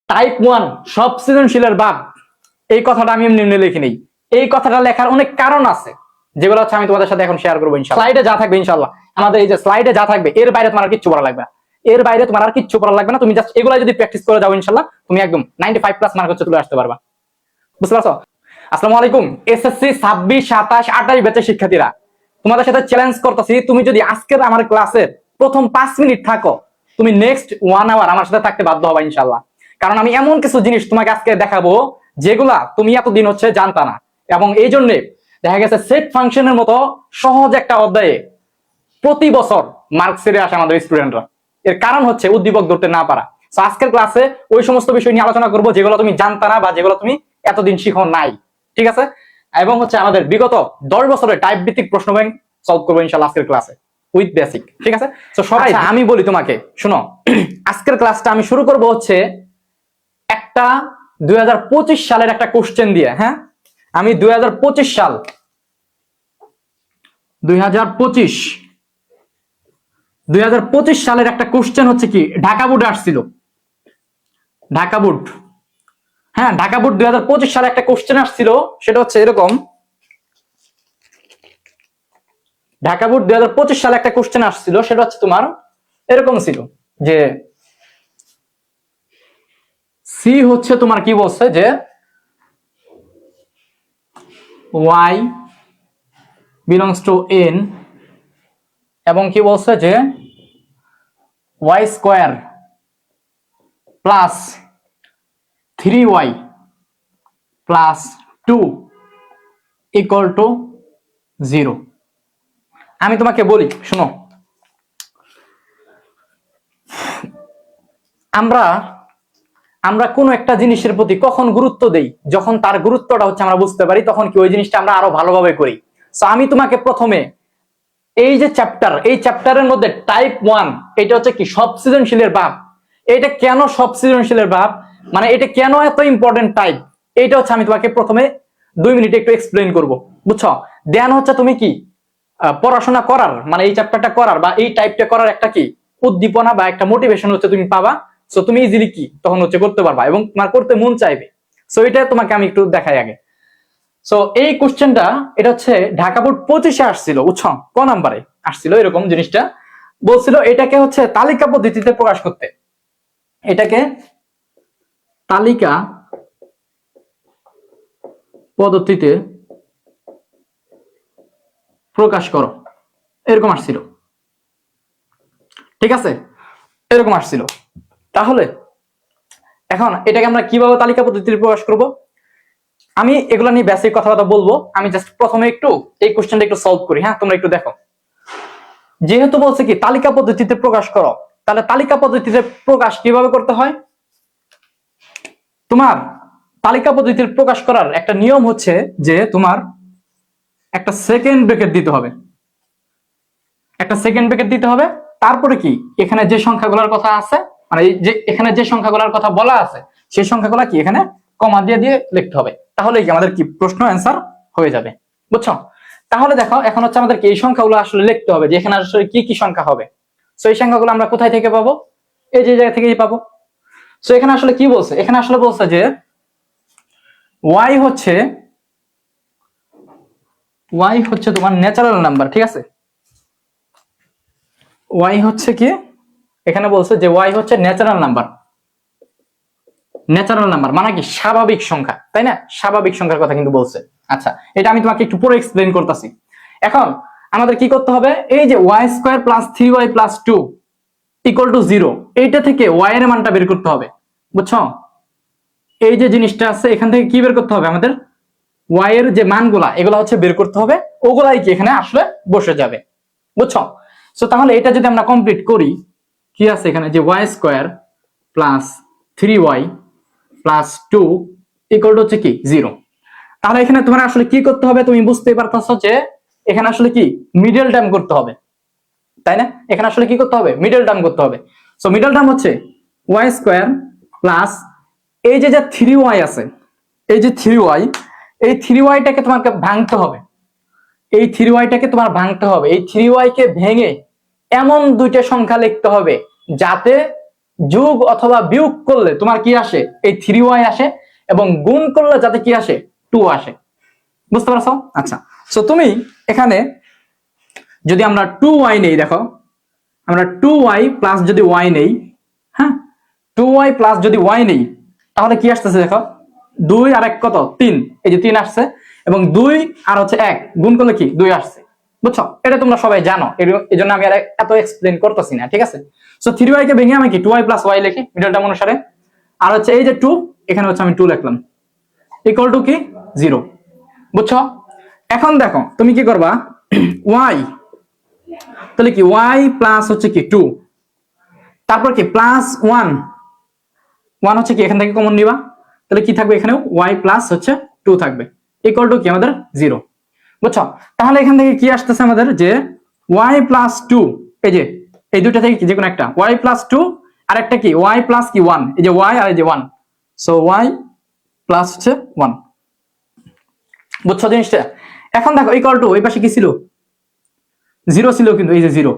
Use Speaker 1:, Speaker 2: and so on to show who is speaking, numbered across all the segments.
Speaker 1: Type 1 সব সৃজনশীলের বাপ, এই কথাটা আমি এমনি এমনি লিখি নেই। এই কথাটা লেখার অনেক কারণ আছে, যেগুলো হচ্ছে আমি তোমাদের সাথে এখন শেয়ার করবো ইনশাআল্লাহ। স্লাইডে যা থাকবে ইনশাআল্লাহ, আমাদের এই যে স্লাইডে যা থাকবে এর বাইরে তোমার আর কিচ্ছু পড়া লাগবে না। এর বাইরে তোমার আর কিচ্ছু পড়া লাগবে না। তুমি জাস্ট এগুলা যদি প্র্যাকটিস করে যাও ইনশাআল্লাহ, তুমি একদম 95 প্লাস মার্ক হচ্ছে তুলে আসতে পারবা। বুঝতে পারছো? আসসালামু আলাইকুম এসএসসি 26, 27, 28 ব্যাচের শিক্ষার্থীরা, তোমাদের সাথে চ্যালেঞ্জ করতেছি, তুমি যদি আজকের আমার ক্লাসের প্রথম 5 মিনিট থাকো, তুমি নেক্সট 1 আওয়ার আমার সাথে থাকতে বাধ্য হবা ইনশাআল্লাহ। কারণ আমি এমন কিছু জিনিস তোমাকে আজকে দেখাবো যেগুলা তুমি এতদিন হচ্ছে জানতা না, এবং এই জন্য দেখা গেছে সেট ফাংশনের মতো সহজ একটা অধ্যায়ে প্রতি বছর মার্ক ছেড়ে আসে আমাদের স্টুডেন্টরা। এর কারণ হচ্ছে উদ্দীপক ধরতে না পারা। তো আজকের ক্লাসে ওই সমস্ত বিষয় নিয়ে আলোচনা করবো যেগুলো তুমি জানতা না বা যেগুলো তুমি এতদিন শিখো নাই, ঠিক আছে? এবং হচ্ছে আমাদের বিগত 10 বছরের টাইপ ভিত্তিক প্রশ্ন ব্যাংক সলভ করবো ইনশাআল্লাহ আজকের ক্লাসে উইথ বেসিক, ঠিক আছে? তো সবাই আমি বলি তোমাকে, শুনো, আজকের ক্লাসটা আমি শুরু করব হচ্ছে একটা 2025 সালের একটা কোশ্চেন দিয়ে। হ্যাঁ, আমি 2025 সাল 2025 সালের একটা কোশ্চেন হচ্ছে কি ঢাকা বোর্ডে আসছিল, ঢাকা বোর্ড। হ্যাঁ, ঢাকা বোর্ড 2025 সালে একটা কোশ্চেন আসছিল, সেটা হচ্ছে এরকম। ঢাকা বোর্ড 2025 সালে একটা কোশ্চেন আসছিল, সেটা হচ্ছে তোমার এরকম ছিল যে সি হচ্ছে তোমার কি বলছে যে y belongs to n, এবং কি বলছে যে y square plus 3y plus 2 equal to 0। আমি তোমাকে বলি, শোনো, আমরা কোনো একটা জিনিসের প্রতি কখন গুরুত্ব দেই, যখন তার গুরুত্বটা হচ্ছে আমরা বুঝতে পারি, তখন কি ওই জিনিসটা আমরা আরো ভালোভাবে করি। সো আমি তোমাকে প্রথমে এই যে চ্যাপ্টার, এই চ্যাপ্টারের মধ্যে টাইপ 1, এটা হচ্ছে কি সব সৃজনশীলের বাপ। এটা কেন সব সৃজনশীলের বাপ, মানে এটা কেন এত ইম্পর্টেন্ট টাইপ, এটা হচ্ছে আমি তোমাকে প্রথমে 2 মিনিটে একটু এক্সপ্লেইন করব, বুঝছো? দেন হচ্ছে তুমি কি পড়াশোনা করার, মানে এই চ্যাপ্টারটা করার বা এই টাইপটা করার একটা কি উদ্দীপনা বা একটা মোটিভেশন হচ্ছে তুমি পাবা। সো তুমি ইজিলি কি তখন হচ্ছে করতে পারবা এবং তোমার করতে মন চাইবে। সো এটা তোমাকে আমি একটু দেখাই আগে। সো এই কোশ্চেনটা, এটা হচ্ছে ঢাকা বোর্ড 25-এ আসছিল, বুঝছো? ক নাম্বারে আসছিল এরকম জিনিসটা বলছিল, এটাকে হচ্ছে তালিকা পদ্ধতিতে প্রকাশ করতে, এটাকে তালিকা পদ্ধতিতে প্রকাশ করো, এরকম আসছিল, ঠিক আছে? এরকম আসছিল। তাহলে এখন এটাকে আমরা কিভাবে তালিকা পদ্ধতিতে প্রকাশ করব, আমি এগুলো নিয়ে বেসিক কথাবার্তা বলবো। আমি জাস্ট প্রথমে একটু এই কোশ্চেনটা একটু সলভ করি। হ্যাঁ, তোমরা একটু দেখো, যেহেতু বলছে কি তালিকা পদ্ধতিতে প্রকাশ করো, তাহলে তালিকা পদ্ধতিতে প্রকাশ কিভাবে করতে হয়? তোমার তালিকা পদ্ধতিতে প্রকাশ করার একটা নিয়ম হচ্ছে যে তোমার একটা সেকেন্ড ব্র্যাকেট দিতে হবে, একটা সেকেন্ড ব্র্যাকেট দিতে হবে। তারপরে কি এখানে যে সংখ্যাগুলোর কথা আছে, মানে যে এখানে যে সংখ্যাগুলোর কথা বলা আছে, সেই সংখ্যাগুলো কি এখানে কমা দিয়ে দিয়ে লিখতে হবে। তাহলে কি আমাদের কি প্রশ্ন অ্যান্সার হয়ে যাবে, বুঝছো? তাহলে দেখো, এখন হচ্ছে আমাদের এই সংখ্যাগুলো আসলে লিখতে হবে যে এখানে আসলে কি কি সংখ্যা হবে। সো এই সংখ্যাগুলো আমরা কোথায় থেকে পাবো? এই যে জায়গা থেকেই পাবো। সো এখানে আসলে কি বলছে, এখানে আসলে বলছে যে y হচ্ছে তোমার ন্যাচারাল নাম্বার, ঠিক আছে? y হচ্ছে কি, এখানে বলছে যে y হচ্ছে ন্যাচারাল নাম্বার। ন্যাচারাল নাম্বার মানে কি স্বাভাবিক সংখ্যা, তাই না? স্বাভাবিক সংখ্যার কথা কিন্তু বলছে। আচ্ছা, এটা আমি তোমাকে একটু পরে এক্সপ্লেইন করতেছি। এখন আমাদের কি করতে হবে, এই যে y square plus 3y plus 2 equal to 0, এইটা থেকে y এর মানটা বের করতে হবে, বুঝছো? এই যে জিনিসটা আছে, এখান থেকে কি বের করতে হবে আমাদের? y এর যে মানগুলা, এগুলা হচ্ছে বের করতে হবে, ওগুলাই কি এখানে আসলে বসে যাবে, বুঝছো? সো তাহলে এটা যদি আমরা কমপ্লিট করি, কি আছে এখানে যে y square plus 3y plus 2 equal to হচ্ছে কি 0। তাহলে এখানে তোমার আসলে কি করতে হবে, তুমি বুঝতেই পারতেছো যে এখানে আসলে কি মিডল টার্ম করতে হবে, তাই না? এখানে আসলে কি করতে হবে, মিডল টার্ম করতে হবে। সো মিডল টার্ম হচ্ছে y স্কয়ার প্লাস এই যে 3y আছে, এই যে 3y, এই 3y টাকে তোমাকে ভাঙতে হবে, এই 3y টাকে তোমার ভাঙতে হবে। এই 3y কে ভেঙে এমন দুইটা সংখ্যা লিখতে হবে যাতে যোগ অথবা বিয়োগ করলে তোমার কি আসে, এই 3y আসে, এবং গুণ করলে যাতে কি আসে, 2 আসে। বুঝতে পারছো? আচ্ছা, সো তুমি এখানে যদি আমরা 2y নেই, দেখো আমরা 2y প্লাস যদি y নেই, হ্যাঁ 2y প্লাস যদি y নেই, তাহলে কি আসতেছে দেখো, 2 আর 1 কত, 3, এই যে 3 আসছে, এবং 2 আর হচ্ছে 1 গুণ করলে কি 2 আসছে। বুঝছো? এটা তোমরা সবাই জানো, এই জন্য আমি আর এত এক্সপ্লেন করতেছি না, ঠিক আছে? সো 3y কে ভেঙে আমি কি 2y প্লাস y লিখি মিডল টার্ম অনুসারে, আর হচ্ছে এই যে 2, এখানে হচ্ছে আমি 2 লিখলাম, ইকুয়াল টু কি 0। বুঝছো? এখন দেখো তুমি কি করবা, y, তাহলে কি y প্লাস হচ্ছে কি 2, তারপর কি প্লাস 1, 1 হচ্ছে কি এখান থেকে কমন নিবা, তাহলে কি থাকবে এখানেও y প্লাস হচ্ছে 2 থাকবে, ইকুয়াল টু কি আমাদের 0। বুঝছো? তাহলে এখান থেকে কি আসতেছে আমাদের, যে y প্লাস 2, এই যে এই দুটো থেকে যে কোনো একটা y প্লাস 2, আর একটা কি y প্লাস কি 1, এই যে y আর এই যে 1, সো y প্লাস হচ্ছে 1। বুঝছো জিনিসটা? এখন দেখো ইকুয়াল টু ওই পাশে কি ছিল, 0 ছিল, কিন্তু এই যে 0।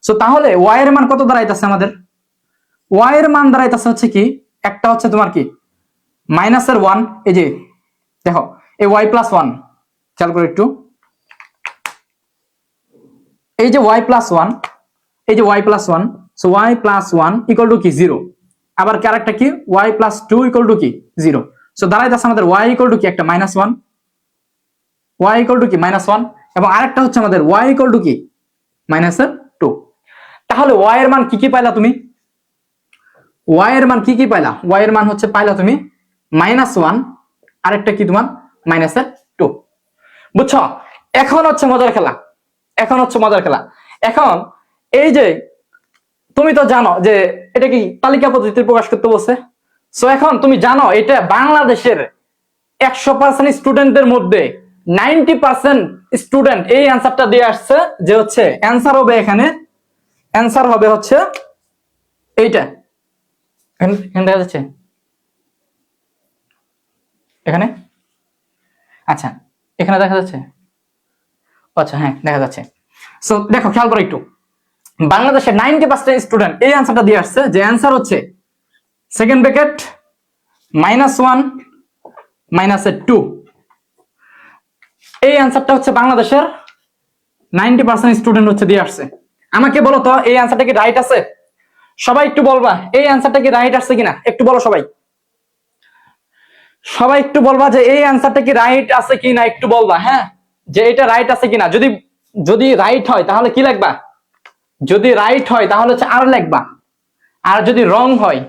Speaker 1: সো তাহলে y এর মান কত দাঁড়াইতেছে আমাদের, y এর মান দাঁড়াইতেছে হচ্ছে কি, একটা হচ্ছে তোমার কি মাইনাসের 1, এই যে দেখো এই y প্লাস 1, খেয়াল করো একটু, এই যে y প্লাস 1, এই যে y plus 1, so y plus 1 equal to কি 0, আবার কি আরেকটা কি y প্লাস 2 ইকুয়াল টু কি 0। সো দাঁড়াইতেছে আমাদের y ইকুয়াল টু কি একটা -1, y ইকুয়াল টু কি -1, এবং আরেকটা হচ্ছে আমাদের y ইকুয়াল টু কি -2। তাহলে y এর মান কি কি পাইলা তুমি, y এর মান কি কি পাইলা, y এর মান হচ্ছে পাইলা তুমি -1, আরেকটা কি তোমার -2। বুঝছো? এখন হচ্ছে মজার খেলা, এখন হচ্ছে মজার খেলা। এখন এই যে তুমি তো জানো যে এটা কি তালিকা পদ্ধতিতে প্রকাশ করতে বলছে, সো এখন তুমি জানো এটা বাংলাদেশের 100% স্টুডেন্টদের মধ্যে 90% স্টুডেন্ট এই অ্যান্সারটা দিয়ে আসছে, যে হচ্ছে অ্যান্সার হবে এখানে, অ্যান্সার হবে হচ্ছে এইটা, এখানে দেখা যাচ্ছে, এখানে, আচ্ছা এখানে দেখা যাচ্ছে, আচ্ছা হ্যাঁ দেখা যাচ্ছে। সো দেখো খেয়াল করো একটু, বাংলাদেশের 90% স্টুডেন্ট এই অ্যান্সারটা দিয়ে আসছে, যে অ্যান্সার হচ্ছে সেকেন্ড ব্র্যাকেট -1 -2। এই অ্যান্সারটা হচ্ছে বাংলাদেশের 90% স্টুডেন্ট হচ্ছে দিয়ে আসছে। আমাকে বলো তো এই অ্যান্সারটা কি রাইট আছে? সবাই একটু বলবা এই অ্যান্সারটা কি রাইট আসছে কিনা, একটু বলো সবাই, সবাই একটু বলবা যে এই অ্যান্সারটা কি রাইট আছে কিনা, একটু বলবা হ্যাঁ, যে এটা রাইট আছে কিনা। যদি যদি রাইট হয় তাহলে কি লিখবা, যদি রাইট হয় তাহলে হচ্ছে আর লিখবা, আর যদি রং হয়,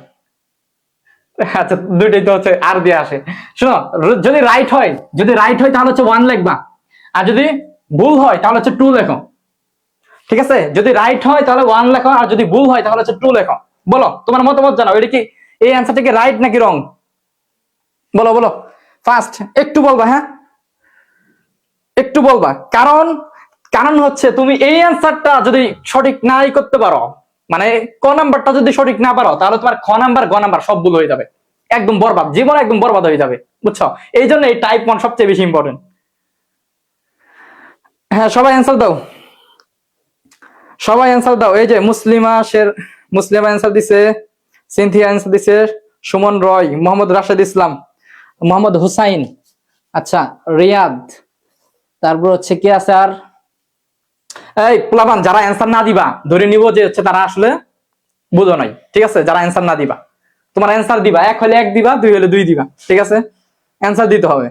Speaker 1: আচ্ছা দুইটাই তো হচ্ছে আর দিয়ে আসে। শোনো, যদি রাইট হয়, যদি রাইট হয় তাহলে হচ্ছে 1 লিখবা, আর যদি ভুল হয় তাহলে হচ্ছে 2 লেখো, ঠিক আছে? যদি রাইট হয় তাহলে 1 লেখো, আর যদি ভুল হয় তাহলে হচ্ছে 2 লেখো। বলো তোমার মতামত জানাও, এটা কি এই অ্যান্সারটা কি রাইট নাকি রং, বলো বলো ফার্স্ট, একটু বলবা হ্যাঁ, একটু বলবা। কারণ কারণ হচ্ছে তুমি এই অ্যান্সারটা যদি সঠিক নাই করতে পারো, মানে ক নাম্বারটা যদি সঠিক না পারো, তাহলে তোমার খ নাম্বার গ নাম্বার সব ভুল হয়ে যাবে, একদম বরবাদ, জীবন একদম বরবাদ হয়ে যাবে। বুঝছো? এই জন্য এই টাইপ 1 সবচেয়ে বেশি ইম্পর্টেন্ট। হ্যাঁ সবাই অ্যান্সার দাও, সবাই অ্যান্সার দাও। এই যে মুসলিমা অ্যান্সার দিছে, সিনথিয়া অ্যান্সার দিছে, সুমন রয়, মোহাম্মদ রাশেদ ইসলাম, মোহাম্মদ হুসাইন, আচ্ছা রিয়াদ, তারপর হচ্ছে কি আছে আর, এই পোলাপান যারা অ্যান্সার না দিবা ধরে নিব যে হচ্ছে তারা আসলে বুঝো নাই, ঠিক আছে? যারা অ্যান্সার না দিবা, তোমার অ্যান্সার দিবা, 1 হলে 1 দিবা, 2 হলে 2 দিবা, ঠিক আছে? অ্যান্সার দিতে হবে।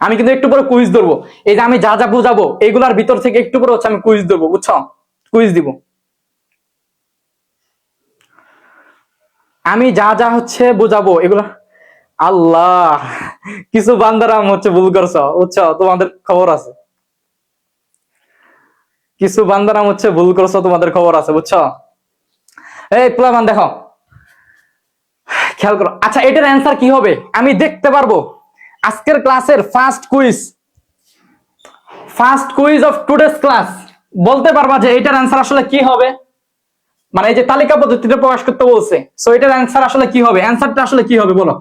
Speaker 1: আমি কিন্তু একটু পরে কুইজ ধরবো, এই যে আমি যা যা বুঝাবো এইগুলার ভিতর থেকে একটু পরে হচ্ছে আমি কুইজ ধরবো, বুঝছো? কুইজ দিব আমি, যা যা হচ্ছে বুঝাবো এগুলা। আল্লাহ, কিছু বান্দারাম হচ্ছে ভুল করছো, বুঝছো? তোমাদের খবর আছে, কিছু বান্দারাম হচ্ছে ভুল করছো, তোমাদের খবর আছে, বুঝছো? এই পোলাপান দেখো, খেয়াল করো। আচ্ছা এটার অ্যান্সার কি হবে আমি দেখতে পারবো আজকের ক্লাসের first quiz of today's class. বলতে পারবা যে এটার অ্যান্সার আসলে কি হবে, মানে এই যে তালিকা পদ্ধতিতে প্রকাশ করতে বলছে, সো এটার অ্যান্সার আসলে কি হবে, অ্যান্সারটা আসলে কি হবে বলো,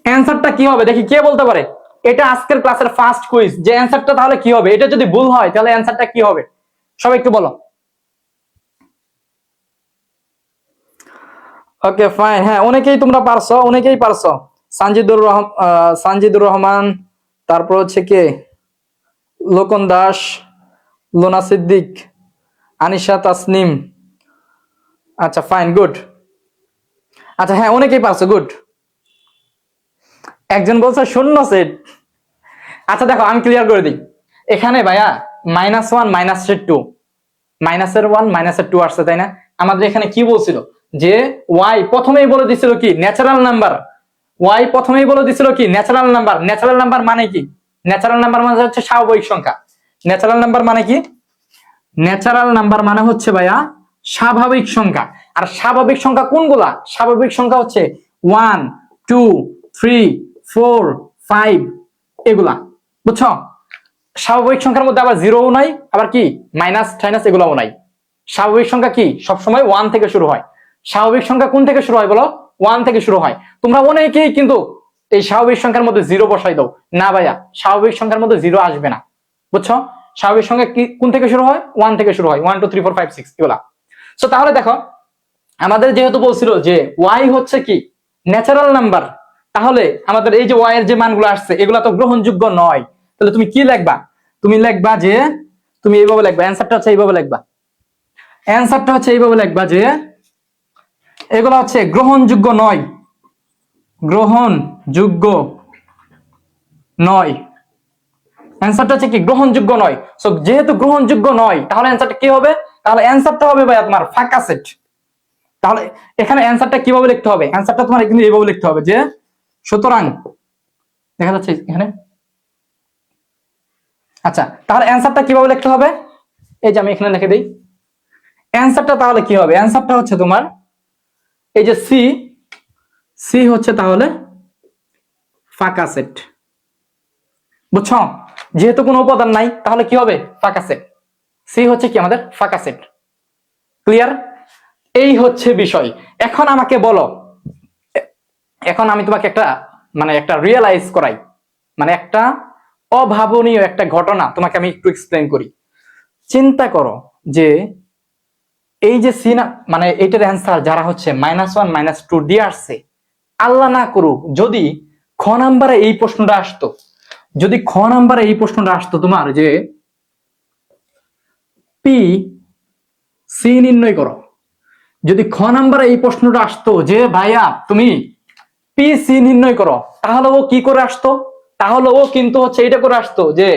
Speaker 1: অ্যান্সারটা কি হবে দেখি কে বলতে পারে। এটা আজকের ক্লাসের ফার্স্ট কুইজ, যে অ্যান্সারটা তাহলে কি হবে, এটা যদি ভুল হয় তাহলে অ্যান্সারটা কি হবে, সবাই একটু বলো। ওকে ফাইন, হ্যাঁ অনেকেই তোমরা পারছো, অনেকেই পারছো। সানজিদুর রহমান, তারপর হচ্ছে কে, লোকন দাস, লোনা সিদ্দিক, আনিশা তাসনিম। আচ্ছা ফাইন, গুড। আচ্ছা হ্যাঁ অনেকেই পারছো, গুড। একজন বলছে শূন্য সেট। আচ্ছা দেখো আমি ক্লিয়ার করে দিই। এখানে ভাইয়া -1 -2, -1 -2 আসছে তাই না? আমাদের এখানে কি বলছিল যে ওয়াই প্রথমেই বলে দিছিল কি ন্যাচারাল নাম্বার। ওয়াই প্রথমেই বলে দিছিল কি ন্যাচারাল নাম্বার। ন্যাচারাল নাম্বার মানে কি? ন্যাচারাল নাম্বার মানে হচ্ছে স্বাভাবিক সংখ্যা। ন্যাচারাল নাম্বার মানে কি? ন্যাচারাল নাম্বার মানে হচ্ছে ভাইয়া স্বাভাবিক সংখ্যা। আর স্বাভাবিক সংখ্যা কোনগুলা? স্বাভাবিক সংখ্যা হচ্ছে 1 2 3 4 5 এগুলা, বুঝছো? স্বাভাবিক সংখ্যার মধ্যে আবার জিরোও নাই, আবার কি মাইনাস টাইনাস এগুলোও নাই। স্বাভাবিক সংখ্যা কি সবসময় 1 থেকে শুরু হয়। স্বাভাবিক সংখ্যা কোন থেকে শুরু হয় বলো? 1 থেকে শুরু হয়। তোমরা অনেকেই কিন্তু এই স্বাভাবিক সংখ্যার মধ্যে জিরো বসাই দাও। না ভাইয়া, স্বাভাবিক সংখ্যার মধ্যে জিরো আসবে না, বুঝছো? স্বাভাবিক সংখ্যা কি কোন থেকে শুরু হয়? 1 থেকে শুরু হয়, 1 2 3 4 5 6 এগুলা। সো তাহলে দেখো আমাদের যেহেতু বলছিল যে ওয়াই হচ্ছে কি ন্যাচারাল নাম্বার, তাহলে আমাদের এই যে ওয়াই এর যে মানগুলো আসছে এগুলা তো গ্রহণযোগ্য নয়। তাহলে তুমি কি লিখবা? তুমি লিখবা যে, তুমি এইভাবে লিখবা, অ্যানসারটা হচ্ছে এইভাবে লিখবা। অ্যানসারটা হচ্ছে এইভাবে লিখবা যে এগুলো হচ্ছে গ্রহণযোগ্য নয়, গ্রহণযোগ্য নয়। অ্যানসারটা হচ্ছে কি গ্রহণযোগ্য নয়। সো যেহেতু গ্রহণযোগ্য নয় তাহলে অ্যানসারটা কি হবে? তাহলে অ্যানসারটা হবে ভাই তোমার ফাঁকা সেট। তাহলে এখানে অ্যানসারটা কিভাবে লিখতে হবে? অ্যানসারটা তোমার কিন্তু এইভাবে লিখতে হবে যে সুতরাং, দেখা যাচ্ছে এখানে। আচ্ছা তাহলে অ্যানসারটা কিভাবে লিখতে হবে? এই যে আমি এখানে লিখে দিই। অ্যানসারটা তাহলে কি হবে? অ্যানসারটা হচ্ছে তোমার এই যে সি, সি হচ্ছে তাহলে ফাঁকা সেট, বুঝছো? যেহেতু কোনো উপাদান নাই তাহলে কি হবে? ফাঁকা সেট। সি হচ্ছে কি আমাদের ফাঁকা সেট। ক্লিয়ার? এই হচ্ছে বিষয়। এখন আমাকে বলো, এখন আমি তোমাকে একটা মানে একটা রিয়েলাইজ করাই, মানে একটা অভাবনীয় একটা ঘটনা তোমাকে আমি একটু এক্সপ্লেন করি। চিন্তা করো যে এই যে সি না, মানে এটার অ্যান্সার যারা হচ্ছে -1 -2 দিয়ে আসছে, আল্লাহ না করুক যদি খ নাম্বারে এই প্রশ্নটা আসতো, যদি খ নাম্বারে এই প্রশ্নটা আসতো তোমার যে পি সি নির্ণয় করো, যদি খ নাম্বারে এই প্রশ্নটা আসতো যে ভাইয়া তুমি পি সি নির্ণয় করো, তাহলে ও কি করে আসতো? তাহলে ও কিন্তু হচ্ছে এটা করে আসতো যে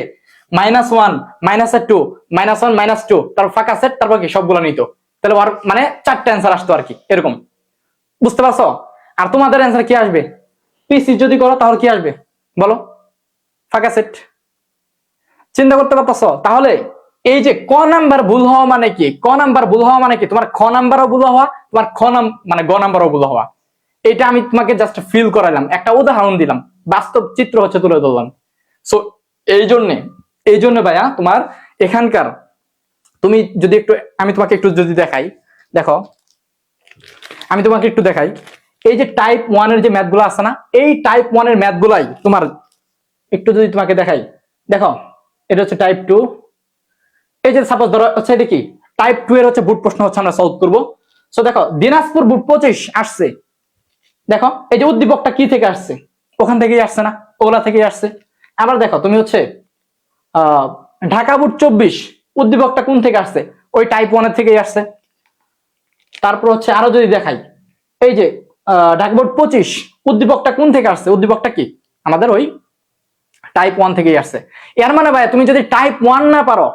Speaker 1: -1 -2 -1 -2 তারপর ফাঁকা সেট, তারপর কি সবগুলো নিত। তাহলে ওর মানে 4টা অ্যান্সার আসতো আর কি, এরকম। বুঝতে পারছো? আর তোমাদের অ্যান্সার কি আসবে? পিসি যদি করো তাহলে কি আসবে বলো? ফাঁকা সেট। চিন্তা করতে পারতেছো? তাহলে এই যে ক নাম্বার ভুল হওয়া মানে কি? ক নাম্বার ভুল হওয়া মানে কি? তোমার খ নাম্বারও ভুল হওয়া, তোমার মানে গ নাম্বারও ভুল হওয়া। এটা আমি তোমাকে জাস্ট ফিল করাইলাম, একটা উদাহরণ দিলাম, বাস্তব চিত্র হচ্ছে তুলে ধরলাম। সো এই জন্য ভাইয়া তোমার এখানকার, তুমি যদি একটু, আমি তোমাকে একটু যদি দেখাই, দেখো আমি তোমাকে একটু দেখাই, এই যে টাইপ 1 এর যে ম্যাথ গুলো আছে না, এই টাইপ 1 এর ম্যাথ গুলাই তোমার একটু যদি তোমাকে দেখাই, দেখো এটা হচ্ছে টাইপ 2। এই যে সাপোজ ধরো হচ্ছে এটা কি টাইপ 2 এর হচ্ছে বুট প্রশ্ন হচ্ছে আমরা সলভ করব। সো দেখো দিনাজপুর বুট 25 আসছে। দেখো এই যে উদ্দীপকটা কি থেকে আসছে? ওখান থেকেই আসছে না? ওগুলা থেকেই আসছে। আবার দেখো তুমি হচ্ছে ঢাকা বুট 24 উদ্দীপকটা কোন থেকে আসছে? ওই টাইপ 1 এর থেকেই আসছে। তারপর হচ্ছে আরো যদি দেখাই, এই যে ঢাকা বুট 25 উদ্দীপকটা কোন থেকে আসছে? উদ্দীপকটা কি আমাদের ওই টাইপ 1 থেকেই আসছে। এর মানে ভাই তুমি যদি টাইপ 1 না পারো,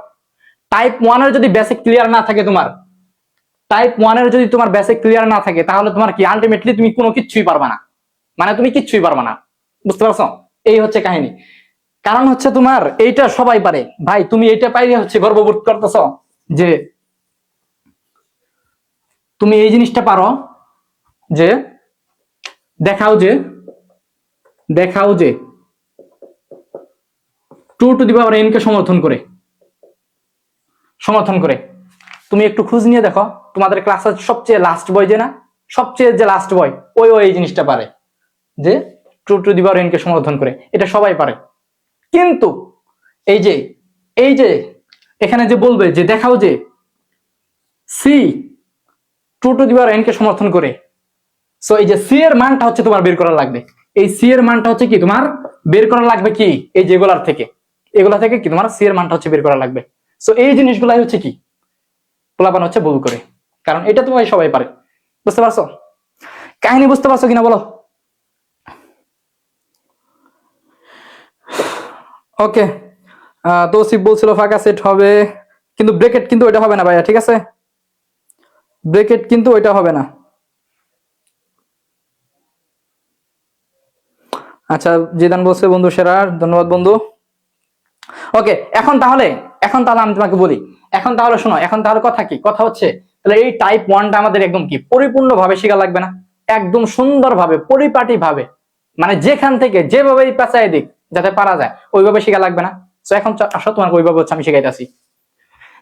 Speaker 1: টাইপ 1 এর যদি বেসিক ক্লিয়ার না থাকে, তোমার টাইপ 1 এর যদি তোমার বেসিক ক্লিয়ার না থাকে, তাহলে তোমার কি আলটিমেটলি তুমি কোনো কিছুই পারবা না, মানে তুমি কিচ্ছুই পারবা না। বুঝতে পারছো? এই হচ্ছে কাহিনী। কারণ হচ্ছে তোমার এইটা সবাই পারে ভাই, তুমি এইটা পাইলে হচ্ছে গর্ববোধ করতেছ যে তুমি এই জিনিসটা পারো, যে দেখাও যে 2 টু দি পাওয়ার n কে সমর্থন করে তুমি একটু খোঁজ নিয়ে দেখো, তোমাদের ক্লাসের সবচেয়ে লাস্ট বয় যে না, সবচেয়ে যে লাস্ট বয় ওই এই জিনিসটা পারে যে 2 টু দি পাওয়ার n কে সমর্থন করে, এটা সবাই পারে। কিন্তু এই যে এখানে যে বলবে যে দেখাও যে C 2 to the power n কে সমর্থন করে, সো এই যে সি এর মানটা হচ্ছে তোমার বের করা লাগবে। এই সি এর মানটা হচ্ছে কি তোমার বের করা লাগবে কি এই যেগুলার থেকে, এগুলা থেকে কি তোমার সি এর মানটা হচ্ছে বের করা লাগবে। সো এই জিনিসগুলাই হচ্ছে কি পোলাপান হচ্ছে ভুল করে, কারণ এটা তোমার সবাই পারে। বুঝতে পারছো কাহিনী? বুঝতে পারছো কিনা বলো? ওকে, তৌসিফ বলছিল ফাঁকা সেট হবে, কিন্তু ব্রেকেট কিন্তু ওইটা হবে না ভাইয়া, ঠিক আছে? ব্রেকেট কিন্তু ওইটা হবে না। আচ্ছা, জিদান বলছে বন্ধু সেরা, ধন্যবাদ বন্ধু। ওকে, এখন তাহলে আমি তোমাকে বলি, এখন তাহলে শোনো, এখন তাহলে কথা কি, কথা হচ্ছে তাহলে এই টাইপ 1টা আমাদের একদম কি পরিপূর্ণভাবে শেখা লাগবে না? একদম সুন্দরভাবে পরিপাটি ভাবে, মানে যেখান থেকে যেভাবে পেঁচায় দিক যাতে পারা যায় ওইভাবে শেখা লাগবে না? তো এখন আসো তোমাকে ওইভাবে হচ্ছে আমি শিখাইতেছি।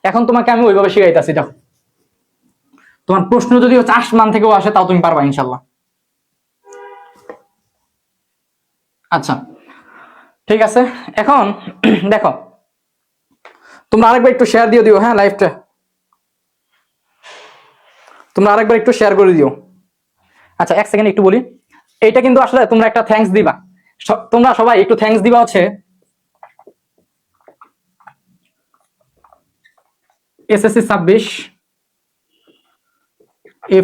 Speaker 1: এখন তোমাকে আমি ওইভাবে শিখাইতেছি। দেখো, তোমার প্রশ্ন যদি হচ্ছে আসমান থেকেও আসে তাও তুমি পারবা ইনশাল্লাহ। আচ্ছা ঠিক আছে, এখন দেখো, তোমরা আরেকবার একটু শেয়ার দিয়ে দিও, হ্যাঁ লাইভটা তোমরা আরেকবার একটু শেয়ার করে দিও। আচ্ছা এক সেকেন্ড একটু বলি, এইটা কিন্তু আসলে তোমরা একটা থ্যাঙ্কস দিবা, তোমরা সবাই একটু থ্যাঙ্কস দিবা হচ্ছে এসএসসি 26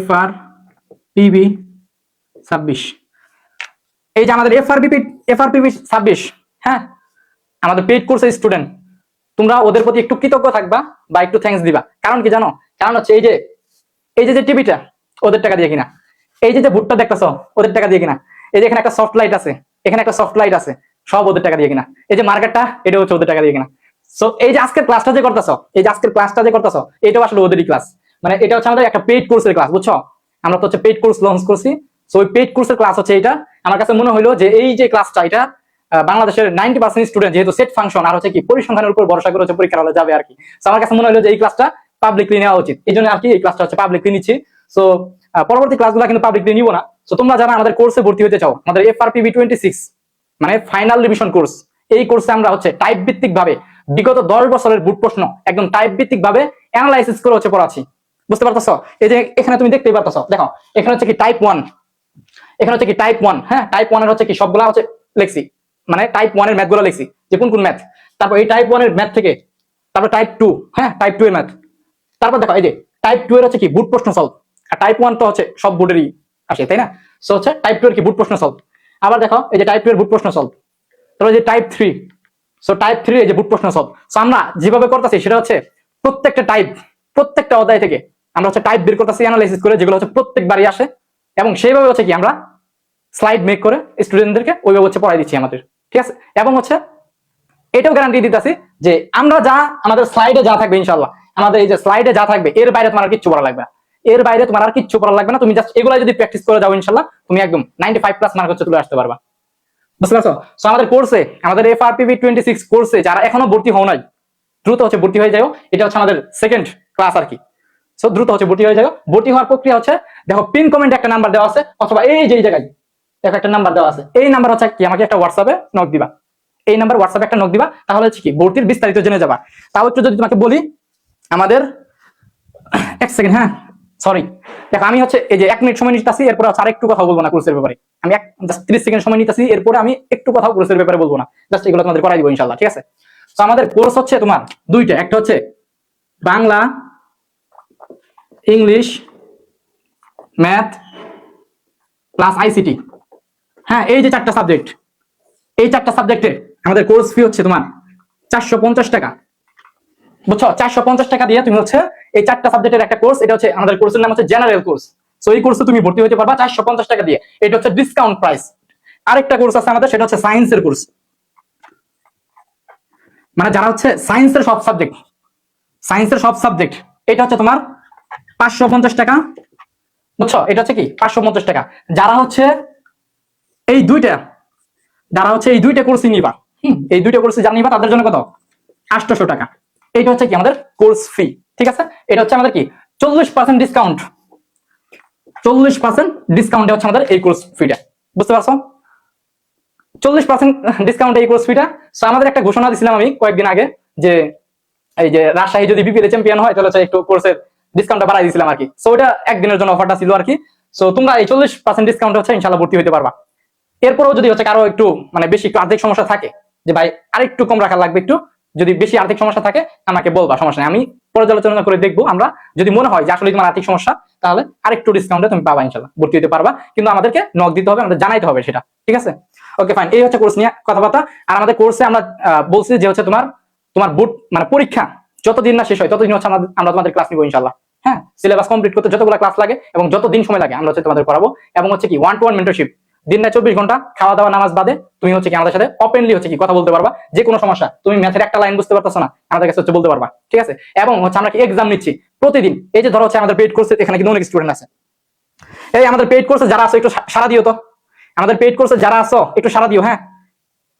Speaker 1: FRPB 26, এই যে আমাদের FRPB 26, হ্যাঁ আমাদের পেইড কোর্সের স্টুডেন্ট, তোমরা ওদের প্রতি একটু কৃতজ্ঞ থাকবা বা একটু থ্যাঙ্কস দিবা। কারণ কি জানো? কারণ হচ্ছে এই যে টিভিটা ওদের টাকা দিয়ে কিনা, এই যে ভুট্টা দেখতেছো ওদের টাকা দিয়ে কিনা, এই যে এখানে একটা সফট লাইট আছে, এখানে একটা সফট লাইট আছে, সব ওদের টাকা দিয়ে কিনা, এই যে মার্কেটটা এটা হচ্ছে ওদের টাকা দিয়ে কিনা। সো এই যে আজকের ক্লাসটা যে করতেছো, এটাও আসলে ওদেরই ক্লাস, মানে এটা হচ্ছে আমাদের একটা পেইড কোর্সের ক্লাস, বুঝছো? আমরা তো হচ্ছে পেইড কোর্স লঞ্চ করছি। সো ওই পেইড কোর্সের ক্লাস হচ্ছে এটা। আমার কাছে মনে হলো যে এই যে ক্লাসটা, এটা বাংলাদেশের 90% স্টুডেন্ট যেহেতু সেট ফাংশন আর হচ্ছে কি পরিসংখ্যানের উপর ভরসা করে হচ্ছে পরীক্ষার হলে যাবে আর কি। সো আমার কাছে মনে হলো যে এই ক্লাসটা পাবলিকলি নেওয়া উচিত, এই জন্য আর কি এই ক্লাসটা হচ্ছে পাবলিকলি নিচ্ছি। সো পরবর্তী ক্লাসগুলো কিন্তু পাবলিকলি নিব না। সো তোমরা যারা আমাদের কোর্সে ভর্তি হতে চাও, আমাদের FRPB 26 মানে ফাইনাল রিভিশন কোর্স, এই কোর্সে আমরা হচ্ছে টাইপ ভিত্তিক ভাবে বিগত 10 বছরের বুট প্রশ্ন একদম টাইপ ভিত্তিক ভাবে অ্যানালাইসিস করে হচ্ছে পড়াচ্ছি। বুঝতে পারতেছো? এই যে এখানে তুমি দেখতেই পারতেছো, দেখো এখানে হচ্ছে কি টাইপ 1, এখানে হচ্ছে কি টাইপ 1, হ্যাঁ টাইপ 1 এর হচ্ছে কি সবগুলা হচ্ছে লিখছি, মানে টাইপ 1 এর ম্যাথ গুলো লিখছি যে কোন কোন ম্যাথ, তারপর এই টাইপ 1 এর ম্যাথ থেকে তারপর টাইপ 2, হ্যাঁ টাইপ 2 এর ম্যাথ, তারপর দেখো এই যে টাইপ 2 এর হচ্ছে কি বুট প্রশ্ন সলভ, আর টাইপ 1 তো হচ্ছে সব বুটেরই আসে, তাই না? সো হচ্ছে টাইপ 2 এর কি বুট প্রশ্ন সলভ। আবার দেখো এই যে টাইপ 2 এর বুট প্রশ্ন সলভ, তারপর যে টাইপ 3, সো টাইপ 3 এই যে বুট প্রশ্ন সলভ। সো আমরা যেভাবে করতেছি সেটা হচ্ছে প্রত্যেকটা টাইপ, প্রত্যেকটা অধ্যায় থেকে আমরা হচ্ছে টাইপ বের করতেছি অ্যানালাইসিস করে, যেগুলো হচ্ছে প্রত্যেকবারই আসে, এবং সেইভাবে হচ্ছে কি আমরা স্লাইড মেক করে স্টুডেন্টদেরকে ওইভাবে হচ্ছে পড়াই দিচ্ছি আমাদের, ঠিক আছে? এবং হচ্ছে এটাও গ্যারান্টি দিতেছি যে আমরা যা আমাদের স্লাইডে যা থাকবে ইনশাআল্লাহ, আমাদের এই যে স্লাইডে যা থাকবে এর বাইরে তোমার আর কিচ্ছু পড়া লাগবে না, এর বাইরে তোমার আর কিচ্ছু পড়া লাগবে না। তুমি জাস্ট এগুলা যদি প্র্যাকটিস করে যাও ইনশাআল্লাহ তুমি একদম 95+ মার্ক হচ্ছে তুলে আসতে পারবা। বুঝতে পারছো? সো আমাদের কোর্সে, আমাদের FRPB 26 কোর্সে যারা এখনো ভর্তি হও নাই, দ্রুত হচ্ছে ভর্তি হয়ে যাও। এটা হচ্ছে আমাদের সেকেন্ড ক্লাস আর কি। সো দ্রুত হচ্ছে ভর্তি হয়ে যাও। ভর্তি হওয়ার প্রক্রিয়া হচ্ছে, দেখো পিন কমেন্টে একটা নাম্বার দেওয়া আছে, অথবা এই যে এই জায়গায় একটা নাম্বার দেওয়া আছে, এই নাম্বার হচ্ছে কি আমাকে একটা হোয়াটসঅ্যাপে নক দিবা, এই নাম্বার হোয়াটসঅ্যাপে একটা নক দিবা, তাহলে হচ্ছে কি ভর্তির বিস্তারিত জেনে যাবা। তাও একটু যদি তোমাকে বলি, আমাদের এক সেকেন্ড, হ্যাঁ সরি, দেখো আমি হচ্ছে এই যে 1 মিনিট সময় নিতেছি, এরপরে হচ্ছে আরেকটু কথা বলবো না কোর্সের ব্যাপারে, আমি জাস্ট 30 সেকেন্ড সময় নিতেছি, এরপরে আমি একটু কথা কোর্সের ব্যাপারে বলবো না, জাস্ট এগুলো তোমাদের করাই দিব ইনশাআল্লাহ, ঠিক আছে? তো আমাদের কোর্স হচ্ছে তোমার দুইটা, একটা হচ্ছে Bangla, English, math plus ICT, হ্যাঁ এই যে 4টা সাবজেক্ট, এই 4টা সাবজেক্টে আমাদের কোর্স ফি হচ্ছে তোমার 450 টাকা, বুঝছো? 450 টাকা দিয়ে তুমি হচ্ছে এই 4টা সাবজেক্টের একটা কোর্স, এটা হচ্ছে আমাদের কোর্সের নাম হচ্ছে জেনারেল কোর্স। সো এই কোর্সে তুমি ভর্তি হতে পারবা 450 টাকা দিয়ে, এটা হচ্ছে ডিসকাউন্ট প্রাইস। আরেকটা কোর্স আছে আমাদের, সেটা হচ্ছে সায়েন্সের কোর্স, মানে যারা হচ্ছে সায়েন্সের সব সাবজেক্ট, এটা হচ্ছে তোমার 550 টাকা, বুঝছো? এটা হচ্ছে কি 550 টাকা। যারা হচ্ছে এই দুইটা কোর্সই নিবা, এই দুইটা কোর্সে যা নিবা তাদের জন্য কত? 800 টাকা। এটা হচ্ছে কি আমাদের কোর্স ফি, ঠিক আছে? এটা হচ্ছে আমাদের কি 40% ডিসকাউন্ট, 40% ডিসকাউন্টে হচ্ছে আমাদের এই কোর্স ফিটা। বুঝতে পারছো? 40% ডিসকাউন্টে এই কোর্স ফিটা। সো আমাদের একটা ঘোষণা দিছিলাম আমি কয়েকদিন আগে, যে এই যে রাজশাহী যদি BPL চ্যাম্পিয়ন হয় তাহলে একটু কোর্সের ডিসকাউন্টটা বাড়াই দিয়েছিলাম আর কি। সো ওটা একদিনের জন্য অফারটা ছিল আর কি। সো তোমরা এই 40% ডিসকাউন্ট হচ্ছে ইনশাআল্লাহ ভর্তি হতে পারবা। এরপরেও যদি হচ্ছে কারো একটু মানে বেশি একটু আর্থিক সমস্যা থাকে, যে ভাই আরেকটু কম রাখা লাগবে, একটু যদি বেশি আর্থিক সমস্যা থাকে আমাকে বলবা, সমস্যা নেই, আমি পর্যালোচনা করে দেখবো। আমরা যদি মনে হয় যে আসলে তোমার আর্থিক সমস্যা, তাহলে আরেকটু ডিসকাউন্টে তুমি পাবা ইনশাআল্লাহ, ভর্তি হতে পারবা। কিন্তু আমাদেরকে নক দিতে হবে, আমাদের জানাইতে হবে সেটা, ঠিক আছে? ওকে ফাইন, এই হচ্ছে কোর্স নিয়ে কথাবার্তা। আর আমাদের কোর্সে আমরা বলছি যে হচ্ছে তোমার বুট মানে পরীক্ষা যতদিন না শেষ হয় ততদিন হচ্ছে আমরা তোমাদের ক্লাস নিবো ইনশাআল্লাহ। হ্যাঁ, সিলেবাস কমপ্লিট করতে যতগুলো ক্লাস লাগে এবং যতদিন সময় লাগে আমরা হচ্ছে তোমাদের করাবো। এবং হচ্ছে কি 1-to-1 মেন্টরশিপ, দিন না 24 ঘন্টা খাওয়া দাওয়া নামাজ বাদে তুমি হচ্ছে কি আমাদের সাথে ওপেনলি হচ্ছে কি কথা বলতে পারবা। যে কোনো সমস্যা, তুমি ম্যাথের একটা লাইন বুঝতে পারতেছো না, আমাদের কাছে হচ্ছে বলতে পারবা, ঠিক আছে? এবং হচ্ছে আমরা কি এক্সাম নিচ্ছি প্রতিদিন। এই যে ধরো হচ্ছে আমাদের পেইড কোর্সে এখানে কিন্তু অনেক স্টুডেন্ট আছে। এই আমাদের পেইড কোর্সে যারা আছো একটু সারা দিও তো। আমাদের পেইড কোর্সে যারা আছো একটু সারা দিও, হ্যাঁ?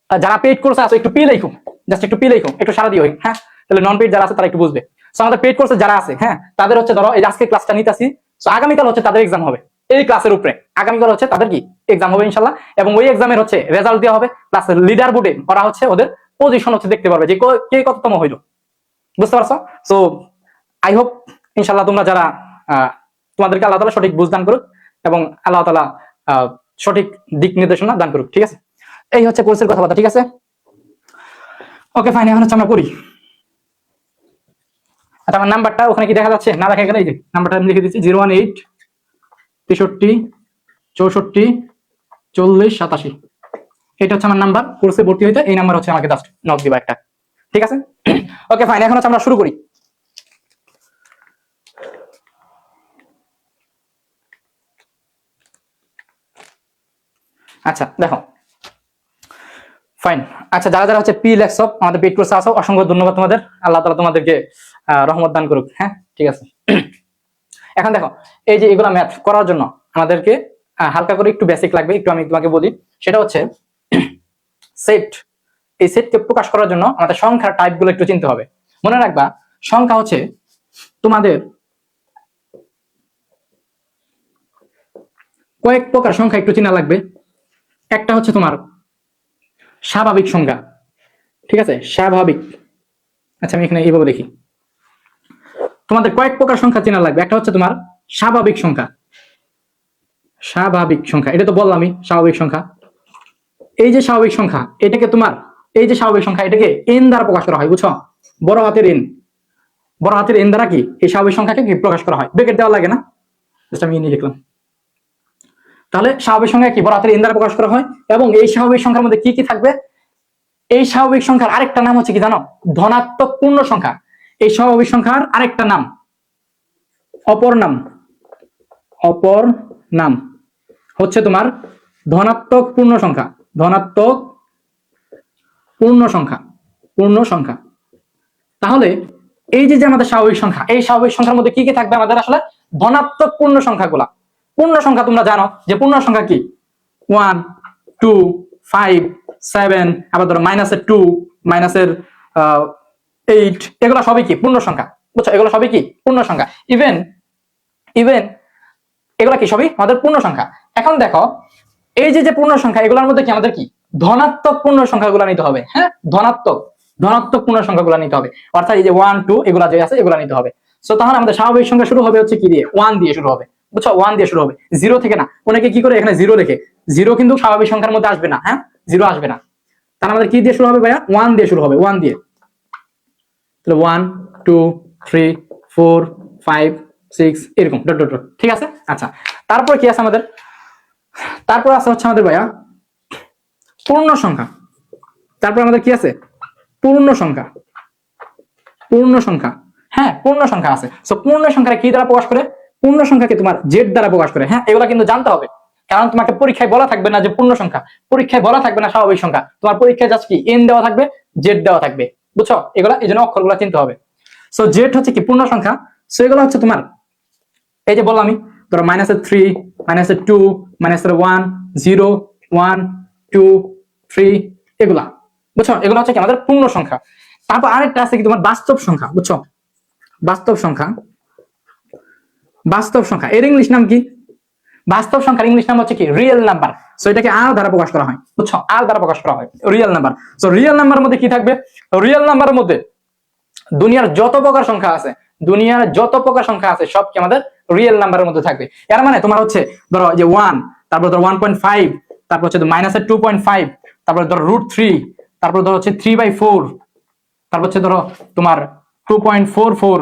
Speaker 1: যারা পেইড কোর্সে আছো একটু পি লেখো, জাস্ট একটু পি লেখো, একটু সারা দিও, হ্যাঁ? তাহলে নন পেইড যারা আছে তারা একটু বুঝবে। সো আমাদের পেইড কোর্সে যারা আছে, হ্যাঁ, তাদের হচ্ছে ধরো এই আজকে ক্লাসটা নিতেছি, সো আগামীকাল হচ্ছে তাদের এক্সাম হবে এই ক্লাসের উপরে। আগামীকাল হচ্ছে তাদের কি এক্সাম হবে ইনশাআল্লাহ, এবং ওই এক্সামের হচ্ছে রেজাল্ট দেওয়া হবে, প্লাস লিডার বোর্ডে ওরা হচ্ছে ওদের পজিশন হচ্ছে দেখতে পারবে যে কে কততম হইলো, বুঝতে পারছো? সো আই হোপ ইনশাআল্লাহ তোমরা যারা তোমাদেরকে আল্লাহ তাআলা সঠিক বুঝ দান করুক এবং আল্লাহ তাআলা সঠিক দিক নির্দেশনা দান করুক, ঠিক আছে? এই হচ্ছে কোর্সের কথাবার্তা, ঠিক আছে? ওকে ফাইন, এখন হচ্ছে আমরা করি। আচ্ছা, আমার নাম্বারটা ওখানে কি দেখা যাচ্ছে? না দেখা গেলে এই যে নাম্বারটা আমি লিখে দিচ্ছি 018 63 64 40 87। এটা হচ্ছে আমার নাম্বার। কোর্সে ভর্তি হইতে এই নাম্বার হচ্ছে আমাকে জাস্ট নক দিবা একটা, ঠিক আছে? ওকে ফাইন, এখন হচ্ছে আমরা শুরু করি। আচ্ছা দেখো, ফাইন। আচ্ছা, যারা যারা হচ্ছে পি ল্যাপটপ আমাদের পেইড কোর্সে আসো, অসংখ্য ধন্যবাদ তোমাদের। আল্লাহ তাআলা তোমাদেরকে রহমত দান করুক, হ্যাঁ, ঠিক আছে? এখন দেখো, এই যে এগুলা ম্যাথ করার জন্য আমাদেরকে হালকা করে একটু বেসিক লাগবে, একটু আমি তোমাকে বলি। সেটা হচ্ছে সেট। এই সেটকে প্রকাশ করার জন্য আমাদের সংখ্যার টাইপগুলো একটু চিনতে হবে। মনে রাখবা, সংখ্যা হচ্ছে তোমাদের কয়েক প্রকার সংখ্যা একটু চেনা লাগবে। একটা হচ্ছে তোমার স্বাভাবিক সংখ্যা, ঠিক আছে? স্বাভাবিক। আচ্ছা, আমি এখানে এইভাবে দেখি, তোমাদের কয়েক প্রকার সংখ্যা চেনা লাগবে। একটা হচ্ছে তোমার স্বাভাবিক সংখ্যা। স্বাভাবিক সংখ্যা, এটা তো বললামই, স্বাভাবিক সংখ্যা। এই যে স্বাভাবিক সংখ্যা, এটাকে তোমার এই যে স্বাভাবিক সংখ্যা, এটাকে এন দ্বারা প্রকাশ করা হয়, বুঝছো? বড় হাতের এন, বড় হাতের এন দ্বারা কি এই স্বাভাবিক সংখ্যাকে কি প্রকাশ করা হয়। ব্র্যাকেট দেওয়া লাগে না, জাস্ট আমি এনে লিখলাম। তাহলে স্বাভাবিক সংখ্যা কি বড় হাতের এন দ্বারা প্রকাশ করা হয়। এবং এই স্বাভাবিক সংখ্যার মধ্যে কি কি থাকবে? এই স্বাভাবিক সংখ্যার আরেকটা নাম হচ্ছে কি জানো? ধনাত্মক পূর্ণ সংখ্যা। এই স্বাভাবিক সংখ্যার আরেকটা নাম, অপর নাম হচ্ছে তোমার ধনাত্মক পূর্ণ সংখ্যা। ধনাত্মক পূর্ণ সংখ্যা। তাহলে এই যে আমাদের স্বাভাবিক সংখ্যা, এই স্বাভাবিক সংখ্যার মধ্যে কি কি থাকবে? আমাদের আসলে ধনাত্মক পূর্ণ সংখ্যাগুলা। পূর্ণ সংখ্যা তোমরা জানো যে পূর্ণ সংখ্যা কি 1 2 5 7, আবার ধরো -2 -8, এগুলো সবই কি পূর্ণ সংখ্যা, বুঝছো? এগুলো সবই কি পূর্ণ সংখ্যা। ইভেন এগুলা কি সবই আমাদের পূর্ণ সংখ্যা। এখন দেখো, এই যে পূর্ণ সংখ্যা, এগুলোর মধ্যে কি আমাদের কি ধনাত্মক পূর্ণ সংখ্যাগুলো নিতে হবে, হ্যাঁ? ধনাত্মক পূর্ণ সংখ্যাগুলো নিতে হবে, অর্থাৎ এই যে 1 2 এগুলা যে আছে এগুলা নিতে হবে। সো তাহলে আমাদের স্বাভাবিক সংখ্যা শুরু হবে হচ্ছে কি দিয়ে? 1 দিয়ে শুরু হবে, বুঝছো? 1 দিয়ে শুরু হবে, 0 থেকে না। অনেকে কি করে এখানে 0 লেখে, 0 কিন্তু স্বাভাবিক সংখ্যার মধ্যে আসবে না, হ্যাঁ? 0 আসবে না। তাহলে আমাদের কি দিয়ে শুরু হবে ভাইয়া? 1 দিয়ে শুরু হবে, 1 দিয়ে। তাহলে 1 2 3 4 5 6 এরকম ডট ডট ডট, ঠিক আছে? আচ্ছা, তারপর কি আছে আমাদের? তারপর আছে হচ্ছে আমাদের ভাইয়া পূর্ণ সংখ্যা। তারপর আমাদের কি আছে? পূর্ণ সংখ্যা। হ্যাঁ, পূর্ণ সংখ্যা আছে। সো পূর্ণ সংখ্যা কি দ্বারা প্রকাশ করে? পূর্ণ সংখ্যাকে তোমার জেড দ্বারা প্রকাশ করে, হ্যাঁ? এগুলা কিন্তু জানতে হবে, কারণ তোমাকে পরীক্ষায় বলা থাকবে না যে পূর্ণ সংখ্যা, পরীক্ষায় বলা থাকবে না স্বাভাবিক সংখ্যা, তোমার পরীক্ষায় জাস্ট কি এন দেওয়া থাকবে, জেড দেওয়া থাকবে, বুঝছো? এগুলা এই জন্য অক্ষরগুলো চিনতে হবে। সো জেড হচ্ছে কি পূর্ণ সংখ্যা। সো এগুলো হচ্ছে তোমার এই যে বললাম আমি, ধরো -3 -2 -1 0 1 2 3 এগুলা, বুঝছো? এগুলো হচ্ছে কি আমাদের পূর্ণ সংখ্যা। তারপর আরেকটা আছে কি তোমার বাস্তব সংখ্যা, বুঝছো? বাস্তব সংখ্যা এর ইংলিশ নাম কি? বাস্তব সংখ্যার ইংলিশ নাম হচ্ছে কি রিয়েল নাম্বার। সো এটাকে আর দ্বারা প্রকাশ করা হয়, বুঝছো? আর দ্বারা প্রকাশ করা হয় রিয়েল নাম্বার। সো রিয়েল নাম্বারের মধ্যে কি থাকবে? রিয়েল নাম্বারের মধ্যে দুনিয়ার যত প্রকার সংখ্যা আছে সব কি আমাদের রিয়েল নাম্বারের মধ্যে থাকবে। এর মানে তোমার হচ্ছে ধরো যে 1, তারপর ধরো 1.5, তারপর হচ্ছে মাইনাসের 2.5, তারপর ধরো √3, তারপর ধরো হচ্ছে 3/4, তারপর হচ্ছে ধরো তোমার 2.44।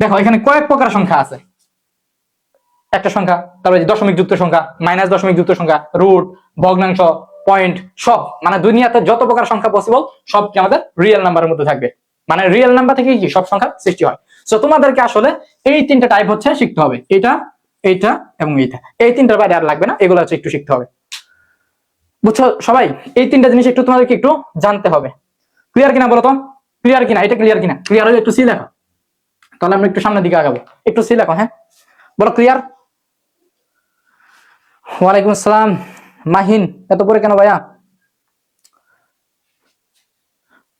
Speaker 1: দেখো এখানে কয়েক প্রকার সংখ্যা আছে, একটা সংখ্যা, তারপরে দশমিক যুক্ত সংখ্যা, মাইনাস দশমিক যুক্ত সংখ্যা, রুট, ভগ্নাংশ, পয়েন্ট, সব মানে দুনিয়াতে যত প্রকার সংখ্যা পসিবল সব কি আমাদের রিয়েল নাম্বারের মধ্যে থাকবে। মানে রিয়েল নাম্বার থেকে কি সব সংখ্যার সৃষ্টি হয়। সো তোমাদেরকে আসলে এই তিনটা টাইপ হচ্ছে শিখতে হবে, এটা, এইটা এবং এইটা। এই তিনটার বাইরে আর লাগবে না, এগুলো হচ্ছে একটু শিখতে হবে। বুঝছো সবাই? এই তিনটা জিনিস একটু তোমাদেরকে একটু জানতে হবে। ক্লিয়ার কিনা বলো তো? ক্লিয়ার কিনা? এটা ক্লিয়ার কিনা? ক্লিয়ার হলে একটু সি লেখো, তাহলে আমরা একটু সামনের দিকে আগাবো। একটু সি লেখো, হ্যাঁ বলো ক্লিয়ার। ওয়ালাইকুম আসসালাম মাহিন, এত পরে কেন ভাইয়া?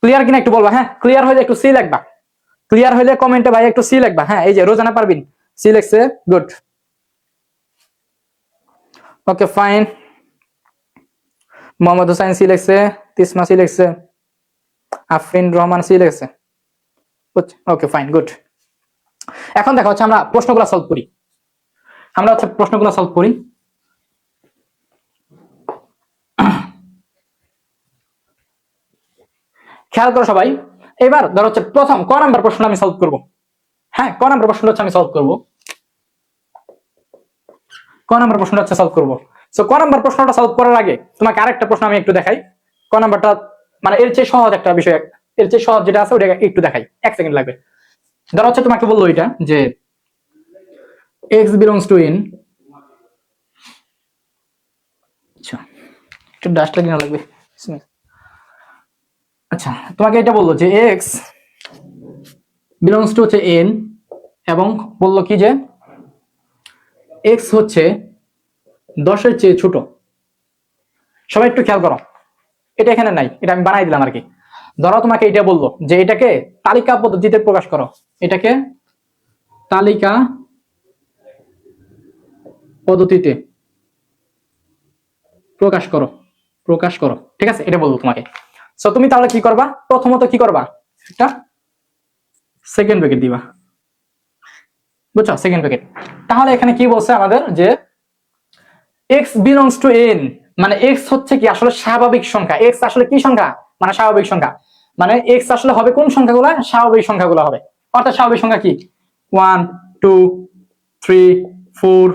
Speaker 1: ক্লিয়ার কিনা একটু বলবা, হ্যাঁ ক্লিয়ার হলে একটু সি লিখবা, ক্লিয়ার হলে কমেন্টে ভাই একটু সি লিখবা। হ্যাঁ এই যে রোজানা পারবিন সি লিখছে, good, okay fine. Mohammad Hossain C লিখছে, তিসমা সি লিখছে, আফরিন রহমান সি লিখছে, ওকে ফাইন, গুড। এখন দেখো হচ্ছে আমরা প্রশ্নগুলো সলভ করি, আমরা হচ্ছে প্রশ্নগুলো সলভ করি। খেয়াল করো সবাই, এবার ধরো হচ্ছে প্রথম ক নাম্বার প্রশ্ন আমি সলভ করব। হ্যাঁ ক নাম্বার প্রশ্নটা হচ্ছে আমি সলভ করব, ক নাম্বার প্রশ্নটা হচ্ছে সলভ করব। সো ক নাম্বার প্রশ্নটা সলভ করার আগে তোমাকে আরেকটা প্রশ্ন আমি একটু দেখাই। ক নাম্বারটা মানে এর চেয়ে সহজ একটা বিষয়, এর চেয়ে সহজ যেটা আছে ওটা একটু দেখাই, 1 সেকেন্ড লাগবে। ধরো হচ্ছে তোমাকে বললো এটা যে x belongs to n, আচ্ছা একটু ডাস্টটা কিনা লাগবে। আচ্ছা তোমাকে এটা বললো যে x belongs to হচ্ছে n, এবং বললো কি যে x হচ্ছে 10-এর চেয়ে ছোট। সবাই একটু খেয়াল করো, এটা এখানে নাই, এটা আমি বানাই দিলাম আর কি। ধরো তোমাকে এটা বললো যে এটাকে তালিকা পদ্ধতিতে প্রকাশ করো, এটাকে তালিকা পদ্ধতিতে প্রকাশ করো, প্রকাশ করো, ঠিক আছে, এটা বলবো তোমাকে। সো তুমি তাহলে কি করবা, প্রথমত কি করবা, একটা সেকেন্ড ব্র্যাকেট দিবা, বুঝছো, সেকেন্ড ব্র্যাকেট। তাহলে এখানে কি বলছে আমাদের যে x belongs to n, মানে x হচ্ছে কি আসলে স্বাভাবিক সংখ্যা। x আসলে কি সংখ্যা, মানে স্বাভাবিক সংখ্যা। মানে x আসলে হবে কোন সংখ্যাগুলো, স্বাভাবিক সংখ্যাগুলো হবে। অর্থাৎ স্বাভাবিক সংখ্যা কি 1 2 3 4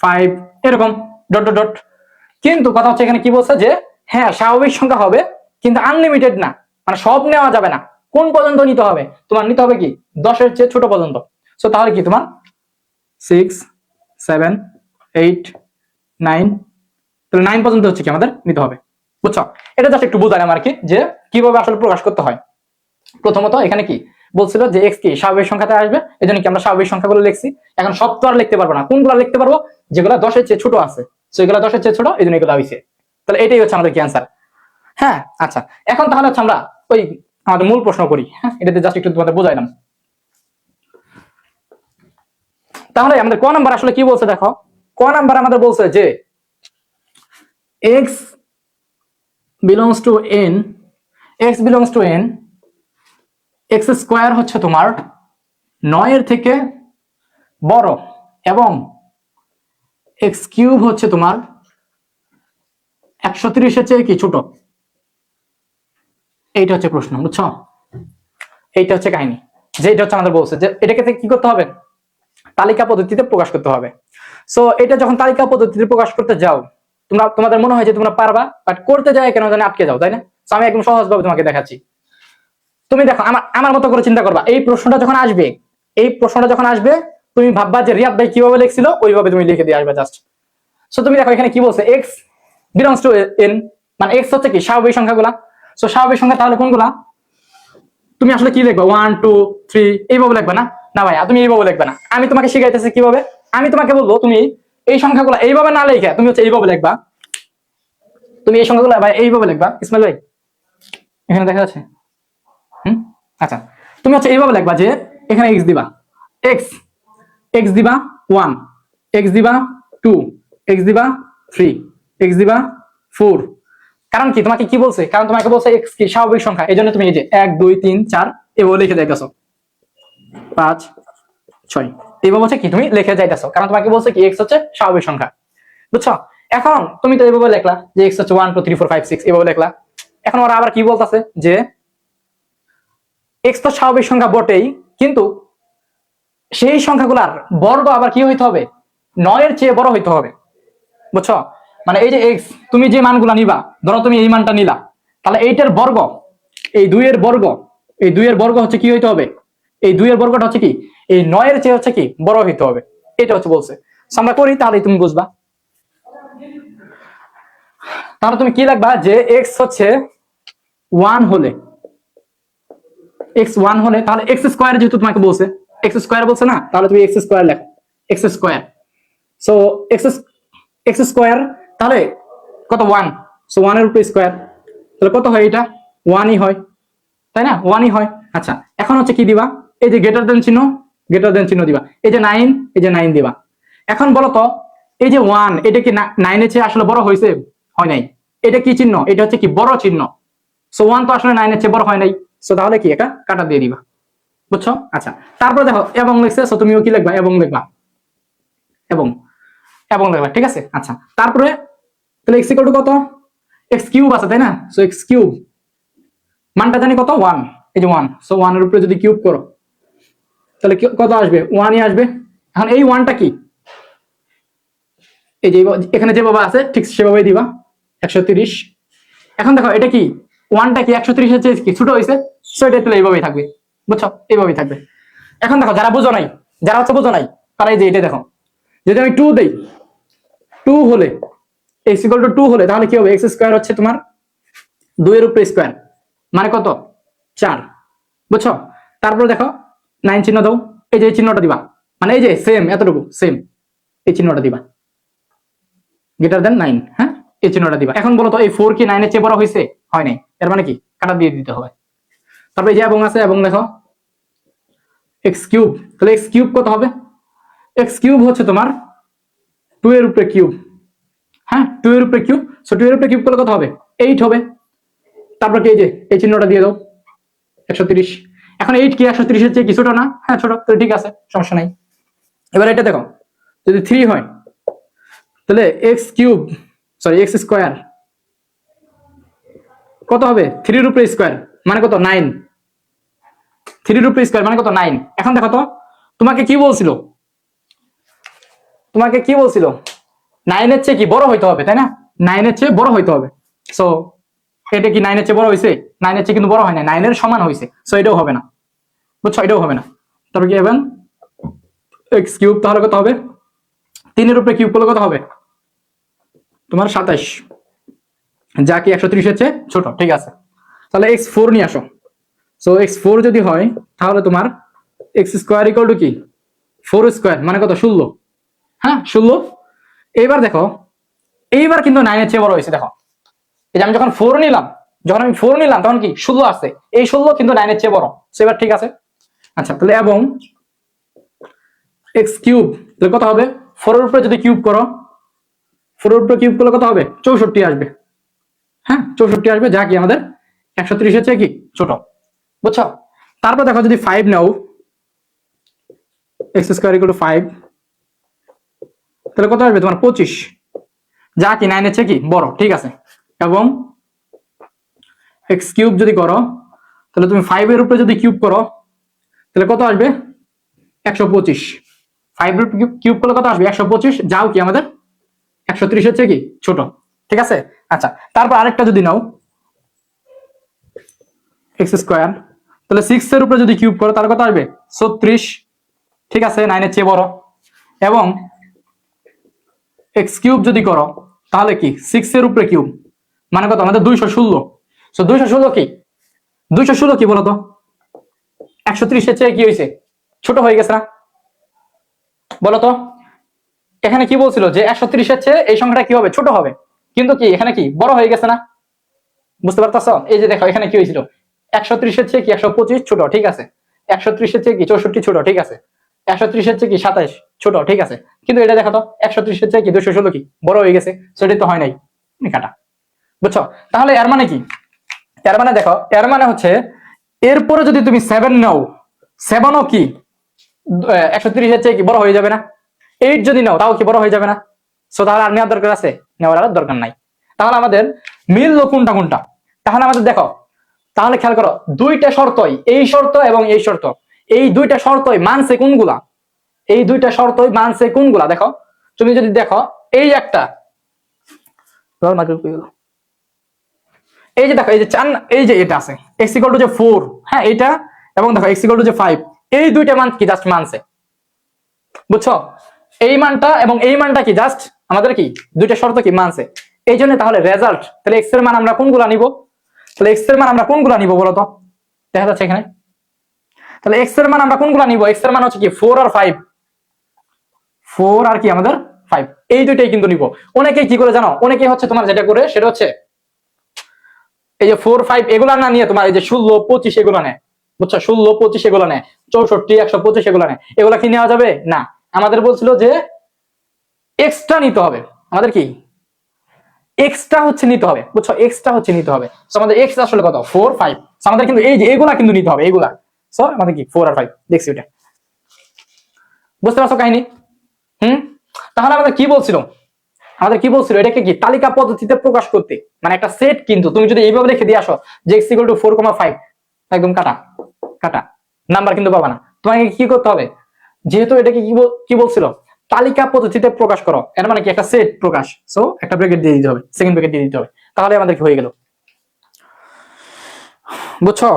Speaker 1: 5 এরকম ডট ডট ডট। কিন্তু কথা হচ্ছে এখানে কি বলছে যে হ্যাঁ স্বাভাবিক সংখ্যা হবে কিন্তু আনলিমিটেড না, মানে সব নেওয়া যাবে না। কোন পর্যন্ত নিতে হবে, তোমার নিতে হবে কি 10-এর চেয়ে ছোট পর্যন্ত। সো তাহলে কি তোমার 6 7 8 9, তাহলে 9 পর্যন্ত হচ্ছে কি আমাদের নিতে হবে, বুঝছো। এটা জাস্ট একটু বুঝালাম আর কি যে কিভাবে আসলে প্রকাশ করতে হয়। প্রথমত এখানে কি বলছিল যে x কি স্বাভাবিক সংখ্যাতে আসবে, এজন্য কি আমরা স্বাভাবিক সংখ্যাগুলো লিখছি। এখন সব তো আর লিখতে পারবো না, কোনগুলো লিখতে পারবো, যেগুলো 10-এর চেয়ে ছোট আছে, সো এগুলো 10-এর চেয়ে ছোট, এজন্য এগুলো হইছে। তাহলে এটাই হচ্ছে আমাদের কি অ্যান্সার। হ্যাঁ আচ্ছা, এখন তাহলে হচ্ছে আমরা ওই আমাদের মূল প্রশ্ন করি। হ্যাঁ এটাতে জাস্ট একটু তোমাদের বুঝাইলাম। তাহলে আমাদের ক নাম্বার আসলে কি বলছে দেখো, ক নাম্বার আমাদের বলছে যে x belongs to n, x belongs to n, x square হচ্ছে তোমার 9-এর থেকে বড় এবং x কিউব হচ্ছে তোমার 130-এর চেয়ে কি ছোট। এইটা হচ্ছে প্রশ্ন, বুঝছো, এইটা হচ্ছে কাহিনী। যে এটা হচ্ছে আমাদের বলছে যে এটাকে কি করতে হবে, তালিকা পদ্ধতিতে প্রকাশ করতে হবে। সো এটা যখন তালিকা পদ্ধতিতে প্রকাশ করতে যাও, তোমাদের মনে হয় যে তোমরা পারবা, বাট করতে যায় কেন জানি আটকে যাও, তাই না। সো আমি একদম সহজ ভাবে তোমাকে দেখাচ্ছি। তুমি দেখো আমার মতো করে চিন্তা করবা, এই প্রশ্নটা যখন আসবে, এই প্রশ্নটা যখন আসবে তুমি ভাববা যে রিয়াদ ভাই কিভাবে লিখছিল ওইভাবে তুমি লিখে দিয়ে আসবে জাস্ট। সো তুমি দেখো এখানে কি বলছে x belongs to n, মানে x হচ্ছে কি স্বাভাবিক সংখ্যাগুলা। সো স্বাভাবিক সংখ্যা তাহলে কোনগুলা, তুমি আসলে কি লিখবা 1 2 3 এইভাবে লিখবে না, না ভাই তুমি এইভাবে লিখবে না, আমি তোমাকে শিখাইতেছি কিভাবে। আমি তোমাকে বলবো তুমি এই সংখ্যাগুলো এইভাবে না লিখে তুমি হচ্ছে এইভাবে লিখবা, তুমি এই সংখ্যাগুলো ভাই এইভাবে লিখবা। ইসমাইল ভাই এখানে দেখা যাচ্ছে, আচ্ছা তুমি হচ্ছে এইভাবে লিখবা যে এখানে x দিবা, x x দিবা 1, x দিবা 2, x দিবা 3, x দিবা 4। কারণ কি তোমাকে কি বলছে, কারণ তোমাকে বলছে x কি স্বাভাবিক সংখ্যা, এজন্য তুমি এই যে 1 2 3 4 এভাবে লিখে দেখতেছো 5 6। এইভাবে হচ্ছে কি তুমি লিখে যাইতেছো, কারণ তোমাকে বলছে কি এক্স হচ্ছে স্বাভাবিক সংখ্যা, বুঝছো? এখন তুমি তো এইভাবে লিখলা যে এক্স হচ্ছে 1 2 3 4 5 6 এইভাবে লিখলা। এখন ওরা আবার কি বলতেছে যে এক্স তো স্বাভাবিক সংখ্যা বটেই, কিন্তু সেই সংখ্যাগুলার বর্গ আবার কি হইতে হবে, 9 এর চেয়ে বড় হইতে হবে, বুঝছো? মানে এই যে এক্স তুমি যে মানগুলা নিবা, ধরো তুমি এই মানটা নিলা, তাহলে এইটার বর্গ, এই 2 এর বর্গ, এই 2 এর বর্গ হচ্ছে কি হইতে হবে, এই 2 এর বর্গটা হচ্ছে কি এই 9 এর চেয়ে হচ্ছে কি বড় হইতে হবে, এটা হচ্ছে বলছে। আমরা করি তাহলে তুমি বুঝবা। তাহলে তুমি কি লিখবা যে এক্স হচ্ছে 1 হলে, এক্স 1 হলে, তাহলে এক্স স্কয়ার যেহেতু তোমাকে বলছে, এক্স স্কয়ার বলছে না, তাহলে তুমি এক্স স্কয়ার লেখো, x square. So x square তাহলে কত 1, সো 1 এর উপরে স্কয়ার, তাহলে কত হয়, এটা 1ই হয়, তাই না? 1ই হয়। আচ্ছা এখন হচ্ছে কি দিবা, এই যে গ্রেটার দেন চিহ্ন, গ্রেটার দেন চিহ্ন দিবা, এই যে 9, এই যে 9 দিবা। এখন বলো তো এই যে 1 এটা কি 9 এর চেয়ে আসলে বড় হয়েছে, হয় নাই? এটা কি চিহ্ন, এটা হচ্ছে কি বড় চিহ্ন, সো 1 তো আসলে 9 এর চেয়ে বড় হয় নাই, সো তাহলে কি এটা কাটা দিয়ে দিবা, বুঝছো? আচ্ছা তারপরে দেখো এবং লিখছে, সো তুমিও কি লিখবা, এবং লিখবা, এবং এবং লিখবা, ঠিক আছে? আচ্ছা তারপরে তাহলে x ইকুয়াল টু কত, x কিউব আছে তাই না, সো x কিউব মানটা জানি কত 1, এই যে 1, সো 1 এর উপরে যদি কিউব করো তাহলে কত আসবে, 1ই আসবে। এখন এই 1টা কি, এই যে এখানে যেভাবে আছে ঠিক সেভাবেই দিবা 130। এখন দেখো এটা কি 1টা কি 130 এর চেয়ে কি ছোট হইছে, সো এটা তাহলে এইভাবেই থাকবে, বুঝছো? এইভাবেই থাকবে। এখন দেখো যারা বুঝো নাই, যারা হচ্ছে বুঝো নাই, তারা এই যে এটা দেখো, যদি আমি 2 দেই, 2 হলে x ইকুয়াল টু 2 হলে তাহলে কি হবে, x স্কয়ার হচ্ছে তোমার 2 এর উপরে স্কয়ার, মানে কত 4, বুঝছো? তারপর দেখো 9 চিহ্ন দাও, এই যে চিহ্নটা দিবা, মানে এই যে সেম এতটুকু সেম, এই চিহ্নটা দিবা, গ্রেটার দেন 9, হ্যাঁ এই চিহ্নটা দিবা। এখন বলো তো এই 4 কি 9 এর চেয়ে বড় হয়েছে, হয় নাই, এর মানে কি কাটা দিয়ে দিতে হবে। তারপর এই যে এবং আছে, এবং দেখো x কিউব, তাহলে x কিউব কত হবে, x কিউব হচ্ছে তোমার 2 এর উপরে কিউব, হ্যাঁ 2 এর উপরে কিউব, সো 2 এর উপরে কিউব করলে কত হবে, 8 হবে। তারপর কি এই যে এই চিহ্নটা দিয়ে দাও 130। এখন 8 কি 130 এর চেয়ে কি ছোট না, হ্যাঁ ছোট, তো ঠিক আছে সমস্যা নাই। এবার এটা দেখো যদি 3 হয় তাহলে x cube, sorry x square কত হবে, 3 এর উপরে স্কয়ার মানে কত 9, 3 এর উপরে স্কয়ার মানে কত 9। এখন দেখো তো তোমাকে কি বলছিল, তোমাকে কি বলছিল 9 এর চেয়ে কি বড় হইতে হবে, তাই না? 9 এর চেয়ে বড় হইতে হবে, সো এটা কি 9 এর চেয়ে বড় হইছে, 9 এর চেয়ে কিন্তু বড় হয় না, 9 এর সমান হইছে, সো এটাও হবে না, বুঝছো? এটাও হবে না। তারপর কি হবে x কিউব, তাহলে কত হবে, 3 এর উপরে কিউব করলে কত হবে তোমার 27, যা কি 130 এর চেয়ে ছোট, ঠিক আছে? তাহলে x4 নিয়ে আসো, সো x4 যদি হয় তাহলে তোমার x স্কয়ার ইকুয়াল টু কি 4 স্কয়ার মানে কত 16, হ্যাঁ 16। এইবার দেখো এইবার কিন্তু 9 এর চেয়ে বড় হয়েছে, দেখো এই যে আমি যখন 4 নিলাম, যখন আমি 4 নিলাম তখন কি 16 আছে, এই 16 কিন্তু 9 এর চেয়ে বড়, সো এবার ঠিক আছে। আচ্ছা তাহলে এবং x কিউব তাহলে কত হবে, 4 এর উপরে যদি কিউব করো, 4 এর উপরে কিউব করলে কত হবে 64 আসবে, হ্যাঁ 64 আসবে, যা কি আমাদের 130 এর চেয়ে কি ছোট, বুঝছো? তারপর দেখো যদি 5 নাও, x স্কয়ার ইকুয়াল টু 5, তাহলে কত আসবে তোমার 25, যা কি 9 এর চেয়ে কি বড়, ঠিক আছে। এবং x কিউব যদি করো তাহলে তুমি 5 এর উপরে যদি কিউব করো তাহলে কত আসবে 125, 5 এর কিউব করলে কত আসবে 125, যাও কি আমাদের 130 এর চেয়ে কি ছোট, ঠিক আছে। আচ্ছা তারপর আরেকটা যদি নাও x স্কয়ার, তাহলে 6 এর উপরে যদি কিউব করো তাহলে কত আসবে 36, ঠিক আছে 9 এর চেয়ে বড়। এবং x কিউব যদি করো তাহলে কি 6 এর উপরে কিউব মানে কত আমাদের 216, সো 216 কি 216 কি বলতো 130 এর চেয়ে কি হয়েছে ছোট হয়ে গেছে না, বলতো? এখানে কি বলছিল যে 130 এর চেয়ে এই সংখ্যাটা কি হবে ছোট হবে, কিন্তু কি এখানে কি বড় হয়ে গেছে না, বুঝতে পারতাছো? এই যে দেখো এখানে কি হয়েছিল 130 এর চেয়ে কি 125 ছোট, ঠিক আছে, 130 এর চেয়ে কি 64 ছোট, ঠিক আছে, 130 এর চেয়ে কি 27 ছোট, ঠিক আছে, কিন্তু এটা দেখো তো 130 এর চেয়ে কি 216 কি বড় হয়ে গেছে, সেটা তো হয় নাই, কাটা, বুঝছো? তাহলে এর মানে কি, এর মানে দেখো এর মানে হচ্ছে এরপরে যদি তুমি 7 নাও, 7ও কি 130 এর চেয়ে কি বড় হয়ে যাবে না? 8 যদি নাও তাও কি বড় হয়ে যাবে না? সো তাহলে আর নেওয়ার দরকার আছে? নেওয়ার আর দরকার নাই। তাহলে আমাদের মিললো কোনটা কোনটা? তাহলে আমাদের দেখো, তাহলে খেয়াল করো, দুইটা শর্তই, এই শর্ত এবং এই শর্ত, এই দুইটা শর্তই মানছে কোনগুলা? এই দুইটা শর্তই মানছে কোনগুলা? দেখো, তুমি যদি দেখো, এই একটা, এই যে দেখো, এই যে চান, এই যে এটা আছে x = যে 4, হ্যাঁ এইটা, এবং দেখো x = যে 5, এই দুইটা মান কি জাস্ট মানছে, বুঝছো? এই মানটা এবং এই মানটা কি জাস্ট আমাদের কি দুইটা শর্ত কি মানছে। এই জন্য তাহলে রেজাল্ট, তাহলে x এর মান আমরা কোনগুলা নিব? তাহলে x এর মান আমরা কোনগুলা নিব বলো তো? দেখা যাচ্ছে এখানে, তাহলে x এর মান আমরা কোনগুলা নিব? x এর মান হচ্ছে কি 4 আর 5, 4 আর কি আমাদের 5, এই দুইটাই কিন্তু নিব। অনেকেই কি করে জানো? অনেকেই হচ্ছে তোমার যেটা করে সেটা হচ্ছে এই যে 4 5 এগুলা না নিয়ে তোমার এই যে 16 25 এগুলা নেয়, বুঝছো? 16 25 এগুলা নেয়, 64 125 এগুলা নেয়। এগুলা কি নেওয়া যাবে না? আমাদের বলছিল যে এক্সট্রা নিতে হবে, আমাদের কি এক্সট্রা হচ্ছে নিতে হবে, বুঝছো? এক্সট্রা হচ্ছে নিতে হবে। সো আমাদের এক্স আসলে কত? 4 5। সো আমাদের কিন্তু এই যে এগুলা কিন্তু নিতে হবে, এগুলা। সো আমাদের কি 4 আর 5 দেখছি ওটা, বুঝতে পারছো কাহিনী? তাহলে আমাদের কি বলছিল? আমাদের কি বলছিল? এটাকে কি তালিকা পদ্ধতিতে প্রকাশ করতে, মানে একটা সেট। কিন্তু তুমি যদি এইভাবে লিখে দিয়ে আসো যে x = 4,5, একদম কাটা কাটা, নাম্বার কিন্তু পাবা না। তোমাকে কি করতে হবে? যেহেতু এটাকে কি বলছিল, তালিকা পদ্ধতিতে প্রকাশ করো, এর মানে কি একটা সেট প্রকাশ। সো একটা ব্র্যাকেট দিয়ে দিতে হবে, সেকেন্ড ব্র্যাকেট দিয়ে দিতে হবে, তাহলে আমাদের কি হয়ে গেল, বুঝছো?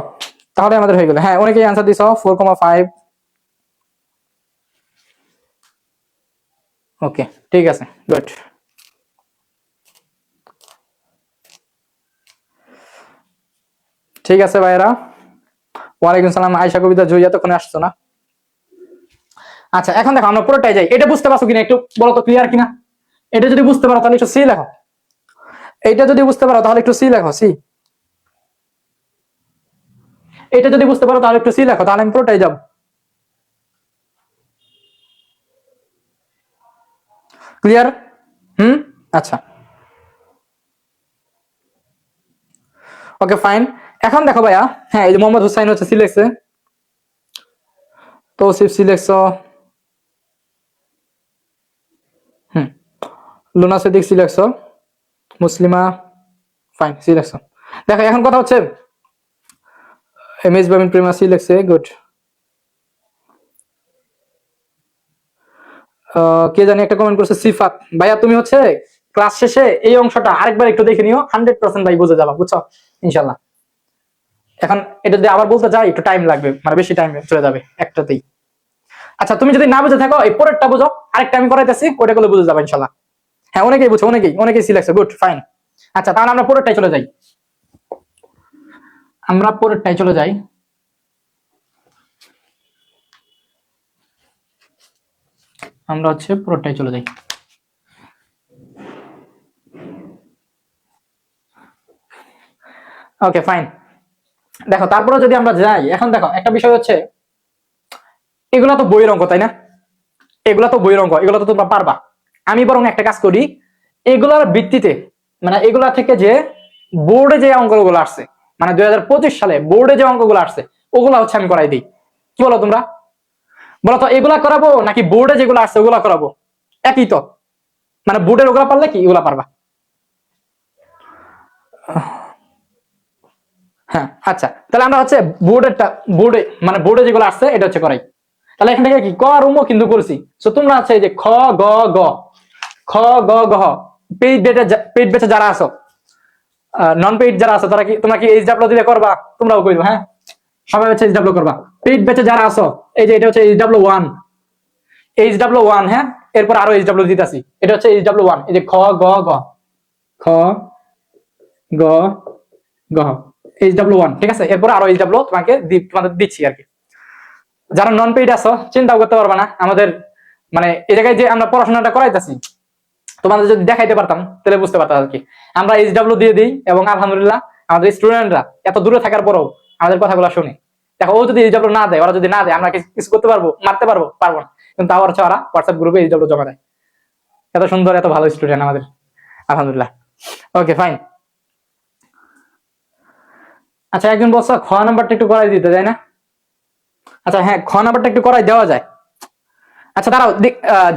Speaker 1: তাহলে আমাদের হয়ে গেল। হ্যাঁ, অনেকেই आंसर দিছো 4,5। ওকে, ঠিক আছে, গুড। ঠিক আছে ভাইরা, ওয়ালাইকুম সালাম। আয়েশা কবিতা জয়ী এতক্ষণ আসছো না? আচ্ছা, এখন দেখো আমরা পুরোটাই যাই। এটা বুঝতে পারছো কিনা একটু বলো তো, ক্লিয়ার কিনা? এটা যদি বুঝতে পারো তাহলে একটু সি লেখো। এটা যদি বুঝতে পারো তাহলে একটু সি লেখো, সি। এটা যদি বুঝতে পারো তাহলে একটু সি লেখো, তাহলে আমি পুরোটাই যাব। ক্লিয়ার? আচ্ছা, ওকে ফাইন। এখন দেখো ভাইয়া, হ্যাঁ এই যে মোহাম্মদ হুসাইন হচ্ছে সি লেখছে, তৌসিফ সি লেখছো, লুনা সিদ্দিক সি লেখছো, মুসলিমা ফাইন সি লেখছো। দেখো এখন কথা হচ্ছে, এমএস বাবিন প্রেমা সি লেখছে, গুড। কে জানি একটা কমেন্ট করছে সিফাত। ভাইয়া তুমি হচ্ছে ক্লাস শেষে এই অংশটা আরেকবার একটু দেখে নিও, 100% ভাই বুঝে যাবা, বুঝছো? ইনশাল্লাহ। এখন এটা যদি আবার বলতে যাই একটু টাইম লাগবে, মানে বেশি টাইম চলে যাবে একটাতেই। আচ্ছা, তুমি যদি না বুঝে থাকো এই পরেরটা বুঝো, আরেকটা আমি করাইতেছি, ওটা করলে বুঝে যাবে ইনশাল্লাহ। হ্যাঁ, অনেকেই বুঝছো, অনেকেই সিলেক্ট, গুড ফাইন। আচ্ছা, তাহলে আমরা পরেরটাই চলে যাই, আমরা পরেরটাই চলে যাই। আমরা হচ্ছে পুরোটাই চলে যাই। Okay fine. দেখো তারপরে যদি আমরা যাই, এখন দেখো একটা বিষয় হচ্ছে, এগুলা তো বইয়ের অঙ্ক, তাই না? এগুলা তো বইয়ের অঙ্ক, এগুলা তো তোমরা পারবা। আমি বরং একটা কাজ করি, এগুলার ভিত্তিতে, মানে এগুলা থেকে যে বোর্ডে যে অঙ্কগুলো আসছে, মানে 2025 সালে বোর্ডে যে অঙ্কগুলো আসছে, ওগুলা হচ্ছে আমি করাই দিই। কি বলো তোমরা? বলো তো, এগুলা করাবো নাকি বোর্ডে যেগুলো আসছে ওগুলা করাবো? একই তো, মানে বোর্ডের ওগুলা পারলে কি এগুলা পারবা। হ্যাঁ, আচ্ছা, তাহলে আমরা হচ্ছে বোর্ডে যেগুলো আসছে এটা হচ্ছে করাই। তাহলে এখান থেকে কি ক আর উম কিন্তু করছি। সো তোমরা আছে যে খ গ গ, খ গ গ, পেইড বেচে যারা আছো, নন পেইড যারা আছো, তোমরা কি এইচডব্লিউ দিলে করবা? তোমরাও কইবা, হ্যাঁ সবাই হচ্ছে এইচডব্লিউ করবা। পেইড বেচে যারা আছো, এই যে এটা হচ্ছে এইচডব্লিউ 1, হ্যাঁ, এরপর আরো এইচডব্লিউ দিতেছি, এটা হচ্ছে এইচডব্লিউ 1। এই যে খ গ গ, খ গ গ, এইচডব্লিউ 1, ঠিক আছে? এরপর আরো এইচডব্লিউ তোমাদের দিচ্ছি আর কি। যারা নন পেইড আছো চিন্তাও করতে পারবা না, আমাদের মানে এই জায়গায় যে আমরা পড়াশোনাটা করাইতেছি, তোমাদের যদি দেখাইতে পারতাম তাহলে বুঝতে পারতাম আর কি। আমরা এইচডব্লিউ দিয়ে দিই, এবং আলহামদুলিল্লাহ আমাদের স্টুডেন্টরা এত দূরে থাকার পরেও আমাদের কথাগুলো শুনে। দেখো, ও যদি এইচডব্লিউ না দেয়, ওরা যদি না দেয়, আমরা কিছু করতে পারবো? মারতে পারবো? পারবো না। কিন্তু তাও হচ্ছে ওরা হোয়াটসঅ্যাপ গ্রুপে এইচডব্লিউ জমা দেয়। এত সুন্দর, এত ভালো স্টুডেন্ট আমাদের, আলহামদুলিল্লাহ। Okay fine. আচ্ছা, একজন বলছো খ নাম্বারটা একটু করাই দিতে, তাই না? আচ্ছা হ্যাঁ, খ নাম্বারটা একটু করাই দেওয়া যায়, আচ্ছা দাঁড়াও,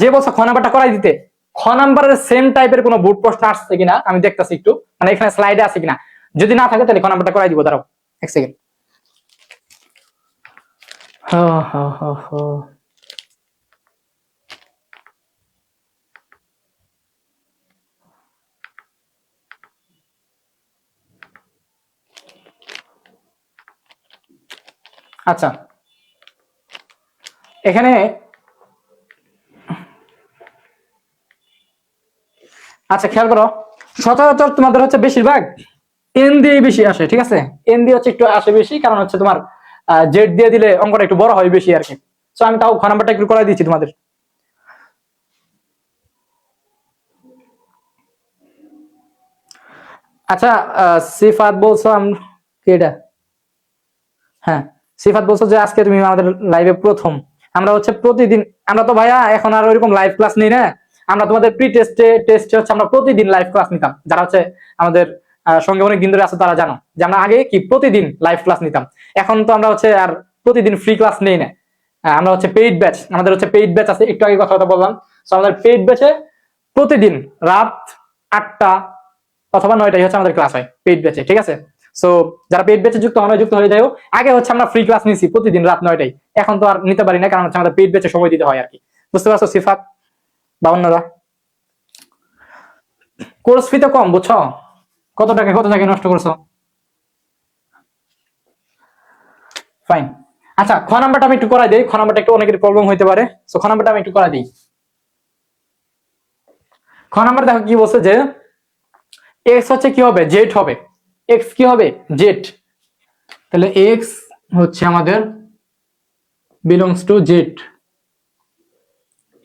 Speaker 1: যে বলছো খ নাম্বারটা করাই দিতে, খ নাম্বারের সেম টাইপের কোনো বুট প্রশ্ন আসছে কিনা আমি দেখতেছি একটু, মানে এখানে স্লাইডে আছে কিনা। যদি না থাকে তাহলে খ নাম্বারটা করাই দিব। দাঁড়াও এক সেকেন্ড। আচ্ছা এখানে আচ্ছা খেয়াল করো, সচরাচর তোমাদের হচ্ছে বেশিরভাগ এন দিয়ে বেশি আসে, ঠিক আছে? এন দিয়ে হচ্ছে একটু আসে বেশি, কারণ হচ্ছে তোমার জেড দিয়ে দিলে অঙ্কটা একটু বড় হয় বেশি আর কি। তো আমি তাও খ নাম্বারটা একটু করাই দিচ্ছি তোমাদের। আচ্ছা সিফাত বলছো কি এটা? হ্যাঁ সিফাত বলছো যে আজকে তুমি আমাদের লাইভে প্রথম। আমরা হচ্ছে প্রতিদিন, আমরা তো ভাইয়া এখন আর ওইরকম লাইভ ক্লাস নেই না। আমরা তোমাদের প্রি টেস্টে হচ্ছে আমরা প্রতিদিন লাইভ ক্লাস নিতাম। যারা হচ্ছে আমাদের সঙ্গে অনেক দিন ধরে আছে তারা জানো যে আমরা আগে কি প্রতিদিন লাইভ ক্লাস নিতাম। এখন তো আমরা হচ্ছে আর প্রতিদিন ফ্রি ক্লাস নেই না। আমরা হচ্ছে পেইড ব্যাচ, আমাদের হচ্ছে পেইড ব্যাচ আছে, একটু আগে কথা বললাম। তো আমাদের পেইড ব্যাচে প্রতিদিন রাত 8টা অথবা 9টায় হচ্ছে আমাদের ক্লাস হয় পেইড ব্যাচে, ঠিক আছে? সো যারা পেইড ব্যাচে যুক্ত হন যুক্ত হয়ে যাও। আগে হচ্ছে আমরা ফ্রি ক্লাস নিছি প্রতিদিন রাত 9টায়, এখন তো আর নিতে পারি না, কারণ হচ্ছে আমাদের পেইড ব্যাচে সময় দিতে হয় আর কি। বুঝতে পারছো সিফাত বা অন্যরা? কোর্স ফি তো কম, বুঝছো? কত টাকা নষ্ট করছো। ফাইন। আচ্ছা খ নাম্বারটা আমি একটু করাই দিই, খ নাম্বারটা একটু অনেকের প্রবলেম হইতে পারে। সো খ নাম্বারটা আমি একটু করাই দিই। খ নাম্বার দেখো কি বলছে যে এক্স হচ্ছে কি হবে, জেড হবে। এক্স কি হবে, জেড। তাহলে এক্স হচ্ছে আমাদের belongs to Z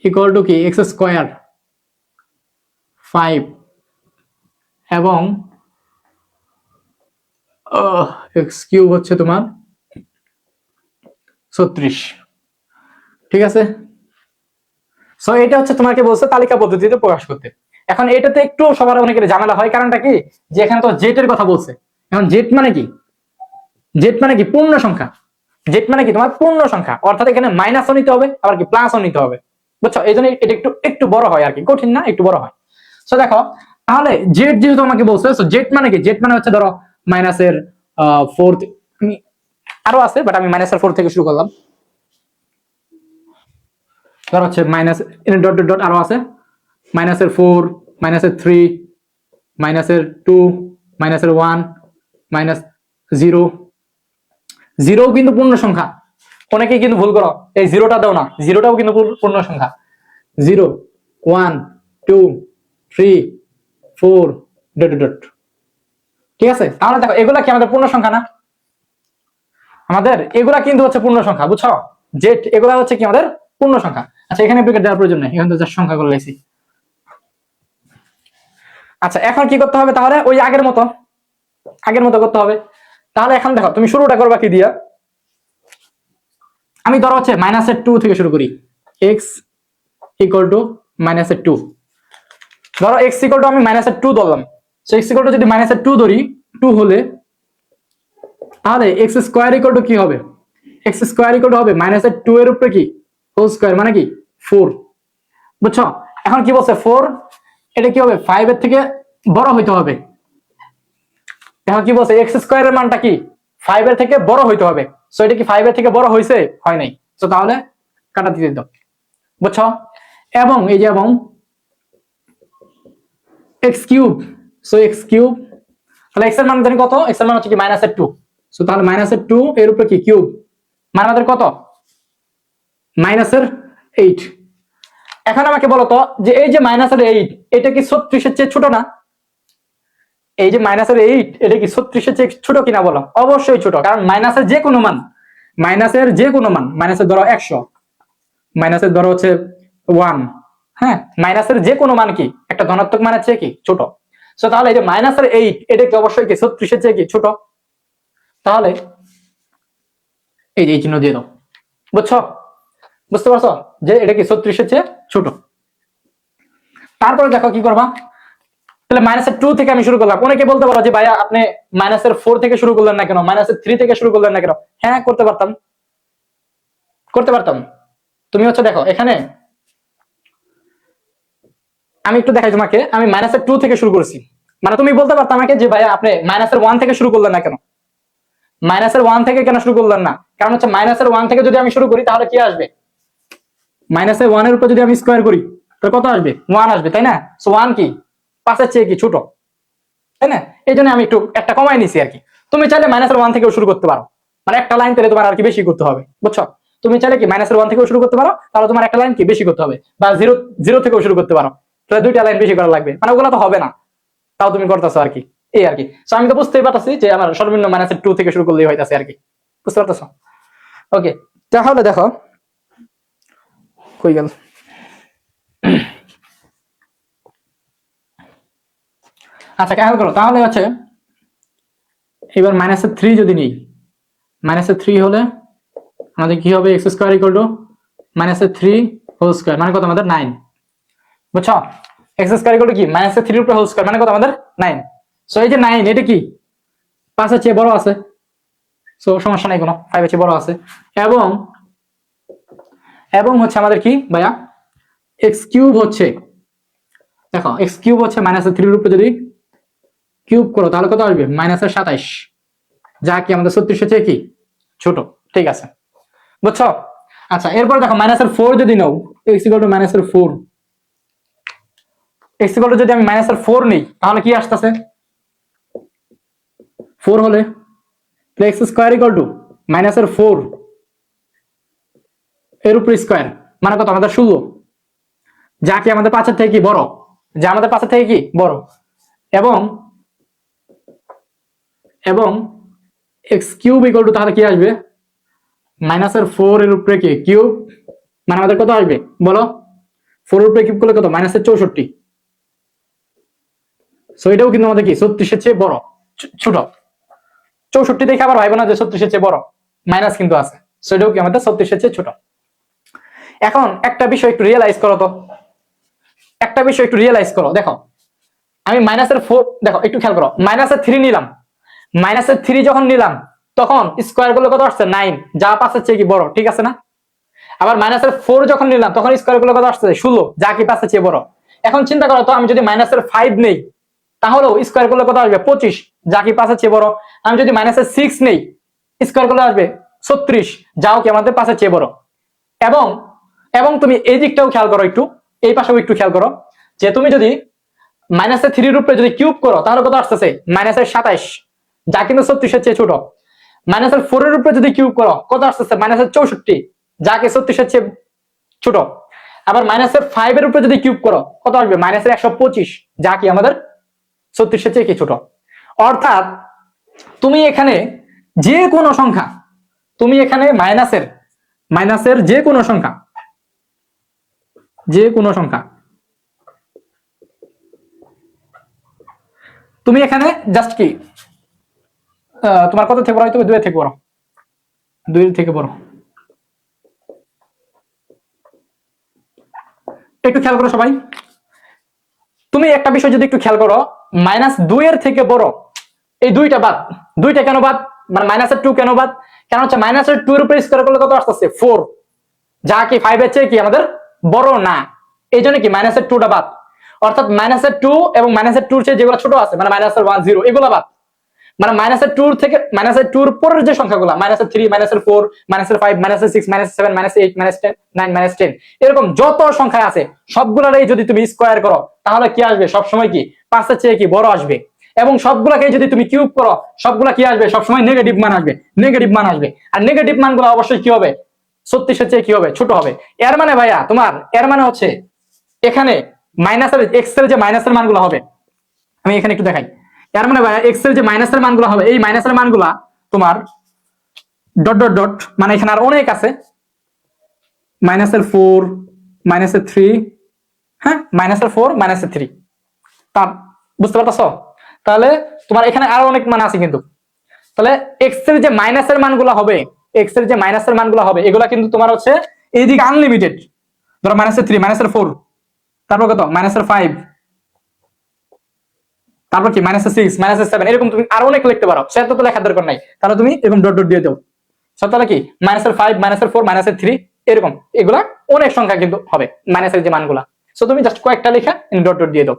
Speaker 1: equal to কি এক্স স্কোয়ার 5 এবং এক্স কিউব হচ্ছে তোমার 36, ঠিক আছে? সো এটা হচ্ছে তোমাকে বলছে তালিকা পদ্ধতিতে প্রকাশ করতে। এখন এটাতে একটু সবার অনেকের ঝামেলা হয়, কারণটা কি যে এখানে তো জেড এর কথা বলছে। এখন জেড মানে কি, জেড মানে কি পূর্ণ সংখ্যা। জেড মানে কি তোমার পূর্ণ সংখ্যা, অর্থাৎ এখানে মাইনাসও নিতে হবে আবার কি প্লাসও নিতে হবে, বুঝছো? এই জন্য এটা একটু একটু বড় হয় আর কি, কঠিন না, একটু বড় হয়। সো দেখো তাহলে জেড যেহেতু আমাকে বলছে, সো জেড মানে কি, জেড মানে হচ্ছে ধরো মাইনাসের 4, আরো আছে বাট আমি মাইনাসের 4 থেকে শুরু করলাম। ধর হচ্ছে মাইনাস ডট ডট ডট আরো আছে, মাইনাসের 4, মাইনাসের 3, মাইনাসের 2, মাইনাসের 1, মাইনাস 0। জিরো কিন্তু পূর্ণ সংখ্যা, অনেকেই কিন্তু ভুল করো, এই জিরোটা দাও না, জিরোটাও কিন্তু পূর্ণ সংখ্যা। 0, 1, 2, 3, 4 ডট ডট, ঠিক আছে? তাহলে দেখো এগুলা কি আমাদের পূর্ণ সংখ্যা না? আমাদের এগুলা কিন্তু হচ্ছে পূর্ণ সংখ্যা, বুঝছো? জেড এগুলা হচ্ছে কি আমাদের পূর্ণ সংখ্যা। আচ্ছা এখানে ব্র্যাকেট দেওয়ার প্রয়োজন নেই, এখানে তো জাস্ট সংখ্যা করে লাইছি। আচ্ছা এখন কি করতে হবে তাহলে, ওই আগের মতো করতে হবে। তাহলে এখন দেখো তুমি শুরুটা করবা কি দিয়া, আমি ধরো হচ্ছে মাইনাসের 2 থেকে শুরু করি। এক্স ইকুয়াল টু মাইনাসের 2, ধরো এক্স ইকুয়াল টু আমি মাইনাসের 2 ধরলাম। সো এক্স ইকুয়াল টু যদি মাইনাসের 2 ধরি, 2 হলে তাহলে এক্স স্কোয়ার ইকুয়াল টু কি হবে, এক্স স্কোয়ার ইকুয়াল টু হবে মাইনাসের 2 এর উপরে কি হোল স্কোয়ার মানে কি 4, বুঝছো? এখন কি বলছে 4, এটা কি হবে 5 এর থেকে বড় হইতে হবে। এখন কি বলছে এক্স স্কোয়ারের মানটা কি 5 এর থেকে বড় হইতে হবে। সো এটা কি 5 এর থেকে বড় হয়েছে, হয় নাই। সো তাহলে কাটা দিয়ে দাও, বুঝছো? এবং এই যে এবং x cube, so x cube, তাহলে এক্স এর মান জানি কত, এক্স এর মান হচ্ছে কি মাইনাসের 2। সো তাহলে মাইনাসের 2 এর উপরে কি কিউব, মানে আমাদের কত মাইনাসের 8। এখন আমাকে বলো তো যে এই যে মাইনাসের 8 এটা কি 36 এর চেয়ে ছোট না? এই যে মাইনাসের 8 এটা কি 36 এর চেয়ে ছোট কিনা বলো? অবশ্যই ছোট, কারণ মাইনাসের যে কোনো মান, মাইনাসের ধরো 100, মাইনাসের ধরো হচ্ছে 1, হ্যাঁ মাইনাসের যে কোনো মান কি একটা ধনাত্মক মানের চেয়ে কি ছোট। সো তাহলে এই যে মাইনাসের 8 এটা কি অবশ্যই কি 36 এর চেয়ে কি ছোট। তাহলে এই যে চিহ্ন দিয়ে দাও, বুঝছো? বুঝতে পারছো যে এটা কি 36 এর চেয়ে ছোট। তারপরে দেখো কি করবা, তাহলে মাইনাসের 2 থেকে আমি শুরু করলাম। অনেকে বলতে পারো যে ভাইয়া আপনি মাইনাসের 4 থেকে শুরু করলেন না কেন, মাইনাসের 3 থেকে শুরু করলেন না কেন? হ্যাঁ করতে পারতাম। তুমি হচ্ছে দেখো এখানে আমি একটু দেখাই তোমাকে, আমি -2 থেকে শুরু করেছি। মানে তুমি বলতে পারতো আমাকে যে ভাইয়া আপনি -1 থেকে শুরু করলেন না কেন? -1 থেকে কেন শুরু করলেন না? কারণ হচ্ছে -1 থেকে যদি আমি শুরু করি তাহলে কি আসবে? -1 এর উপর যদি আমি স্কোয়ার করি তাহলে কত আসবে? 1 আসবে, তাই না? সো 1 কি 5 এর চেয়ে কি ছোট, তাই না? এই জন্য আমি একটু একটা কমাই নিছি আর কি। তুমি চাইলে -1 থেকেও শুরু করতে পারো, মানে একটা লাইন তাহলে তোমার আর কি বেশি করতে হবে, বুঝছো? তুমি চাইলে কি -1 থেকেও শুরু করতে পারো, তাহলে তোমার একটা লাইন কি বেশি করতে হবে, বা জিরো থেকেও শুরু করতে পারো, তাহলে দুইটা লাইন বেশি করা লাগবে, মানে ওগুলো তো হবে না, তাও তুমি করতেছো আর কি, এই আর কি। সো আমি তো বুঝতেই পারতেছি যে আমার সর্বনিম্ন -2 থেকে শুরু করলেই হইতাছে আর কি, বুঝতে পারতেছো? ওকে, তাহলে দেখো কই গেল। আচ্ছা খেয়াল করো, তাহলে হচ্ছে এবার -3 যদি নিই, -3 হলে আমাদের কি হবে? x square equal to -3 whole square, মানে কত আমাদের 9, বুঝছো? x স্কয়ার ইকুয়াল টু কি -3 এর উপরে হোল স্কয়ার, মানে কত আমাদের 9। সো এই যে 9 এটা কি 5 এর চেয়ে বড় আছে, সো সমস্যা নাই কোনো, 5 এর চেয়ে বড় আছে। এবং এবং হচ্ছে আমাদের কি ভাইয়া x কিউব হচ্ছে, দেখো x কিউব হচ্ছে -3 এর উপরে যদি কিউব করো তাহলে কত আসবে? -27, যা কি আমাদের 36 এর চেয়ে কি ছোট, ঠিক আছে, বুঝছো? আচ্ছা এরপর দেখো -4 যদি নাও, x equal to -4, x equal to যদি আমি -4 নেই তাহলে কি আসতেছে? 4 হলে x স্কয়ার ইকুয়াল টু -4 এর উপর স্কয়ার, মানে কত আমাদের 16, যা কি আমাদের 5 এর থেকে কি বড়, যা আমাদের 5 এর থেকে কি বড়। এবং এবং x কিউব ইকুয়াল টু তাহলে কি আসবে? -4 এর উপরে কি কিউব, মানে আমাদের কত আসবে বলো? 4 এর উপরে কিউব করলে কত? -64। সো এটাও কিন্তু আমাদের কি 36 এর চেয়ে বড়, ছোট। 64 দেখে আবার ভাইবো না যে 36 এর চেয়ে বড়, মাইনাস কিন্তু আছে, সো এটাও কি আমাদের 36 এর চেয়ে ছোট। এখন একটা বিষয় একটু রিয়েলাইজ করো তো, একটা বিষয় একটু রিয়েলাইজ করো, দেখো আমি -4, দেখো একটু খেয়াল করো, -3 নিলাম, -3 যখন নিলাম তখন স্কয়ার গুলো কত আসছে? 9, যা 5 এর চেয়ে কি বড়, ঠিক আছে না? আবার -4 যখন নিলাম তখন স্কয়ার গুলো কত আসছে? 16, যা কি 5 এর চেয়ে বড়। এখন চিন্তা করো তো, আমি যদি -5 নেই তাহলেও স্কয়ার গুলো কত আসবে? 25, যা কি 5 এর চেয়ে বড়। আমি যদি -6 নেই স্কয়ার গুলো আসবে 36, যাও কি আমাদের 5 এর চেয়ে বড়। এবং এবং তুমি এই দিকটাও খেয়াল করো, একটু এই পাশেও একটু খেয়াল করো, যে তুমি যদি -3 এর উপরে যদি কিউব করো তাহলে কত আসতেছে? -27, যা কিন্তু 36 এর চেয়ে ছোট। -4 এর উপরে যদি কিউব করো কত আসতেছে? -64, যা কি 36 এর চেয়ে ছোট। আবার -5 এর উপরে যদি কিউব করো কত আসবে? -125, যা কি আমাদের 36 এর চেয়ে কি ছোট। অর্থাৎ তুমি এখানে যে কোনো সংখ্যা, তুমি এখানে মাইনাসের যে কোনো সংখ্যা, তুমি এখানে জাস্ট কি তোমার কত থেকে বড়? হয়তো 2 থেকে বড়, 2 থেকে বড়। একটু খেয়াল করো সবাই, তুমি একটা বিষয় যদি একটু খেয়াল করো, -2 এর থেকে বড় এই দুইটা বাদ, দুইটা কেন বাদ? মানে -2 কেন বাদ? কারণ হচ্ছে -2 এর উপরে স্কয়ার করলে কত আসতেছে? 4, যা কি 5 এর চেয়ে কি আমাদের বড় না, এই জন্য কি -2টা বাদ। অর্থাৎ -2 এবং -2 এর চেয়ে যেগুলো ছোট আছে, মানে -1 0 এগুলো বাদ। মানে -2 থেকে -2 এর পরের যে সংখ্যাগুলো, -3 -4 -5 -6 -7 -8 -10 9 -10 এরকম যত সংখ্যা আছে সবগুলোরই যদি তুমি স্কয়ার করো তাহলে কি আসবে? সবসময় কি 5 এর চেয়ে কি বড় আসবে। এবং সবগুলাকে যদি তুমি কিউব করো সবগুলা কি আসবে? সবসময় নেগেটিভ মান আসবে, নেগেটিভ মান আসবে। আর নেগেটিভ মানগুলো অবশ্যই কি হবে? 36 এর চেয়ে কি হবে? ছোট হবে। এর মানে ভাইয়া তোমার, এর মানে হচ্ছে এখানে মাইনাসের এক্স এর যে মাইনাসের মানগুলো হবে, আমি এখানে একটু দেখাই। এর মানে ভাইয়া এক্স এর যে মাইনাসের মানগুলো হবে, এই মাইনাসের মানগুলা তোমার ডট ডট ডট, মানে এখানে আর অনেক আছে, -4 -3, হ্যাঁ -4 -3, তা বুঝতে পারতেছো? তাহলে তোমার এখানে আরো অনেক মান আছে কিন্তু। তাহলে এক্স এর যে মাইনাসের মানগুলো হবে, এক্স এর যে মাইনাসের মানগুলো হবে এগুলা কিন্তু তোমার হচ্ছে এইদিকে আনলিমিটেড। ধরো -3 -4, তারপর কত? -5, তারপর কি -6 -7, এরকম তুমি আরো অনেক লিখতে পারো, সেটা তো লেখার দরকার নাই। তাহলে তুমি এরকম ডট ডট দিয়ে দাও, তাহলে কি -5 -4 -3 এরকম এগুলা অনেক সংখ্যা কিন্তু হবে মাইনাসের যে মানগুলা। সো তুমি জাস্ট কয়েকটা লেখা ডট ডট দিয়ে দাও,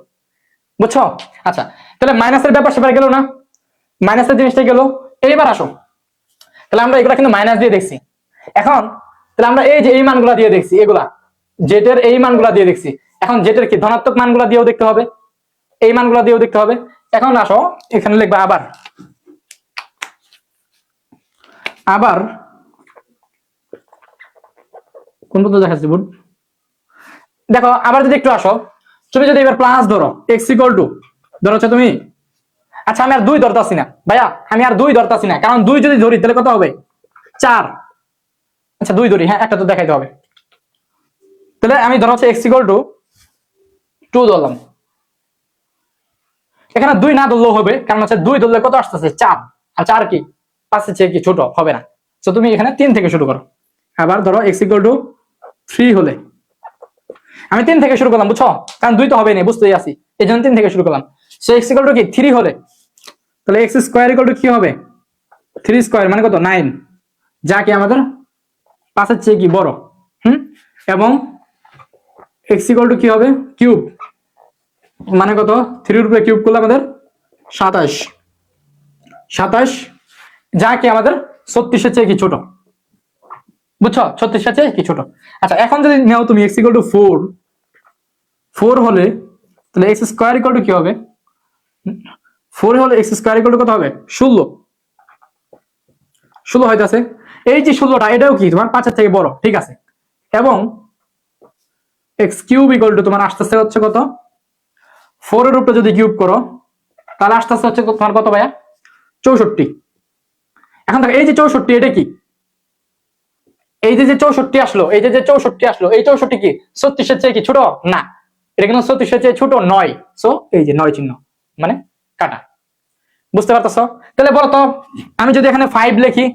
Speaker 1: বুঝছো? আচ্ছা, তাহলে মাইনাসের ব্যাপার সেপার গেল না, মাইনাসের জিনিসটা গেল। এইবার আসো, তাহলে আমরা এগুলা কিন্তু মাইনাস দিয়ে দেখছি। এখন তাহলে আমরা এই যে এই মানগুলা দিয়ে দেখছি, এগুলা জেটের এই মানগুলা দিয়ে দেখছি। এখন জেটের কি ধনাত্মক মানগুলা দিয়েও দেখতে হবে, এই মানগুলা দিয়েও দেখতে হবে। এখন আসো এখানে লিখবা আবার, আবার কোন পর্যন্ত দেখাচ্ছি বুট, দেখো আবার যদি একটু আসো, তুমি যদি এবার প্লাস ধরো এক্স ইকুয়াল টু ধরছো তুমি, আচ্ছা আমি আর 2 ধরতাছি না ভাইয়া, আমি আর 2 ধরতাছি না, কারণ 2 যদি ধরি তাহলে কত হবে 4। আচ্ছা 2 ধরি, হ্যাঁ একটা তো দেখাইতে হবে। তাহলে আমি ধরো হচ্ছে এক্স ইকুয়াল টু 2 ধরলাম, এখানে 2 না ধরলেও হবে, কারণ হচ্ছে 2 ধরলে কত আসতেছে 4, আর 4 কি 5 এর চেয়ে কি ছোট হবে না। তো তুমি এখানে 3 থেকে শুরু করো। আবার ধরো এক্স ইকুয়াল টু 3 হলে, আমি 3 থেকে শুরু করলাম, বুঝছো? কারণ 2 তো হবে না, বুঝতেই আছি, এই জন্য 3 থেকে শুরু করলাম। সো এক্স ইকুয়াল টু কি 3 হলে, তাহলে এক্স স্কোয়ার ইকুয়াল টু কি হবে 3 স্কোয়ার মানে কত 9, যা কি আমাদের 5 এর চেয়ে কি বড়। এবং এক্স ইকুয়াল টু কি হবে কিউব, মানে কত 3 এর উপরে কিউব করলে আমাদের 27, 27 যা কি আমাদের 36 এর চেয়ে কি ছোট, বুঝছো? 36 এর চেয়ে কি ছোট। আচ্ছা এখন যদি নাও তুমি এক্স ইকুয়াল টু 4 হলে, তাহলে এক্স স্কোয়ার ইকুয়াল টু কি হবে 4 হলে এক্স স্কোয়ার ইকুয়াল টু কত হবে 16 হইতাছে। এই যে 16টা এটাও কি তোমার 5 এর থেকে বড়, ঠিক আছে। এবং এক্স কিউব ইকুয়াল টু তোমার আসতেছে হচ্ছে কত 4 এর উপরে যদি কিউব করো তাহলে আসতেছে হচ্ছে তোমার কত ভাইয়া 64। এখন দেখো এই যে 64 এটা কি, এই যে 64 আসলো, এই যে 64 আসলো, এই 64 কি 36 এর চেয়ে কি ছোট না, এটা কিন্তু 36 এর চেয়ে ছোট নয়। সো এই যে 9 চিহ্ন মানে কাটা, বুঝতে পারতেছো? তাহলে বলো তো আমি যদি এখানে 5 লিখি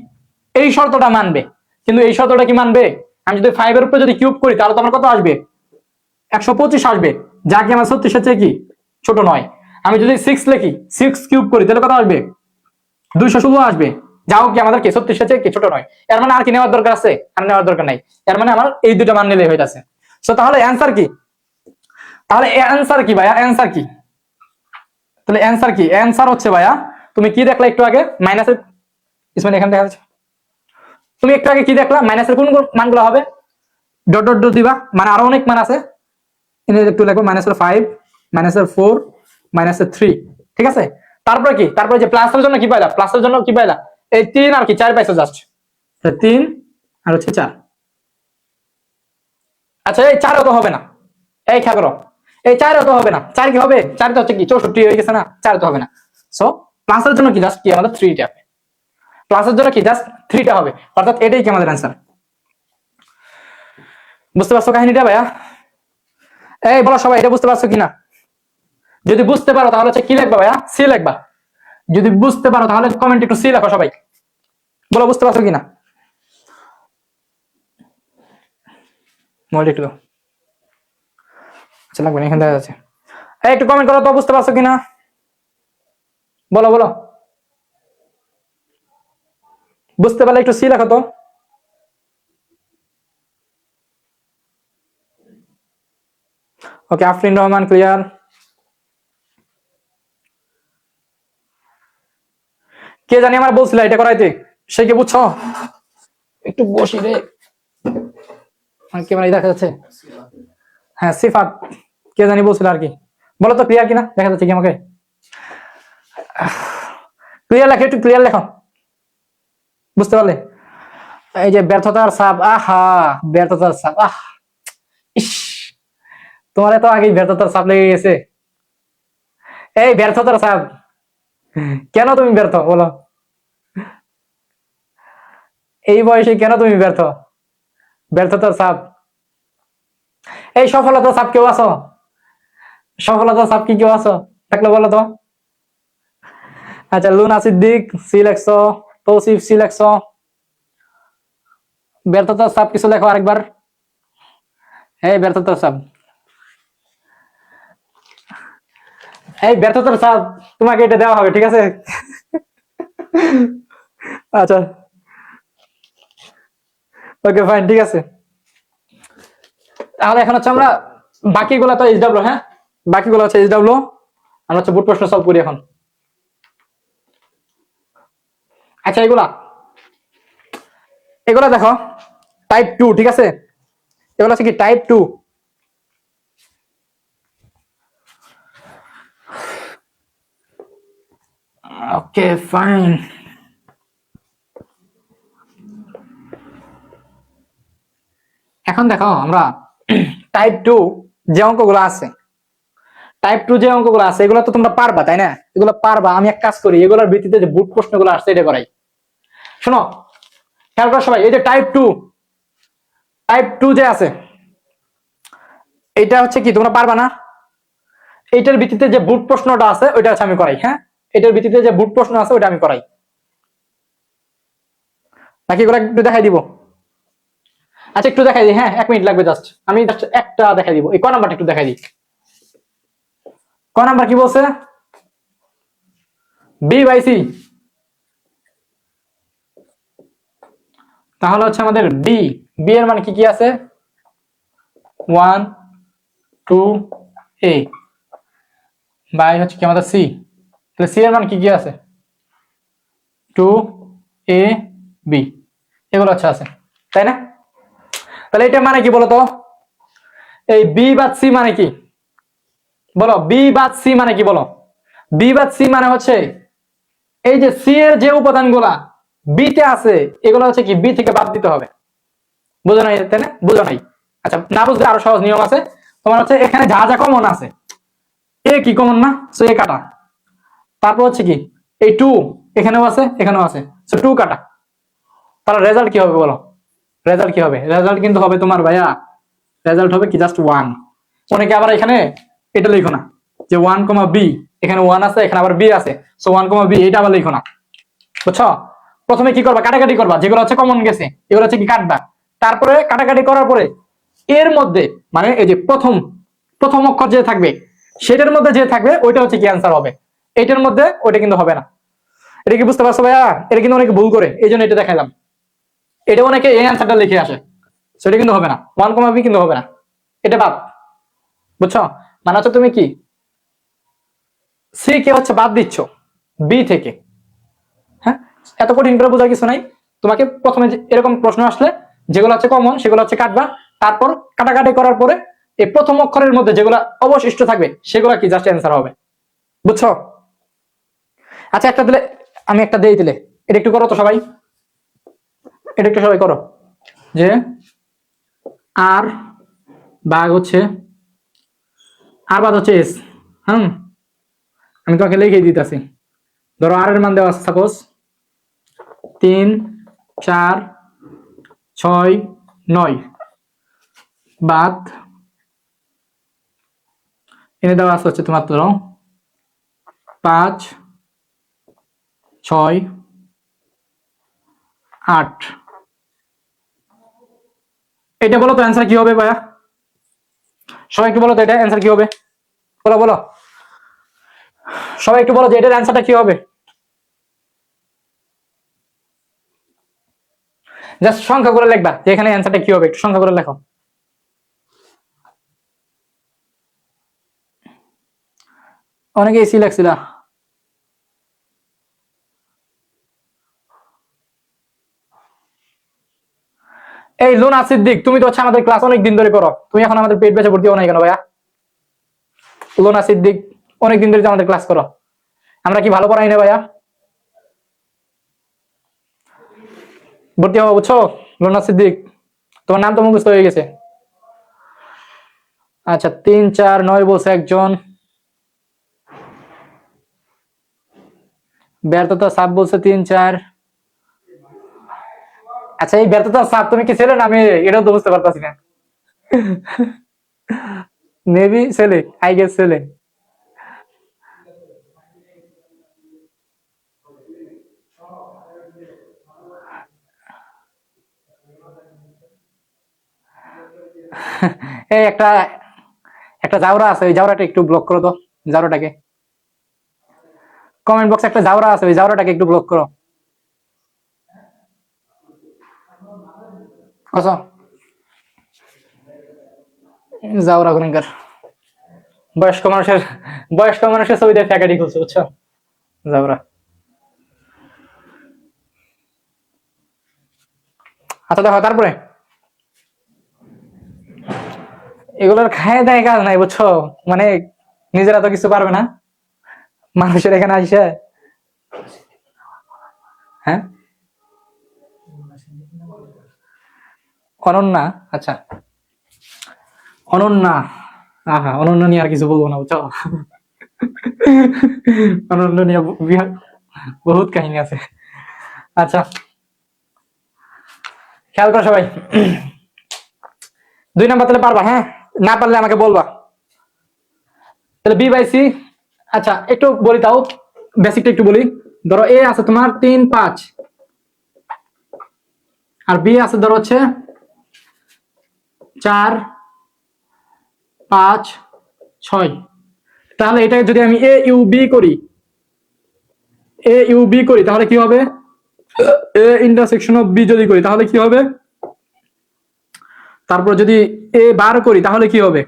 Speaker 1: এই শর্তটা মানবে, কিন্তু এই শর্তটা কি মানবে? আমি যদি 5 এর উপরে যদি কিউব করি তাহলে তো আমার কত আসবে 125 আসবে, যা কি আমার 36 এর চেয়ে কি ছোট নয়। আমি যদি 6 লিখি 6 কিউব করি তাহলে কত আসবে 216 আসবে, যাও কি আমাদের কি 36 এর চেয়ে কি ছোট নয়। এর মানে আর কি নেওয়ার দরকার আছে? আর নেওয়ার দরকার নাই, এর মানে আমার এই দুটো মান নিলেই হয়ে যাচ্ছে। সো তাহলে অ্যানসার কি, তাহলে অ্যানসার কি ভাইয়া, অ্যানসার কি? তাহলে অ্যানসার কি? অ্যানসার হচ্ছে ভাইয়া তুমি কি দেখলা একটু আগে মাইনাসের, ইসমাইল এখানে দেখা যাচ্ছে, তুমি একটু আগে কি দেখলা মাইনাসের কোন কোন মানগুলো হবে ডট ডট ডট দিবা, মানে আরো অনেক মান আছে, এনে একটু লিখো মাইনাসের 5, মাইনাসের 4, মাইনাসের 3, ঠিক আছে। তারপরে কি, তারপরে যে প্লাসের জন্য কি পাইলা, প্লাসের জন্য কি পাইলা এই 3 আর কি 4 পাইছো জাস্ট, 3 আর হচ্ছে 4। আচ্ছা এই 4 তো হবে না, এই খেয়াল করো এই 4 তো হবে না, 4 কি হবে, 4 তো হচ্ছে কি 64 হয়ে গেছে না, 4 তো হবে না। সো প্লাসের জন্য কি জাস্ট কি আমাদের 3টা হবে, প্লাসের জন্য কি জাস্ট 3টা হবে, অর্থাৎ এটাই কি আমাদের অ্যানসার। বুঝতে পারছো কাহিনীটা ভাইয়া? এই বলো সবাই এটা বুঝতে পারছো কিনা? যদি বুঝতে পারো তাহলে হচ্ছে কি লিখবা ভাইয়া, সি লিখবা। যদি বুঝতে পারো তাহলে কমেন্ট একটু সি লেখো সবাই, বলো বুঝতে পারছো কিনা। মোবাইল একটু দাও, আচ্ছা লাগবে না, এখানে দেখা যাচ্ছে। এই একটু কমেন্ট করো তো বুঝতে পারছো কিনা, বলো বলো, বুঝতে পারলে একটু সি লেখো তো। ওকে আফরিন রহমান ক্লিয়ার। কে জানি আমার বলছিল এটা করাইতে, সে কি বুঝছো? একটু বসি রে, ক্যামেরা দেখা যাচ্ছে, হ্যাঁ সিফাত কে জানি বলছিল আর কি, বলো তো ক্লিয়ার কিনা, দেখা যাচ্ছে কি আমাকে? ক্লিয়ার লেখো, একটু ক্লিয়ার লেখো, বুঝতে পারলে? এই যে ব্যর্থতার ছাপ, আহা ব্যর্থতার ছাপ, ইস তোমার তো আগেই ব্যর্থতার ছাপ লেগে গেছে। এই ব্যর্থতার ছাপ, কেন তুমি ব্যর্থ বলো, এই বয়সে কেন তুমি ব্যর্থ? ব্যর্থতার ছাপ, এই সফলতার ছাপ কেউ আছো? সফলতার ছাপ কি কেউ আছো থাকলে বলো তো। আচ্ছা লুনা সিদ্দিক সি লেখছো, তৌসিফ সি লেখছো, ব্যর্থতার ছাপ কিছু লেখো আরেকবার। এই ব্যর্থতার ছাপ, এই ব্যর্থতার ছাপ তোমাকে এটা দেওয়া হবে, ঠিক আছে? আচ্ছা ওকে ফাইন, ঠিক আছে। তাহলে এখন হচ্ছে আমরা বাকিগুলো তো এইচডব্লিউ, হ্যাঁ বাকিগুলো হচ্ছে এইচডব্লিউ। আমরা হচ্ছে বুট প্রশ্ন সলভ করি এখন। আচ্ছা এগুলা এগুলা দেখো টাইপ 2, ঠিক আছে, এগুলো হচ্ছে কি টাইপ 2। Okay fine. এখন দেখো আমরা টাইপ 2 যে অঙ্কগুলো আছে, টাইপ 2 যে অঙ্কগুলো আছে এগুলো তো তোমরা পারবা তাই না, এগুলো পারবা। আমি এক কাজ করি, এগুলোর ভিত্তিতে যে বুট প্রশ্নগুলো আসছে এটা করাই। শোনো খেয়াল করো সবাই, এই যে টাইপ 2 যে আছে এটা হচ্ছে কি তোমরা পারবা না, এইটার ভিত্তিতে যে বুট প্রশ্নটা আছে ওইটা হচ্ছে আমি করাই। হ্যাঁ এটার ভিত্তিতে যে বুট প্রশ্ন আছে ওইটা আমি করাই। বাকিগুলো একটু দেখাই দিব। আচ্ছা একটু দেখাই দিই, হ্যাঁ 1 মিনিট লাগবে জাস্ট, আমি জাস্ট একটা দেখাই দিব। এই ক নাম্বারটা একটু দেখাই দিই। ক নাম্বার কি বলছে, B/C। তাহলে হচ্ছে আমাদের বি এর মানে কি কি আছে, 1 2 A বাই হচ্ছে কি আমাদের সি। তাহলে সি এর মানে কি কি আছে, 2 A B, এগুলো হচ্ছে আছে তাই না। তাহলে এটা মানে কি বলতো, এই বি বা সি মানে কি বলো, বি বা সি মানে কি বলো। বি বা সি মানে হচ্ছে এই যে সি এর যে উপাদানগুলা বি তে আছে এগুলো হচ্ছে কি বি থেকে বাদ দিতে হবে। বুঝো নাই তাই না, বুঝো নাই। আচ্ছা না বুঝলে আরো সহজ নিয়ম আছে, তোমার হচ্ছে এখানে যা যা কমন আছে, এ কি কমন না, সো এ কাটা। তারপর হচ্ছে কি এই 2 এখানেও আছে এখানেও আছে, সো 2 কাটা। তাহলে রেজাল্ট কি হবে বলো, রেজাল্ট কি হবে, রেজাল্ট কিন্তু হবে তোমার ভাইয়া, রেজাল্ট হবে কি জাস্ট 1। অনেকে আবার এখানে এটা লিখো না যে 1, B, এখানে 1 আছে এখানে আবার B আছে, সো 1, B এটা আবার লিখো না, বুঝছো। প্রথমে কি করবা, কাটাকাটি করবা, যেগুলো হচ্ছে কমন গেছে এগুলো হচ্ছে কি কাটবা। তারপরে কাটাকাটি করার পরে এর মধ্যে মানে এই যে প্রথম প্রথম অক্ষর যে থাকবে সেটার মধ্যে যে থাকবে ওইটা হচ্ছে কি অ্যান্সার হবে, এটার মধ্যে ওইটা কিন্তু হবে না। এটা কি বুঝতে পারছো ভাইয়া, এটা কিন্তু অনেকে ভুল করে, এই জন্য এটা দেখাইলাম। এটা অনেকে এই অ্যান্সারটা লিখে আসে, সেটা কিন্তু হবে না, 1, B কিন্তু হবে না, এটা বাদ, বুঝছো। মানে হচ্ছে তুমি কি সি কে হচ্ছে বাদ দিচ্ছ বি থেকে। হ্যাঁ এত কঠিন করে বোঝার কিছু নাই, তোমাকে প্রথমে এরকম প্রশ্ন আসলে যেগুলো হচ্ছে কমন সেগুলো হচ্ছে কাটবা, তারপর কাটাকাটি করার পরে এই প্রথম অক্ষরের মধ্যে যেগুলো অবশিষ্ট থাকবে সেগুলো কি জাস্ট অ্যান্সার হবে, বুঝছো। আচ্ছা একটা দিলে, আমি একটা দিয়ে দিলে, এটা একটু করো তো সবাই, এটা একটু সবাই করো, যে আর ভাগ হচ্ছে আর বাদ হচ্ছে এস। আমি তোমাকে লিখে দিতেছি। ধরো আর এর মান দেওয়া আছে সাপোজ 3 4 6 9 বাদ এনে দেওয়া আছে হচ্ছে তোমার ধরো 5 6 8। এটা বলো তো অ্যান্সার কি হবে ভাইয়া, সবাই একটু বলো তো এটা অ্যান্সার কি হবে, বলো বলো সবাই একটু বলো যে এটার অ্যান্সারটা কি হবে। জাস্ট সংখ্যা করে লিখবা যে এখানে অ্যান্সারটা কি হবে, একটু সংখ্যা করে লেখো। অনেকে এসি লেখছিল। এই লোনা সিদ্দিক, তুমি তো হচ্ছে আমাদের ক্লাস অনেক দিন ধরে করো, তুমি এখন আমাদের পেট বেঁচে ভর্তি হও নাই কেন ভাইয়া। লোনা সিদ্দিক অনেক দিন ধরে আমাদের ক্লাস করো, আমরা কি ভালো পড়াই না ভাইয়া, ভর্তি হও বুঝছো। লোনা সিদ্দিক তোমার নাম তো মুখস্থ হয়ে গেছে। আচ্ছা 3 4 9 বলছে একজন, ব্যর্থতা সাপ বলছে 3 4। আচ্ছা এই ব্যর্থতা সাপ তুমি কি ছেলে না মেয়ে এটাও তো বুঝতে পারতাছি না। মেবি ছেলে, আই গেস ছেলে। এই একটা একটা জাউরা আছে, ওই জাউরাটা একটু ব্লক করো তো, জাউরাটাকে। কমেন্ট বক্সে একটা জাউরা আছে, ওই জাউরাটাকে একটু ব্লক করো। কসো যাওরা গুণাগার। বয়স্ক মানুষের ছবিতে ফ্যাকাটি খুলছে, বুঝছো? যাওরা। আচ্ছা দেখো, তারপরে এগুলোর খায় দেয় কাজ নাই, বুঝছো? মানে নিজেরা তো কিছু পারবে না, মানুষের এখানে আসে। হ্যাঁ, অনন্যা। আচ্ছা, অনন্যা। আহা, অনন্যা নিয়ে আর কিছু বলবো না, বুঝছো? অনন্যা নিয়ে বহুত কাহিনী আছে। আচ্ছা, খেয়াল করো সবাই। 2 নাম্বার তাহলে পারবা? হ্যাঁ, না পারলে আমাকে বলবা। তাহলে বি বাই সি। আচ্ছা, একটু বলি তাও, বেসিকটা একটু বলি। ধরো এ আছে তোমার 3, 5, আর বি আছে ধরো হচ্ছে 4, 5, 6। তাহলে এটাকে যদি আমি এ ইউ বি করি, তাহলে কি হবে? এ ইন্টারসেকশন অফ বি যদি করি তাহলে কি হবে? তারপর যদি এ বার করি তাহলে কি হবে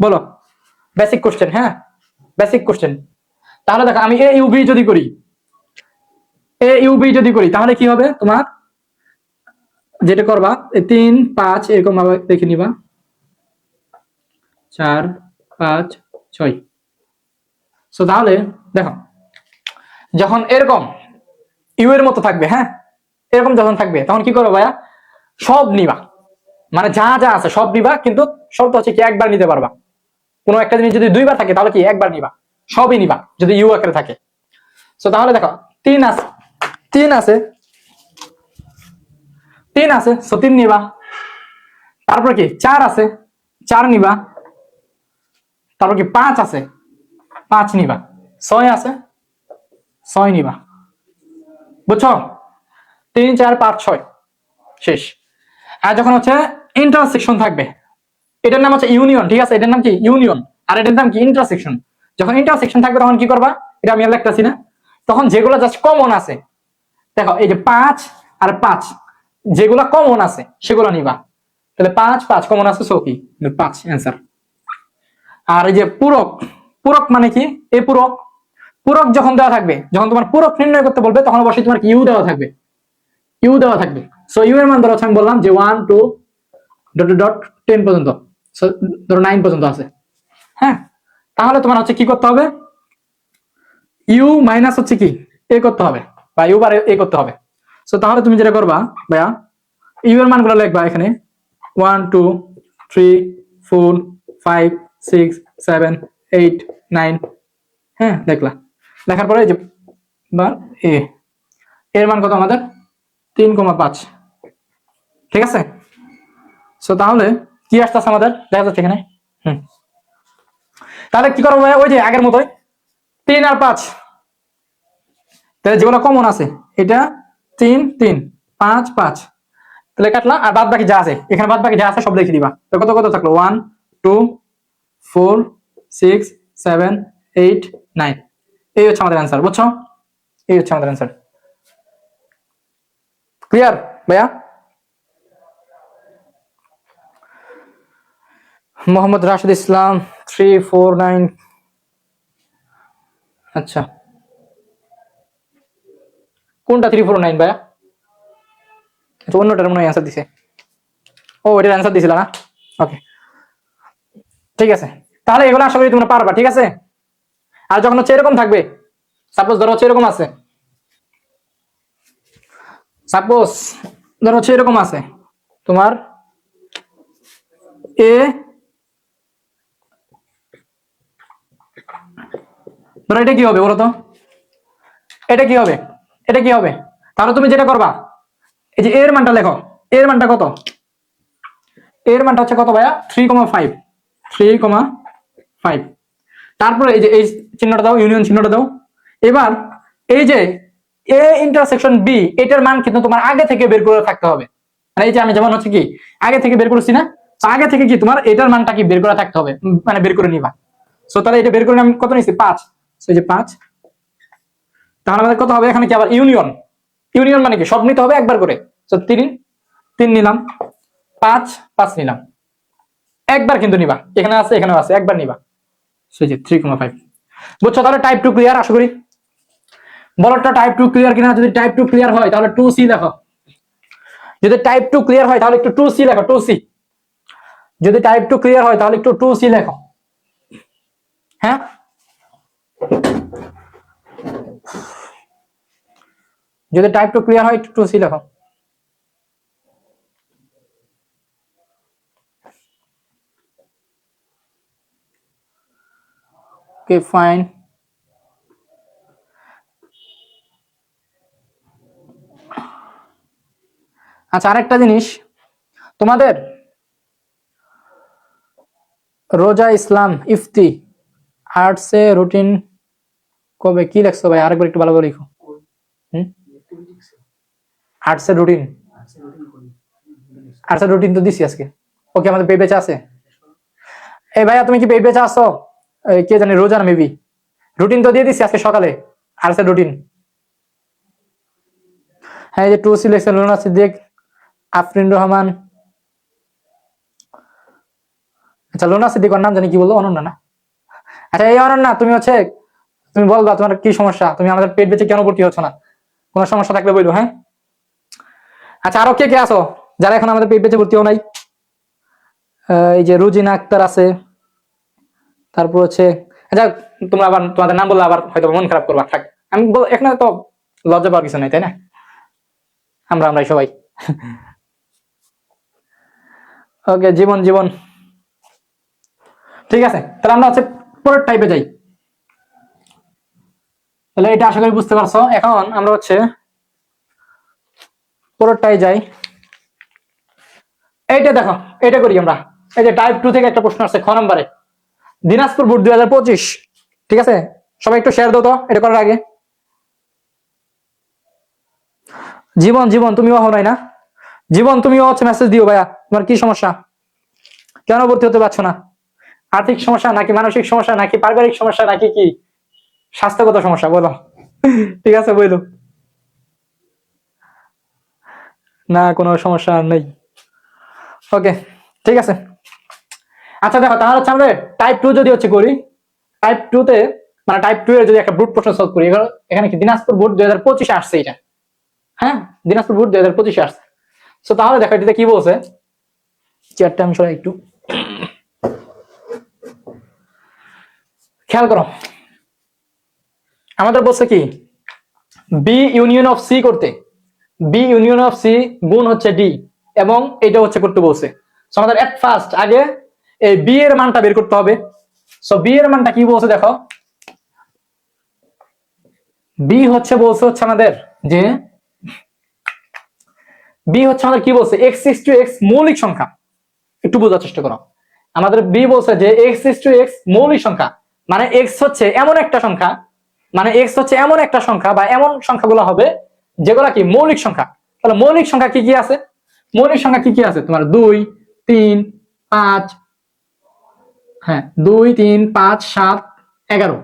Speaker 1: বলো? বেসিক কোশ্চেন, হ্যাঁ, বেসিক কোশ্চেন। তাহলে দেখো, আমি এ ইউ বি যদি করি তাহলে কি হবে তোমার? যেটা করবা 3, 5 এরকম ভাবে দেখে নিবা, 4, 5, 6। সো তাহলে দেখো, যখন এরকম ইউ এর মতো থাকবে, হ্যাঁ, এরকম যখন থাকবে তখন কি করবো ভাইয়া? সব নিবা, মানে যা যা আছে সব নিবা, কিন্তু শর্ত হচ্ছে কি একবার নিতে পারবা। কোনো একটা জিনিস যদি 2বার থাকে তাহলে কি একবার নিবা, সবই নিবা যদি ইউ আকারে থাকে। সো তাহলে দেখো, 3 আছে, 3 আছে, 3 আছে, সো 3 নিবা। তারপর কি 4 আছে, 4 নিবা। তারপর কি 5 আছে, 5 নিবা। 6 আছে, 6 নিবা। বুঝছো? 3, 4, 5, 6 শেষ। আর যখন হচ্ছে ইন্টারসেকশন থাকবে, এটার নাম হচ্ছে ইউনিয়ন, ঠিক আছে? এটার নাম কি? ইউনিয়ন। আর এটার নাম কি? ইন্টারসেকশন। যখন ইন্টারসেকশন থাকবে তখন কি করবা? এটা আমি আর লিখতেছি না। তখন যেগুলো জাস্ট কমন আছে, দেখো এই যে 5 আর 5, যেগুলো কমন আছে সেগুলো নিবা। তাহলে 5, 5 কমন আছে, সো কি 5 অ্যান্সার। আর এই যে পূরক, পূরক মানে কি? এই পূরক, পূরক যখন দেওয়া থাকবে, যখন তোমার পূরক নির্ণয় করতে বলবে তখন অবশ্যই তোমার ইউ দেওয়া থাকবে, ইউ দেওয়া থাকবে। সো ইউ এর মান ধরো আমি বললাম যে 1, 2 ডট ডট 10 পর্যন্ত, সো ধরো 9 পর্যন্ত আছে, হ্যাঁ। তাহলে তোমার হচ্ছে কি করতে হবে? ইউ মাইনাস হচ্ছে কি এ করতে হবে, বা ইউ বার এ করতে হবে। সো তাহলে তুমি যেটা করবা ভাইয়া, ইউ এর মানগুলো লিখবা এখানে 1, 2, 3, 4, 5, 6, 7, 8, 9, হ্যাঁ, দেখলা। লেখার পরে যে বা এ এর মান কত আমাদের? 3,5, ঠিক আছে? সো তাহলে কি আসতেছে আমাদের দেখা যাচ্ছে এখানে। তাহলে কি করবো ভাইয়া? ওই যে আগের মতোই 3 আর 5, তাহলে যেগুলো কমন আছে এটা 3, 3, 5, 5, তাহলে কাটলা। আর বাদ বাকি যা আছে এখানে, বাদ বাকি যা আছে সব লিখে দিবা। তো কত কত থাকলো? 1, 2, 4, 6, 7, 8, 9। এই হচ্ছে আমাদের অ্যান্সার, বুঝছো? এই হচ্ছে আমাদের অ্যান্সার। ক্লিয়ার ভাইয়া? মোহাম্মদ রাশিদ ইসলাম 349। আচ্ছা, কোনটা 349 ভাইয়া? আচ্ছা, অন্যটার মনে হয় অ্যান্সার দিছে। ও, এটার অ্যান্সার দিছিল না? ওকে, ঠিক আছে। তাহলে এগুলো আশা করি তোমরা পারবা, ঠিক আছে? আর যখন হচ্ছে এরকম থাকবে, সাপোজ ধরো হচ্ছে এরকম আছে, সাপোজ ধরো হচ্ছে এরকম আছে তোমার এ, ধরো এটা কি হবে বলো তো? এটা কি হবে? এটা কি হবে? তাহলে তুমি যেটা করবা, এই যে এর মানটা লেখো। এর মানটা কত? এর মানটা হচ্ছে কত ভাইয়া? 3,5, 3,5। তারপরে এই যে এই চিহ্নটা দাও, ইউনিয়ন চিহ্নটা দাও। এবার এই যে এ ইন্টারসেকশন বি, এটার মান কিন্তু তোমার আগে থেকে বের করে থাকতে হবে। মানে এই যে আমি যেমন হচ্ছে কি আগে থেকে বের করছি না, তো আগে থেকে কি তোমার এটার মানটা কি বের করে থাকতে হবে, মানে বের করে নিবা। সো তাহলে এটা বের করে আমি কত নিছি? 5। সো এই যে 5, তাহলে আমাদের কত হবে? এখানে কি আবার ইউনিয়ন, ইউনিয়ন মানে কি সব নিতে হবে একবার করে। সো 3, 3 নিলাম, 5, 5 নিলাম। একবার কিন্তু নিবা, এখানে আছে এখানেও আছে, একবার নিবা। সেই যে 3,5 বুঝছো? তাহলে টাইপ 2 ক্লিয়ার আশা করি। বলটা টাইপ 2 ক্লিয়ার কিনা? যদি টাইপ 2 ক্লিয়ার হয় তাহলে 2C লেখো। যদি টাইপ 2 ক্লিয়ার হয় তাহলে একটু 2C লেখো, 2C। যদি টাইপ 2 ক্লিয়ার হয় তাহলে একটু 2C লেখো। হ্যাঁ, যদি টাইপ 2 ক্লিয়ার হয় একটু 2C লেখো। Okay fine. আচ্ছা, আরেকটা জিনিস, তোমাদের রোজা ইসলাম ইফতি আর্টসে রুটিন কবে কি লেখছো ভাই? আরেকবার একটু ভালো করে লিখো। আর্টসের রুটিন, আর্টসের রুটিন তো দিছি আজকে। ওকে, আমাদের পেজ বেচা আছে। এই ভাইয়া তুমি কি পেজ বেচা আসো? কে জানি রোজার মেবি রুটিন তো দিয়ে দিছি আজকে সকালে, আর্টসের রুটিন। হ্যাঁ, এই যে 2C লেখছে লুনা সিদ্দিক, আফরিন রহমান। আচ্ছা, লুনা সিদ্দিক ওর নাম জানি কি বললো, অনন্যা না? আচ্ছা, এই অনন্যা তুমি হচ্ছে, তুমি বলবা তোমার কি সমস্যা, তুমি আমাদের পেট বেচে কেন ভর্তি হচ্ছ না? কোনো সমস্যা থাকলে বললো। হ্যাঁ, আচ্ছা, আরো কে কে আছো যারা এখন আমাদের পেট বেচে ভর্তি হও নাই? এই যে রুজিনা আক্তার আছে, তারপর হচ্ছে, আচ্ছা তোমরা আবার তোমাদের নাম বললে আবার হয়তো মন খারাপ করবা, থাক। আমি এখানে তো লজ্জা পাওয়ার কিছু নাই, তাই না? আমরাই সবাই। ওকে, জীবন জীবন ঠিক আছে। তাহলে আমরা হচ্ছে পরের টাইপে যাই। তাহলে এটা আশা করি বুঝতে পারছো। এখন আমরা হচ্ছে পরেরটাই যাই। এইটা দেখো, এটা করি আমরা। এই যে টাইপ 2 থেকে একটা প্রশ্ন আছে খ নম্বরে, দিনাজপুর বোর্ড 2025। ঠিক আছে, সবাই একটু শেয়ার দাও তো এটা করার আগে। জীবন জীবন তুমিও হও নাই না? জীবন তুমিও হচ্ছে মেসেজ দিও ভাইয়া, তোমার কি সমস্যা, কেন ভর্তি হতে পারছো না? আর্থিক সমস্যা নাকি মানসিক সমস্যা নাকি পারিবারিক সমস্যা নাকি কি স্বাস্থ্যগত সমস্যা বলো। ঠিক আছে, বইলো। না, কোনো সমস্যা নেই। ওকে, ঠিক আছে। আচ্ছা দেখো, তাহলে হচ্ছে আমরা টাইপ 2 যদি হচ্ছে করি, টাইপ 2 তে মানে টাইপ 2 এর যদি একটা ব্রুট প্রশ্ন সলভ করি, এখানে কি দিনাজপুর বোর্ড 2025 আসছে এটা। হ্যাঁ, দিনাজপুর বোর্ড 2025 আসছে। সো তাহলে দেখো এটাতে কি বলছে, চেয়ারটা আমি সরাই একটু, খেয়াল করো। আমাদের বলছে কি, বি ইউনিয়ন অফ সি করতে, বি ইউনিয়ন অফ সি গুণ হচ্ছে ডি, এবং এটা হচ্ছে করতে বলছে। সো আমাদের এট ফার্স্ট আগে এই বি এর মানটা বের করতে হবে। সো বি এর মানটা কি বলছে দেখো, বি হচ্ছে বলছে হচ্ছে আমাদের যে, বি হচ্ছে আমাদের কি বলছে, এক্স ইস টু এক্স মৌলিক সংখ্যা। একটু বোঝার চেষ্টা করো। আমাদের বি বলছে যে এক্স ইস টু এক্স মৌলিক সংখ্যা, মানে এক্স হচ্ছে এমন একটা সংখ্যা, মানে এক্স হচ্ছে এমন একটা সংখ্যা বা এমন সংখ্যাগুলো হবে যেগুলা কি মৌলিক সংখ্যা। তাহলে মৌলিক সংখ্যা কি কি আছে? মৌলিক সংখ্যা কি কি আছে তোমার? 2, 3, 5, হ্যাঁ 2, 3, 5, 7, 11।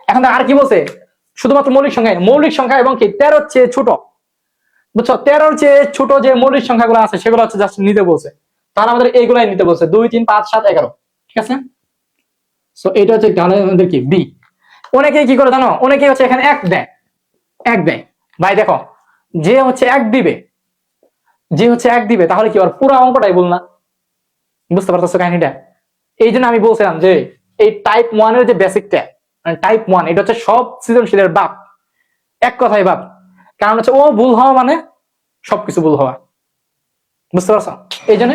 Speaker 1: এখন আর কি বলছে? শুধুমাত্র মৌলিক সংখ্যা, মৌলিক সংখ্যা এবং কি 13 চেয়ে ছোট। বুঝছো, 13 চেয়ে ছোট যে মৌলিক সংখ্যাগুলো আছে সেগুলো হচ্ছে জাস্ট নিতে বলছে। তাহলে আমাদের এইগুলাই নিতে বলছে, 2, 3, 5, 7, 11। ঠিক আছে, সো এটা হচ্ছে তাহলে আমাদের কি বি। অনেকেই কি করে জানো, অনেকেই হচ্ছে এখানে এক দেয়, এক দেয়। ভাই দেখো, যে হচ্ছে এক দিবে, যে হচ্ছে এক দিবে তাহলে কি আর পুরো অঙ্কটাই বল না? বুঝতে পারতেছো কাহিনীটা? এই জন্য আমি বলছিলাম যে এই টাইপ 1 এর যে বেসিকটা, মানে টাইপ 1 এটা হচ্ছে সব সৃজনশীলের বাপ, এক কথাই বাপ। কারণ হচ্ছে ও ভুল হওয়া মানে সবকিছু ভুল হওয়া। বুঝতে পারছো? এই জন্য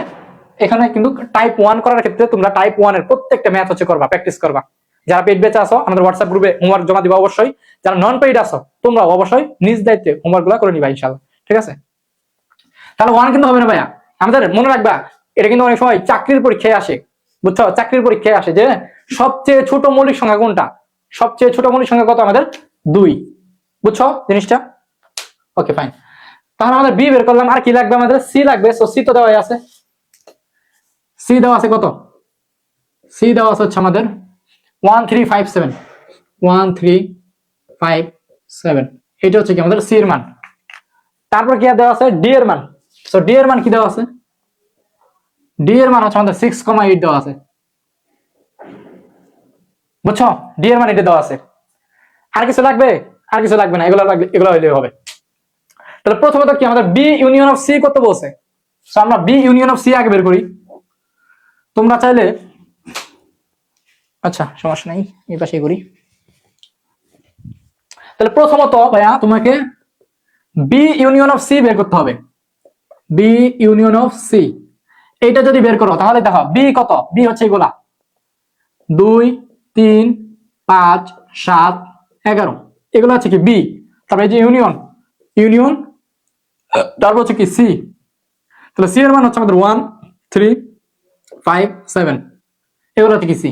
Speaker 1: এখানে কিন্তু টাইপ 1 করার ক্ষেত্রে তোমরা টাইপ 1 এর প্রত্যেকটা ম্যাথ হচ্ছে করবা, প্র্যাকটিস করবা। যারা পেইড ব্যাচে আসো আমাদের হোয়াটসঅ্যাপ গ্রুপে হোমওয়ার্ক জমা দিবা অবশ্যই। যারা নন পেইড আসো তোমরা অবশ্যই নিজ দায়িত্বে হোমওয়ার্ক গুলো করে নিবা ইনশাআল্লাহ। ঠিক আছে, তাহলে 1 কিন্তু হবে না ভাইয়া। আমাদের মনে রাখবা, এটা কিন্তু অনেক সময় চাকরির পরীক্ষায় আসে। বুঝছো, চাকরির পরীক্ষায় আসে যে সবচেয়ে ছোট মৌলিক সংখ্যা কোনটা। সবচেয়ে ছোট মৌলিক সংখ্যা কত আমাদের? 2। বুঝছো জিনিসটা? Okay fine. তাহলে আমাদের বি বের করলাম, আর কি লাগবে আমাদের? সি লাগবে। সো সি তো দেওয়াই আছে, সি দেওয়া আছে কত? সি দেওয়া আছে হচ্ছে আমাদের 1357, 1357। এটা হচ্ছে কি আমাদের সি এর মান। তারপর কি দেওয়া আছে? ডি এর মান। সো ডি এর মান কি দেওয়া আছে? ডি এর মান হচ্ছে আমাদের 6,8 দেওয়া আছে, বুঝছো? ডি এর মান এটা দেওয়া আছে। আর কিছু লাগবে? আর কিছু লাগবে না, এগুলো লাগবে, এগুলো হইলেই হবে। তাহলে প্রথমত কি আমাদের বি ইউনিয়ন অফ সি করতে বলছে, তো আমরা বি ইউনিয়ন অফ সি আগে বের করি। তোমরা চাইলে, আচ্ছা সমস্যা নাই, এই পাশে করি। তাহলে প্রথমত ভাইয়া তোমাকে বি ইউনিয়ন অফ সি বের করতে হবে। বি ইউনিয়ন অফ সি এইটা যদি বের করো তাহলে দেখো বি কত, বি হচ্ছে এগুলা 2 3 5 7 11, এগুলো হচ্ছে কি বি। তারপরে এই যে ইউনিয়ন, ইউনিয়ন তারপর হচ্ছে কি সি। তাহলে সি এর মান হচ্ছে আমাদের 1 3 5 7, এগুলো হচ্ছে কি সি।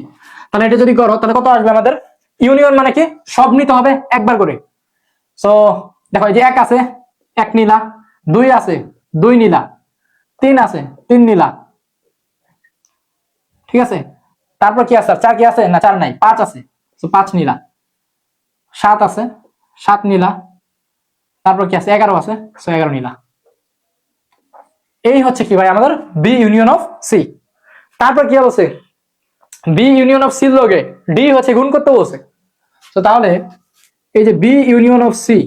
Speaker 1: তাহলে এটা যদি করো তাহলে কত আসবে আমাদের? ইউনিয়ন মানে কি সব নিতে হবে একবার করে। সো দেখো এই যে 1 আছে 1 নিলা, 2 আছে 2 নিলা, 3 আছে 3 নিলা, ঠিক আছে? তারপর কি আছে? 4 কি আছে? না 4 নাই, 5 আছে, সো 5 নিলা। 7 আছে 7 নিলা, তারপর কি আছে? 11 আছে, সো 11 নিলা। এই হচ্ছে কি ভাই আমাদের বি ইউনিয়ন অফ সি। তারপর কি বলছে? বি ইউনিয়ন অফ সি লগে ডি হচ্ছে গুণ করতে বলছে। তো তাহলে এই যে বি ইউনিয়ন অফ সি,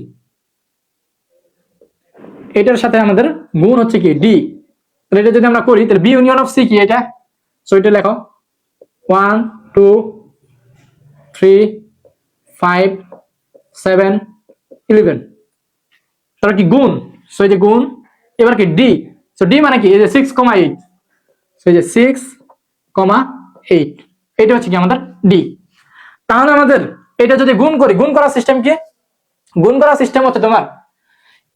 Speaker 1: এটার সাথে আমাদের গুণ হচ্ছে কি ডি। তাহলে এটা যদি আমরা করি তাহলে বি ইউনিয়ন অফ সি কি এটা, সো এটা লেখো 1 2 3 5 7 11, তাহলে কি গুণ, সো এই যে গুণ। এবার কি ডি, সো ডি মানে কি এই যে 6,8, সো এই যে 6,8, এটা হচ্ছে কি আমাদের ডি। তাহলে আমাদের এটা যদি গুণ করি, গুণ করার সিস্টেম কি? গুণ করার সিস্টেম হচ্ছে তোমার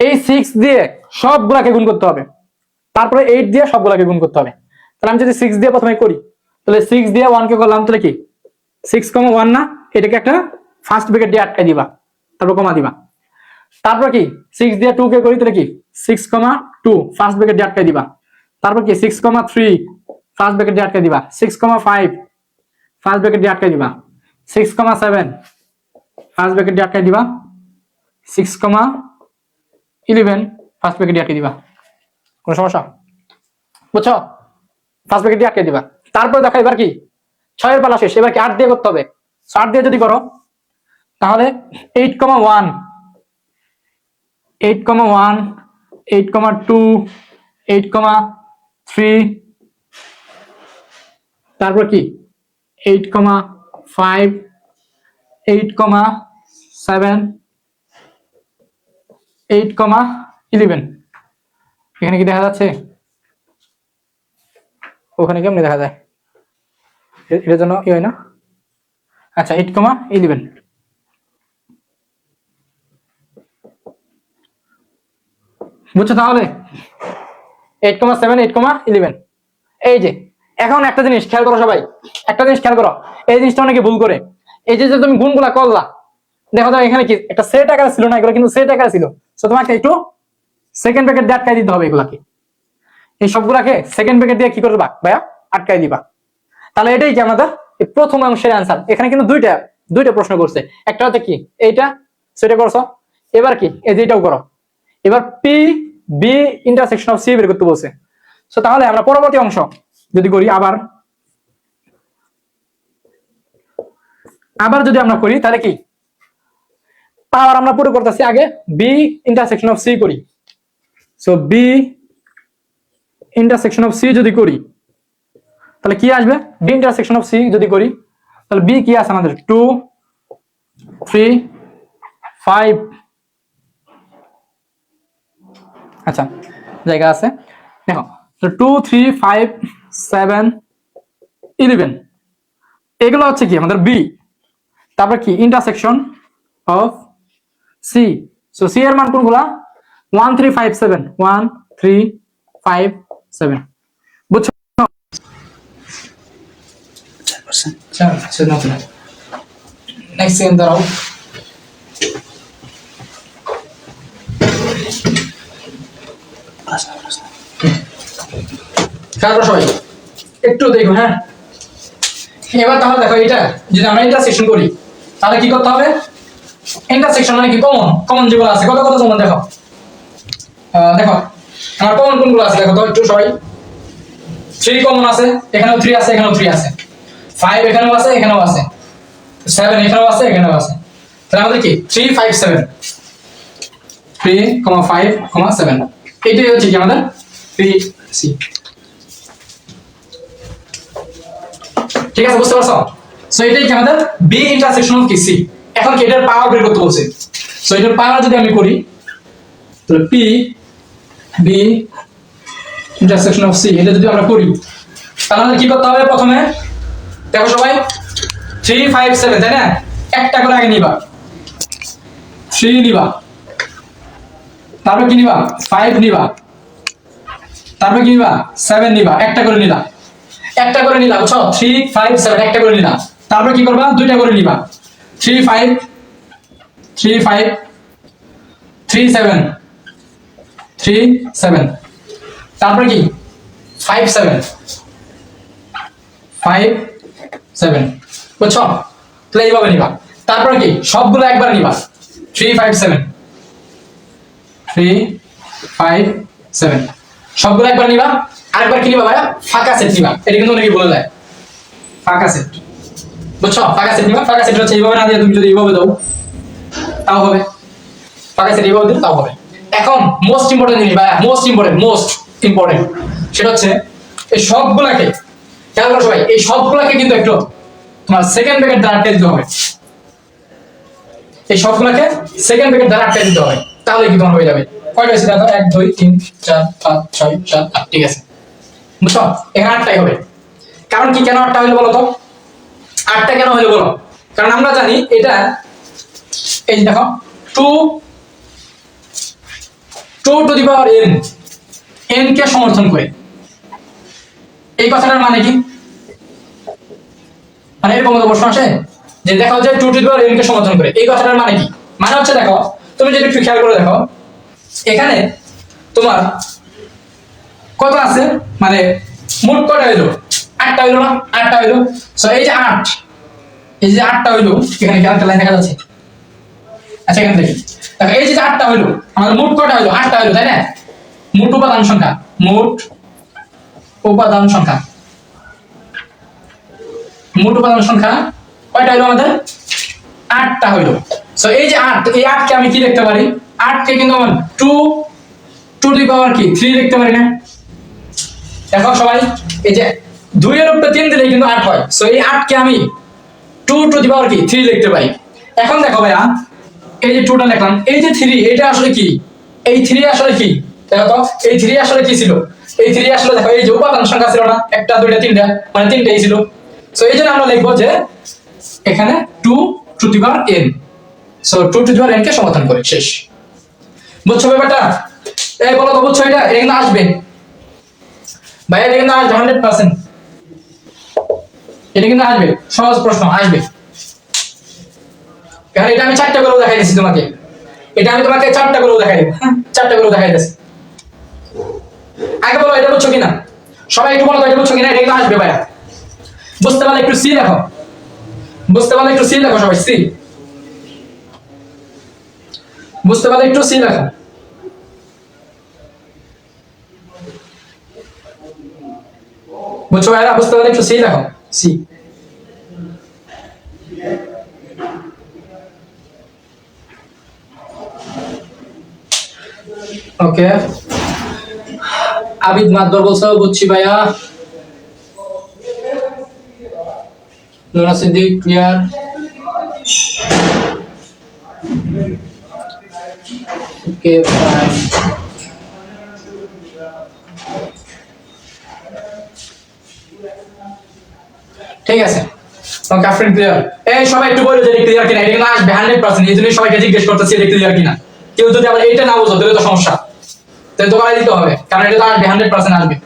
Speaker 1: এই 6 দিয়ে সবগুলাকে গুণ করতে হবে, তারপরে 8 দিয়ে সবগুলাকে গুণ করতে হবে। তাহলে আমি যদি 6 দিয়ে প্রথমে করি, তাহলে 6 দিয়ে 1 কে করলাম, তাহলে কি 6,1 না, এটাকে একটা ফার্স্ট ব্র্যাকেট দিয়ে আটকাই দিবা, তারপর কমা দিবা। তারপর কি 6 দিয়ে 2 কে করি, তাহলে কি 6,2 ফার্স্ট ব্র্যাকেট দিয়ে আটকাই দিবা। তারপর কি 6,3 ফার্স্ট ব্র্যাকেট দিয়ে আটকাই দিবা। 6,5 ফার্স্ট ব্র্যাকেট দিয়ে আটকাই দিবা। 6,7 ফার্স্ট ব্র্যাকেট দিয়ে আটকাই দিবা। 6,11 ফার্স্ট ব্র্যাকেট দিয়ে আটকাই দিবা। কোন সমস্যা? বুঝছো? ফার্স্ট ব্র্যাকেট দিয়ে আটকাই দিবা। তারপর দেখো এবার কি 6 এর পালা শেষ, এবার কি 8 দিয়ে করতে হবে। 8 দিয়ে যদি করো তাহলে 8,1 8,1 8,2 8,3, তারপর কি 8,5 8,7 8,11, এখানে কি দেখা যাচ্ছে? ওখানে কেমনে দেখা যায়? এটার জন্য কি হয় না? আচ্ছা 8,11, বুঝছো? তাহলে 8,7 8,11, এই যে এখন একটা জিনিস খেয়াল করো সবাই, একটা জিনিস খেয়াল করো, এই জিনিসটা অনেকে ভুল করে। এই যে তুমি গুণগুলা করলা, দেখো তো এখানে কি একটা সেট আকারে ছিল না, এগুলো কিন্তু সেট আকারে ছিল। সো তোমাকে একটু সেকেন্ড ব্র্যাকেট দিয়ে আটকাই দিতে হবে এগুলাকে, এই সবগুলাকে সেকেন্ড ব্র্যাকেট দিয়ে কি করবা ভাইয়া? আটকাই দিবা। তাহলে এটাই কি আমাদের প্রথম অংশের অ্যান্সার। এখানে কিন্তু দুইটা প্রশ্ন করছে, একটা হচ্ছে কি এইটা, সেটা করছো। এবার কি এই যে এটাও করো। এবার P B intersection of C বের করতে বলছে। সো তাহলে আমরা পরবর্তী অংশ যদি করি, আবার যদি আমরা করি তাহলে কি পাওয়ার আমরা পুরো করতেছি, আগে বি ইন্টারসেকশন অফ সি করি। So B intersection of C যদি করি তাহলে কি আসবে? বি ইন্টারসেকশন অফ সি যদি করি তাহলে বি কি আছে আমাদের 2 3 5, আচ্ছা জায়গা আছে, দেখো 2 3 5 7 11, এগুলো হচ্ছে কি আমাদের বি। তারপর কি intersection of C. So C এর মান কোনগুলা? 1 3 5 7 1 3 5 7, বুঝছো? নেক্সট সেকেন্ড দাঁড়াও। সবাই একটু দেখো, হ্যাঁ। এবার তাহলে দেখো এটা যদি আমরা ইন্টারসেকশন করি তাহলে কি করতে হবে? ইন্টারসেকশন মানে কি কমন যেগুলো আছে, কত কমন দেখো। দেখো আমার কমন কোনগুলো আছে দেখো তো একটু সবাই। 3 কমন আছে, এখানেও 3 আছে, এখানেও 3 আছে, 5 এখানেও আছে, এখানেও আছে, 7 এখানেও আছে, এখানেও আছে। তাহলে আমাদের কি 3 5 7, 3, 5, 7, এইটাই হচ্ছে কি আমাদের BC। ঠিক আছে, বুঝতে পারছো? সো এটাই কি আমাদের B ইন্টারসেকশন অফ কি C। এখন কি এটার পাওয়ার বের করতে বলছে। সো এটার পাওয়ার যদি আমি করি তাহলে P B intersection of C, এটা যদি আমরা করি তাহলে কি করতে হবে? প্রথমে দেখো সবাই 3 5 7, তাই না? একটা করে আগে নিবা, 3 নিবা, তারপর কি নিবা 5 নিবা, তারপর কি নিবা 7 নিবা, একটা করে নিলা, একটা করে নিলা, বুঝছো? 3 5 7 একটা করে নিলা, তারপর কি করবা? দুইটা করে নিবা, 3 5 3 5 3 7 3 7, তারপর কি 5 7 5 7, বুঝছো? তাহলে এইভাবে নিবা। তারপর কি সবগুলো একবার নিবা, 3 5 7 3 5 7, সবগুলো একবার নিবা। আরেকবার কি নিবা ভাইয়া? ফাঁকা সেট নিবা। এটা কিন্তু অনেকেই বলে দেয় ফাঁকা সেট, বুঝছো? ফাঁকা সেট নিবা। ফাঁকা সেট হচ্ছে এইভাবে না দিয়ে তুমি যদি এইভাবে দাও তাও হবে, ফাঁকা সেট এইভাবে দিলে তাও হবে। এখন মোস্ট ইম্পর্টেন্ট জিনিস ভাইয়া, মোস্ট ইম্পর্টেন্ট সেটা হচ্ছে এই সবগুলাকে, খেয়াল করো সবাই, এই সবগুলাকে কিন্তু একটু তোমার সেকেন্ড ব্র্যাকেট দ্বারা আটকে দিতে হবে। এই সবগুলাকে সেকেন্ড ব্র্যাকেট দ্বারা আটকে দিতে হবে, তাহলে কি তোমার হয়ে যাবে। কয়টা আছে দেখো? 1 2 3 4 5 6 7 8, ঠিক আছে, বুঝছো? এখানে 8টাই হবে। কারণ কি, কেন 8টা হলো বলো তো? 8টা কেন হলো বলো? কারণ আমরা জানি এটা, এই দেখো 2 টু দি পাওয়ার n কে সমর্থন করে। এই কথাটার মানে কি? মানে এরকম তো প্রশ্ন আসে যে দেখো যে 2 টু দি পাওয়ার n কে সমর্থন করে, এই কথাটার মানে কি? মানে হচ্ছে দেখো, তুমি যদি একটু খেয়াল করে দেখো, এখানে তোমার কত আছে, মানে মোট কয়টা হইলো? 8টা হইলো না? 8টা হইলো। সো এই যে 8, এই যে 8টা হইলো, এখানে কি আরেকটা লাইন দেখা যাচ্ছে? আচ্ছা, এখানে দেখি, দেখো এই যে 8টা হইলো, আমাদের মোট কয়টা হইলো? 8টা হইলো, তাই না? মোট উপাদান সংখ্যা, মোট উপাদান সংখ্যা, মোট উপাদান সংখ্যা কয়টা হইলো আমাদের? 8টা হইলো। সো এই যে 8, এই 8 কে আমি কি লিখতে পারি? 8 কে কিন্তু আমি 2 টু দি পাওয়ার কি 3 লিখতে পারি না? দেখো সবাই, এই যে 2 এর উপরে 3 দিলে কিন্তু 8 হয়। সো এই 8 কে আমি 2 টু দি পাওয়ার কি 3 লিখতে পারি। এখন দেখো ভাইয়া, এই যে 2টা লিখলাম, এই যে 3, এটা আসলে কি? এই 3 আসলে কি? দেখো তো, এই 3 আসলে কি ছিল? এই 3 আসলে দেখো, এই যে উপাদান সংখ্যা ছিল না, 1টা 2টা 3টা, মানে 3টাই ছিল। সো এই জন্য আমরা লিখবো যে এখানে 2 to the power n, so 2 to the power n কে সমাধান করে, শেষ। বুঝছো ব্যাপারটা? এই বলো তো, বুঝছো? এটা কিন্তু আসবে ভাই, এটা কিন্তু আসবে 100%, এটা কিন্তু আসবে, সহজ প্রশ্ন আসবে। কারণ এটা আমি 4টা করে দেখাই দিয়েছি তোমাকে, এটা আমি তোমাকে 4টা করে দেখাই দেব, 4টা করে দেখাই দিয়েছি। আগে বলো এটা বুঝছো কিনা, সবাই একটু বলো তো এটা বুঝছো কিনা। এটা কিন্তু আসবে ভাইয়া। বুঝতে পারলে একটু সি লেখো, বুঝতে পারলে একটু সি লেখো সবাই, সি। বুঝতে পারলে একটু সি লেখো। বুঝছো ভাইরা? বুঝতে পারলে একটু সি লেখো, সি। ওকে, আবিদ মাদবর বলছো, বুঝছি ভাইয়া। Nora Siddique clear. Okay fine, ঠিক আছে। ওকে ফ্রেন্ড, ক্লিয়ার। এই সবাই একটু বলো যে এটা ক্লিয়ার কিনা। এটা কিন্তু আসবে 100%, এই জন্য সবাইকে জিজ্ঞেস করতেছি এটা ক্লিয়ার কিনা। কেউ যদি আবার এটা না বুঝো তাহলে তো সমস্যা, তাহলে তো করাই দিতে হবে, কারণ এটা তো আসবে 100% আসবে,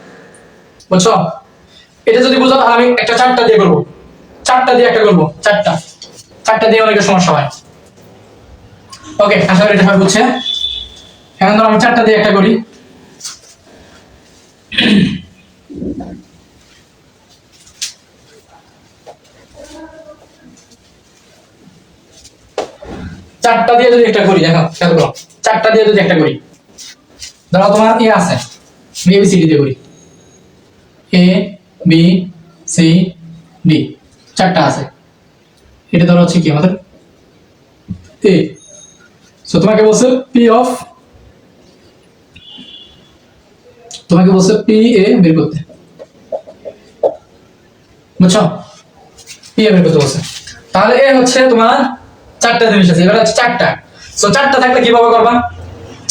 Speaker 1: বুঝছো? এটা যদি বুঝো তাহলে আমি একটা 4টা দিয়ে করবো, 4টা দিয়ে একটা করবো, 4টা দিয়ে অনেকের সমস্যা হয়। ওকে, আশা করি এটা সবাই বুঝছে। এখন ধরো আমি 4টা দিয়ে একটা করি। চারটা দিয়ে যদি একটা করি, দেখো খেয়াল করো, 4টা দিয়ে যদি একটা করি, ধরো তোমার আছে, এবিসিডি দিয়ে করি, এ বি সি ডি, চারটা আছে। এটা ধরো হচ্ছে কি আমাদের এ। সো তোমাকে বলছে পি অফ, তোমাকে বলছে পি এ বের করতে, বুঝছো? পি এ বের করতে বলছে। তাহলে এ হচ্ছে তোমার চারটা জিনিস আছে, এবার হচ্ছে চারটা। সো চারটা থাকলে কিভাবে করবা?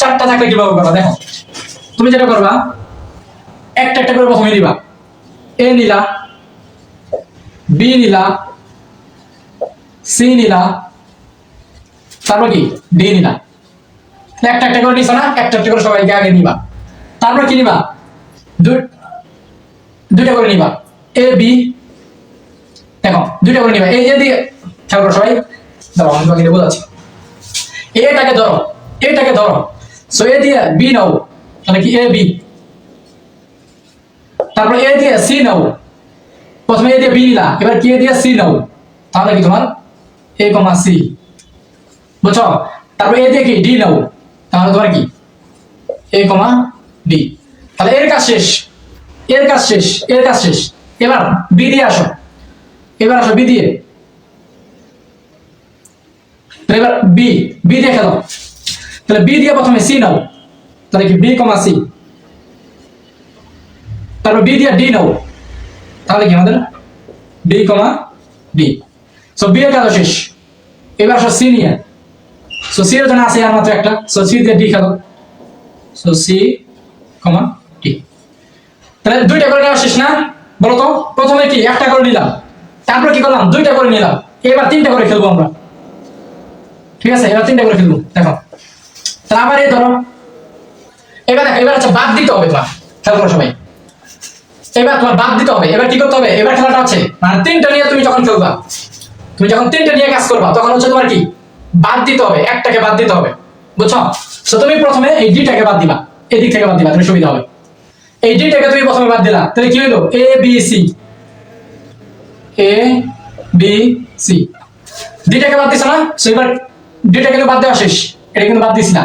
Speaker 1: চারটা থাকলে কিভাবে করবা দেখো, তুমি যেটা করবা একটা একটা করে প্রথমে নিবা। এ নিলা, বি নিলা, সি নিলা, তারপর কি ডি নিলা। একটা একটা করে নিছো না, একটা একটা করে সবাইকে আগে নিবা। তারপর কি নিবা? দুইটা করে নিবা। এ বি, দেখো দুইটা করে নিবা। এই যে দিয়ে খেয়াল করো সবাই, দাঁড়াও আমি তোমাকে বোঝাচ্ছি। এটাকে ধরো, এটাকে ধরো। সো এ দিয়ে বি নাও, তাহলে কি এ বি। তারপর এ দিয়ে সি নাও, প্রথমে এ দিয়ে বি নিলা, এবার কি এ দিয়ে সি নাও, তাহলে কি তোমার এ কমা সি, বুঝছো? তারপর এ দিয়ে কি ডি নাও, তাহলে তোমার কি এ কমা ডি। তাহলে এর কাজ শেষ, এর কাজ শেষ, এর কাজ শেষ। এবার বি দিয়ে আসো, এবার আসো বি দিয়ে। এবার বি, বি দিয়ে খেলো। তাহলে বি দিয়ে প্রথমে সি নাও, তাহলে কি বি কমা সি। তারপর বি দিয়ে ডি নাও, তাহলে কি আমাদের ডি কমা ডি। সো বি এর কাজ শেষ। এবার আসো সি নিয়ে। সো সি এর জন্য আছে আর মাত্র একটা, সো সি দিয়ে ডি খেলো। So c comma D. তাহলে দুইটা করে নেওয়া শেষ না? বলো তো, প্রথমে কি একটা করে নিলাম, তারপর কি করলাম দুইটা করে নিলাম, এবার তিনটা করে খেলবো আমরা, ঠিক আছে? এবার তিনটা করে খেলবো। দেখো তাহলে আবার এই ধরো, এবার দেখো এবার হচ্ছে বাদ দিতে হবে তোমার, খেয়াল করো সবাই। এবার তোমার বাদ দিতে হবে, এবার কি করতে হবে? এবার খেলাটা হচ্ছে মানে তিনটা নিয়ে তুমি যখন খেলবা, তুমি যখন তিনটা নিয়ে কাজ করবা, তখন হচ্ছে তোমার কি বাদ দিতে হবে, একটাকে বাদ দিতে হবে, বুঝছো? তো তুমি প্রথমে এই ডিটাকে বাদ দিবা, এই দিক থেকে বাদ দিবা, তুমি সুবিধা হবে। এই ডিটাকে তুমি প্রথমে বাদ দিলা, তাহলে কি হলো? A B C, A B C. ডিটাকে বাদ দিছ না? সো এবার ডিটা কিন্তু বাদ দেওয়া শেষ, এটা কিন্তু বাদ দিছ না।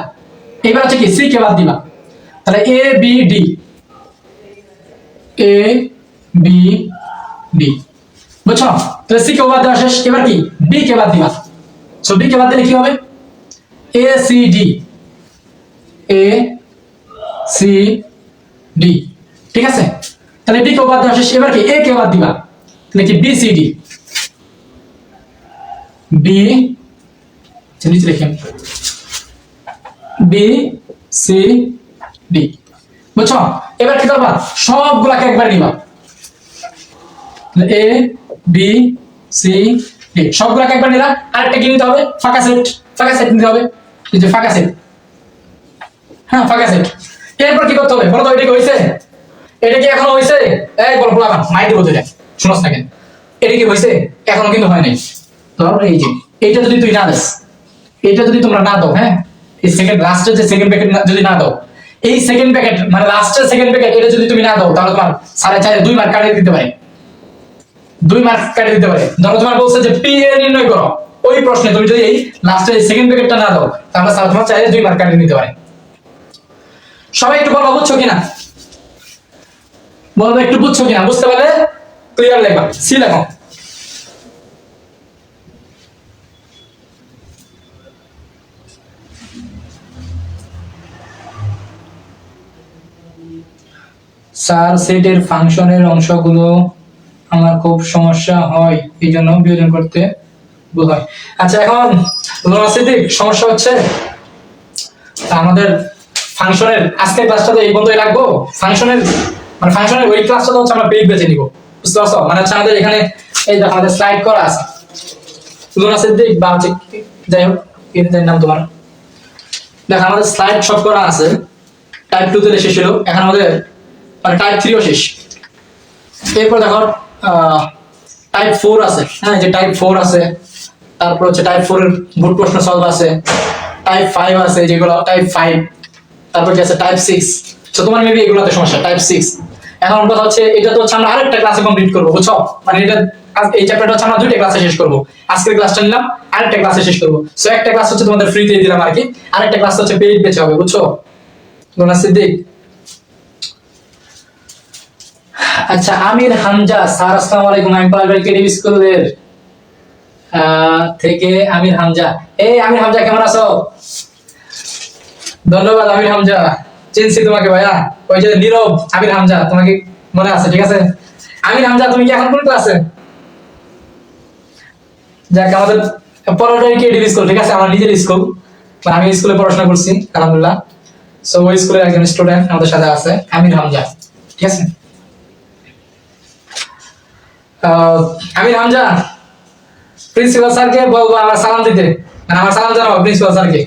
Speaker 1: এবার হচ্ছে কি সি কে বাদ দিবা, তাহলে A B D, A B D, বুঝছো? তাহলে সি কে বাদ দেওয়া শেষ। এবার কি বি কে বাদ দিবা। সো বি কে বাদ দিলে কি হবে? A C D, A C D, ঠিক আছে? তাহলে বি কে বাদ দেওয়া শেষ। এবার কি এ কে বাদ দিবা, তাহলে কি বি সি ডি, বি নিচে লিখেন বি সি ডি, বুঝছো? এবার কি করবা? সবগুলাকে একবার নিবা, এ বি সি ডি সবগুলাকে একবার নিলা। আরেকটা কি নিতে হবে? ফাঁকা সেট, ফাঁকা সেট নিতে হবে, এই যে ফাঁকা সেট। হ্যাঁ ফাঁকা সেট। এরপর কি করতে হবে বলো তো? এটা কি হইছে? এটা কি এখনো হইছে? এই বল বলা মাই দিব দুইটা, শুনোস না কেন? এটা কি হইছে? এখনো কিন্তু হয় নাই। তো এই যে এইটা যদি তুই না দিস, এইটা যদি তোমরা না দাও, হ্যাঁ এই সেকেন্ড লাস্টের যে সেকেন্ড প্যাকেট যদি না দাও, এই সেকেন্ড প্যাকেট মানে লাস্টের সেকেন্ড প্যাকেট এটা যদি তুমি না দাও, তাহলে তোমার 4.5 2 মার্ক কাটিয়ে দিতে পারে, 2 মার্ক কাটিয়ে দিতে পারে। ধরো তোমার বলছে যে পি এ নির্ণয় করো, ওই প্রশ্নে তুমি যদি এই লাস্টের সেকেন্ড প্যাকেটটা না দাও, তাহলে স্যার তোমার চাইলে 2 মার্ক কাটিয়ে দিতে পারে। সবাই একটু বলো বুঝছো কিনা? বলো একটু বুঝছো কিনা? বুঝতে পারলে ক্লিয়ার লেখবা, সি লেখো। স্যার সেটের ফাংশনের অংশগুলো আমার খুব সমস্যা হয়, এই জন্য বিয়োজন করতে ভুল হয়। আচ্ছা এখন লোনাসিটিক সমস্যা হচ্ছে আমাদের ফাংশনের আজকের ক্লাসটা তো এই পর্যন্তই রাখবো। ফাংশনের মানে ফাংশনের ওই ক্লাসটা তো হচ্ছে আমরা পেজ বেছে নিব, বুঝতে পারছো? মানে হচ্ছে আমাদের এখানে এই দেখো আমাদের স্লাইড করা আছে লোনাসিটিক বা হচ্ছে যাই হোক এর নাম তোমার দেখো আমাদের স্লাইড সব করা আছে। টাইপ 2 তে শেষ হলো, এখন আমাদের মানে টাইপ 3 ও শেষ। এরপর দেখো টাইপ 4 আছে, হ্যাঁ যে টাইপ 4 আছে, তারপর হচ্ছে টাইপ 4 এর বুট প্রশ্ন সলভ আছে, টাইপ 5 আছে যেগুলো টাইপ 5, তারপর কি আছে টাইপ 6। তো তোমার মেবি এগুলোতে সমস্যা টাইপ 6। এখন কথা হচ্ছে এটা তো হচ্ছে আমরা আরেকটা ক্লাসে কমপ্লিট করব, বুঝছো? মানে এটা এই চ্যাপ্টারটা হচ্ছে আমরা দুইটা ক্লাসে শেষ করব। আজকের ক্লাসটা নিলাম, আরেকটা ক্লাসে শেষ করব। সো একটা ক্লাস হচ্ছে তোমাদের ফ্রিতে দিলাম আর কি, আরেকটা ক্লাস হচ্ছে পেইড বেচে হবে, বুঝছো? লোনা সিদ্দিক আচ্ছা, আমির হামজা স্যার, আসসালামু আলাইকুম। আমি পালবাড়ি কেডিবি স্কুলের থেকে আমির হামজা। এই আমির হামজা, কেমন আছো? ধন্যবাদ আমির হামজা, চিনছি তোমাকে ভাইয়া। ওই যে নীরব আমির হামজা, তোমাকে মনে আছে? ঠিক আছে আমির হামজা, তুমি কি এখন কোন ক্লাসে? যাক, আমাদের পালবাড়ি কেডিবি স্কুল, ঠিক আছে, আমার নিজের স্কুল। আমি স্কুলে পড়াশোনা করছি আলহামদুলিল্লাহ। সো ওই স্কুলের একজন স্টুডেন্ট আমাদের সাথে আছে, আমির হামজা। ঠিক আছে আমির হামজা, প্রিন্সিপাল স্যারকে বলবো আমার সালাম দিতে, মানে আমার সালাম জানাবো প্রিন্সিপাল স্যারকে।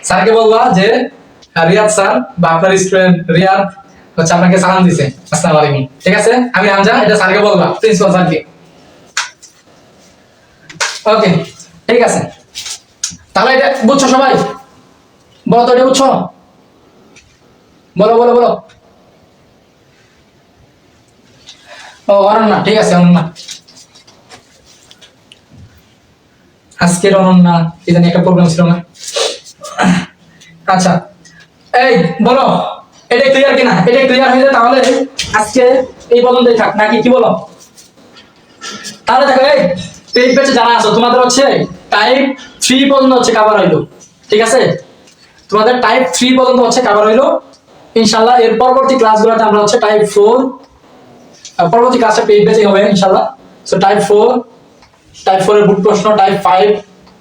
Speaker 1: স্যারকে বলবা যে রিয়াদ স্যার বা আপনার স্টুডেন্ট রিয়াদ হচ্ছে আপনাকে সালাম দিছে, আসসালামু আলাইকুম। ঠিক আছে আমির হামজা, এটা স্যারকে বলবা, প্রিন্সিপাল স্যারকে। ওকে, ঠিক আছে। তাহলে এটা বুঝছো সবাই? বলো তো, এটা বুঝছো? বলো বলো বলো। ও অনন্যা, ঠিক আছে অনন্যা। আজকের অনন্যা কি জানি একটা প্রোগ্রাম ছিল না। আচ্ছা, এই বলো, এটা ক্লিয়ার কিনা? এটা ক্লিয়ার হয়ে যায় তাহলে আজকে এই পর্যন্তই থাক, নাকি কি বলো? তাহলে দেখো, এই পেজ পেজে যারা আছো তোমাদের হচ্ছে টাইপ 3 পর্যন্ত হচ্ছে কভার হইলো। ঠিক আছে, তোমাদের টাইপ 3 পর্যন্ত হচ্ছে কভার হইলো ইনশাআল্লাহ। এর পরবর্তী ক্লাসগুলোতে আমরা হচ্ছে টাইপ 4, পরবর্তী ক্লাসে পেজ পেজে হবে ইনশাআল্লাহ। সো টাইপ 4 এর বুট প্রশ্ন, টাইপ 5,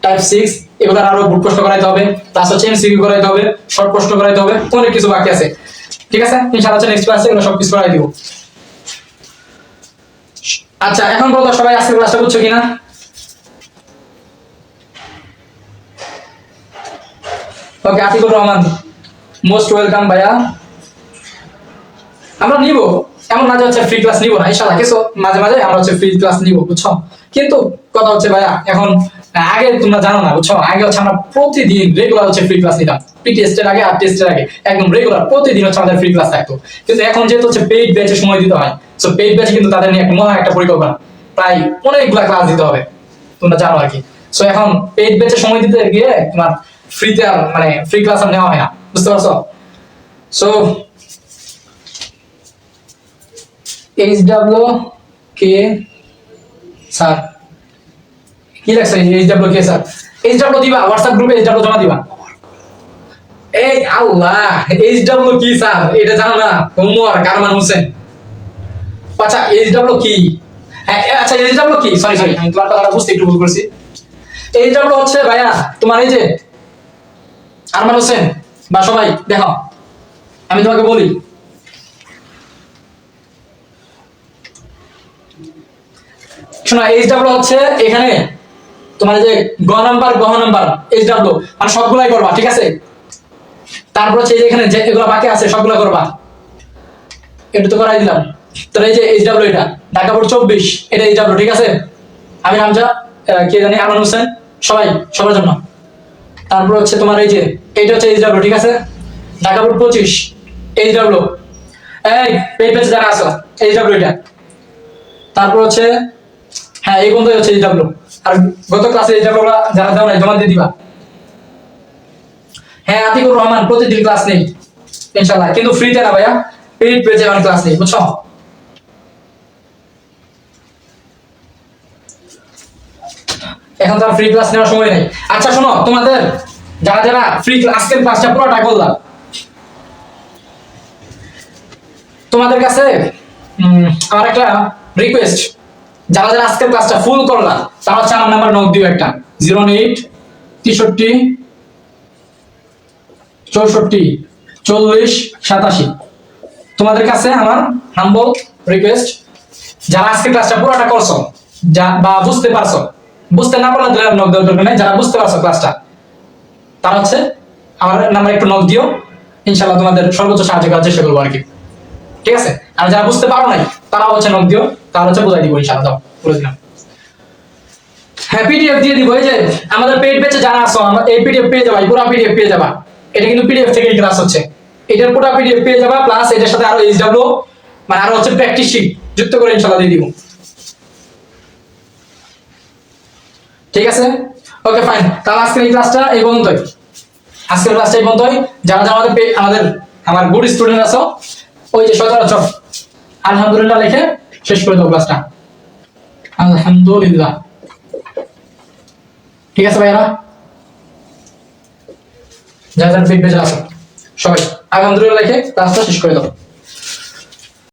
Speaker 1: টাইপ 6 এগুলোর আরো বুট প্রশ্ন করাইতে হবে, প্লাস হচ্ছে এমসিকিউ করাইতে হবে, শর্ট প্রশ্ন করাইতে হবে, অনেক কিছু বাকি আছে। ঠিক আছে ইনশাআল্লাহ, নেক্সট ক্লাসে এগুলো সব কিছু করাই দিব। আচ্ছা, এখন বলো তো সবাই আজকের ক্লাসটা বুঝছো কিনা? ওকে, আতিকুর রহমান, মোস্ট ওয়েলকাম ভাইয়া। আমরা নিব, এমন না যে হচ্ছে ফ্রি ক্লাস নিব না, ইনশাআল্লাহ কিছু মাঝে মাঝে আমরা হচ্ছে ফ্রি ক্লাস নিব, বুঝছো? কিন্তু কথা হচ্ছে ভাইয়া, এখন আগে তোমরা জানো না, বুঝছো? আগে হচ্ছে আমরা প্রতিদিন রেগুলার হচ্ছে ফ্রি ক্লাস নিতাম, পি টেস্টের আগে আর টেস্টের আগে একদম রেগুলার প্রতিদিন হচ্ছে আমাদের ফ্রি ক্লাস থাকতো। কিন্তু এখন যেহেতু হচ্ছে পেইড ব্যাচে সময় দিতে হয়, সো পেইড ব্যাচে কিন্তু তাদের নিয়ে একটা মহা একটা পরিকল্পনা, প্রায় অনেকগুলা ক্লাস দিতে হবে, তোমরা জানো আর কি। সো এখন পেইড ব্যাচে সময় দিতে গিয়ে তোমার ফ্রিতে মানে ফ্রি ক্লাস আর নেওয়া হয় না, বুঝতে পারছো? সো HW কে স্যার, কি লাগছে? HW কে স্যার, HW দিবা হোয়াটসঅ্যাপ গ্রুপে, HW জমা দিবা। এই আল্লাহ, HW কি স্যার এটা জানো না? ওমর কারমান হোসেন। আচ্ছা HW কি? হ্যাঁ আচ্ছা, HW কি, সরি সরি, আমি তোমার কথাটা বুঝতে একটু ভুল করছি। HW হচ্ছে ভাইয়া তোমার এই যে আরমান হোসেন, বা সবাই দেখো আমি তোমাকে বলি, শোনো, HW হচ্ছে এখানে তোমার যে গ নাম্বার HW মানে সবগুলাই করবা, ঠিক আছে? তারপর হচ্ছে এই যে এখানে যে এগুলো বাকি আছে সবগুলো করবা, এটা তো করাই দিলাম। তো এই যে HW, এটা ঢাকা বোর্ড 24, এটা HW, ঠিক আছে? আমি হামজা, কে জানি আরমান হোসেন, সবাই সবার জন্য। তারপর হচ্ছে তোমার এই যে এইটা হচ্ছে HW, ঠিক আছে? Dhaka board 25 HW। এই পেজ পেজ যারা আছো HW এটা। তারপর হচ্ছে হ্যাঁ এই বন্ধু হচ্ছে HW। আর গত ক্লাসে HW যারা দাও নাই জমা দিয়ে দিবা। হ্যাঁ আতিকুর রহমান, প্রতিদিন ক্লাস নেই ইনশাআল্লাহ, কিন্তু ফ্রিতে না ভাইয়া, পেইড পেজে অনেক ক্লাস নেই, বুঝছো? এখন তো আর ফ্রি ক্লাস নেওয়ার সময় নাই। আচ্ছা শোনো, তোমাদের যারা যারা ফ্রি আজকের ক্লাসটা পুরোটা করলাম, তোমাদের কাছে আমার একটা রিকোয়েস্ট, যারা যারা আজকের ক্লাসটা ফুল করলা তারা হচ্ছে আমার নাম্বার নক দিও একটা, 08 63 64 40 87। তোমাদের কাছে আমার হাম্বল রিকোয়েস্ট, যারা আজকের ক্লাসটা পুরোটা করছো যা বা বুঝতে পারছো, বুঝতে না পারলে তাহলে নক দেওয়ার দরকার নেই, যারা বুঝতে পারছো ক্লাসটা তারা হচ্ছে আমার নাম্বার একটু নক দিও, ইনশাআল্লাহ তোমাদের সর্বোচ্চ সাহায্য করার চেষ্টা করবো আর কি, ঠিক আছে? আর যারা বুঝতে পারো নাই তারা হচ্ছে নক দিও, তারা হচ্ছে বুঝাই দিব ইনশাআল্লাহ। দাও বলে দিলাম। হ্যাঁ পিডিএফ দিয়ে দিব, এই যে আমাদের পেইড ব্যাচে যারা আছো আমরা এই পিডিএফ পেয়ে যাবা, পুরো পিডিএফ পেয়ে যাবা। এটা কিন্তু পিডিএফ থেকে ক্লাস হচ্ছে, এটার পুরো পিডিএফ পেয়ে যাবা, প্লাস এটার সাথে আরো HW মানে আরো হচ্ছে প্র্যাকটিস শিট যুক্ত করে ইনশাআল্লাহ দিয়ে দিব, ঠিক আছে? ওকে ফাইন, তাহলে আজকের এই ক্লাসটা এই পর্যন্তই, আজকের ক্লাসটা এই পর্যন্তই। যারা যারা আমাদের আমার গুড স্টুডেন্ট আছো, ওই যে সচরাচর আলহামদুলিল্লাহ লিখে শেষ করে দাও ক্লাসটা। আলহামদুলিল্লাহ। ঠিক আছে ভাইয়ারা, যারা যারা ফিডব্যাক আছে সবাই আলহামদুলিল্লাহ লিখে ক্লাসটা শেষ করে দাও।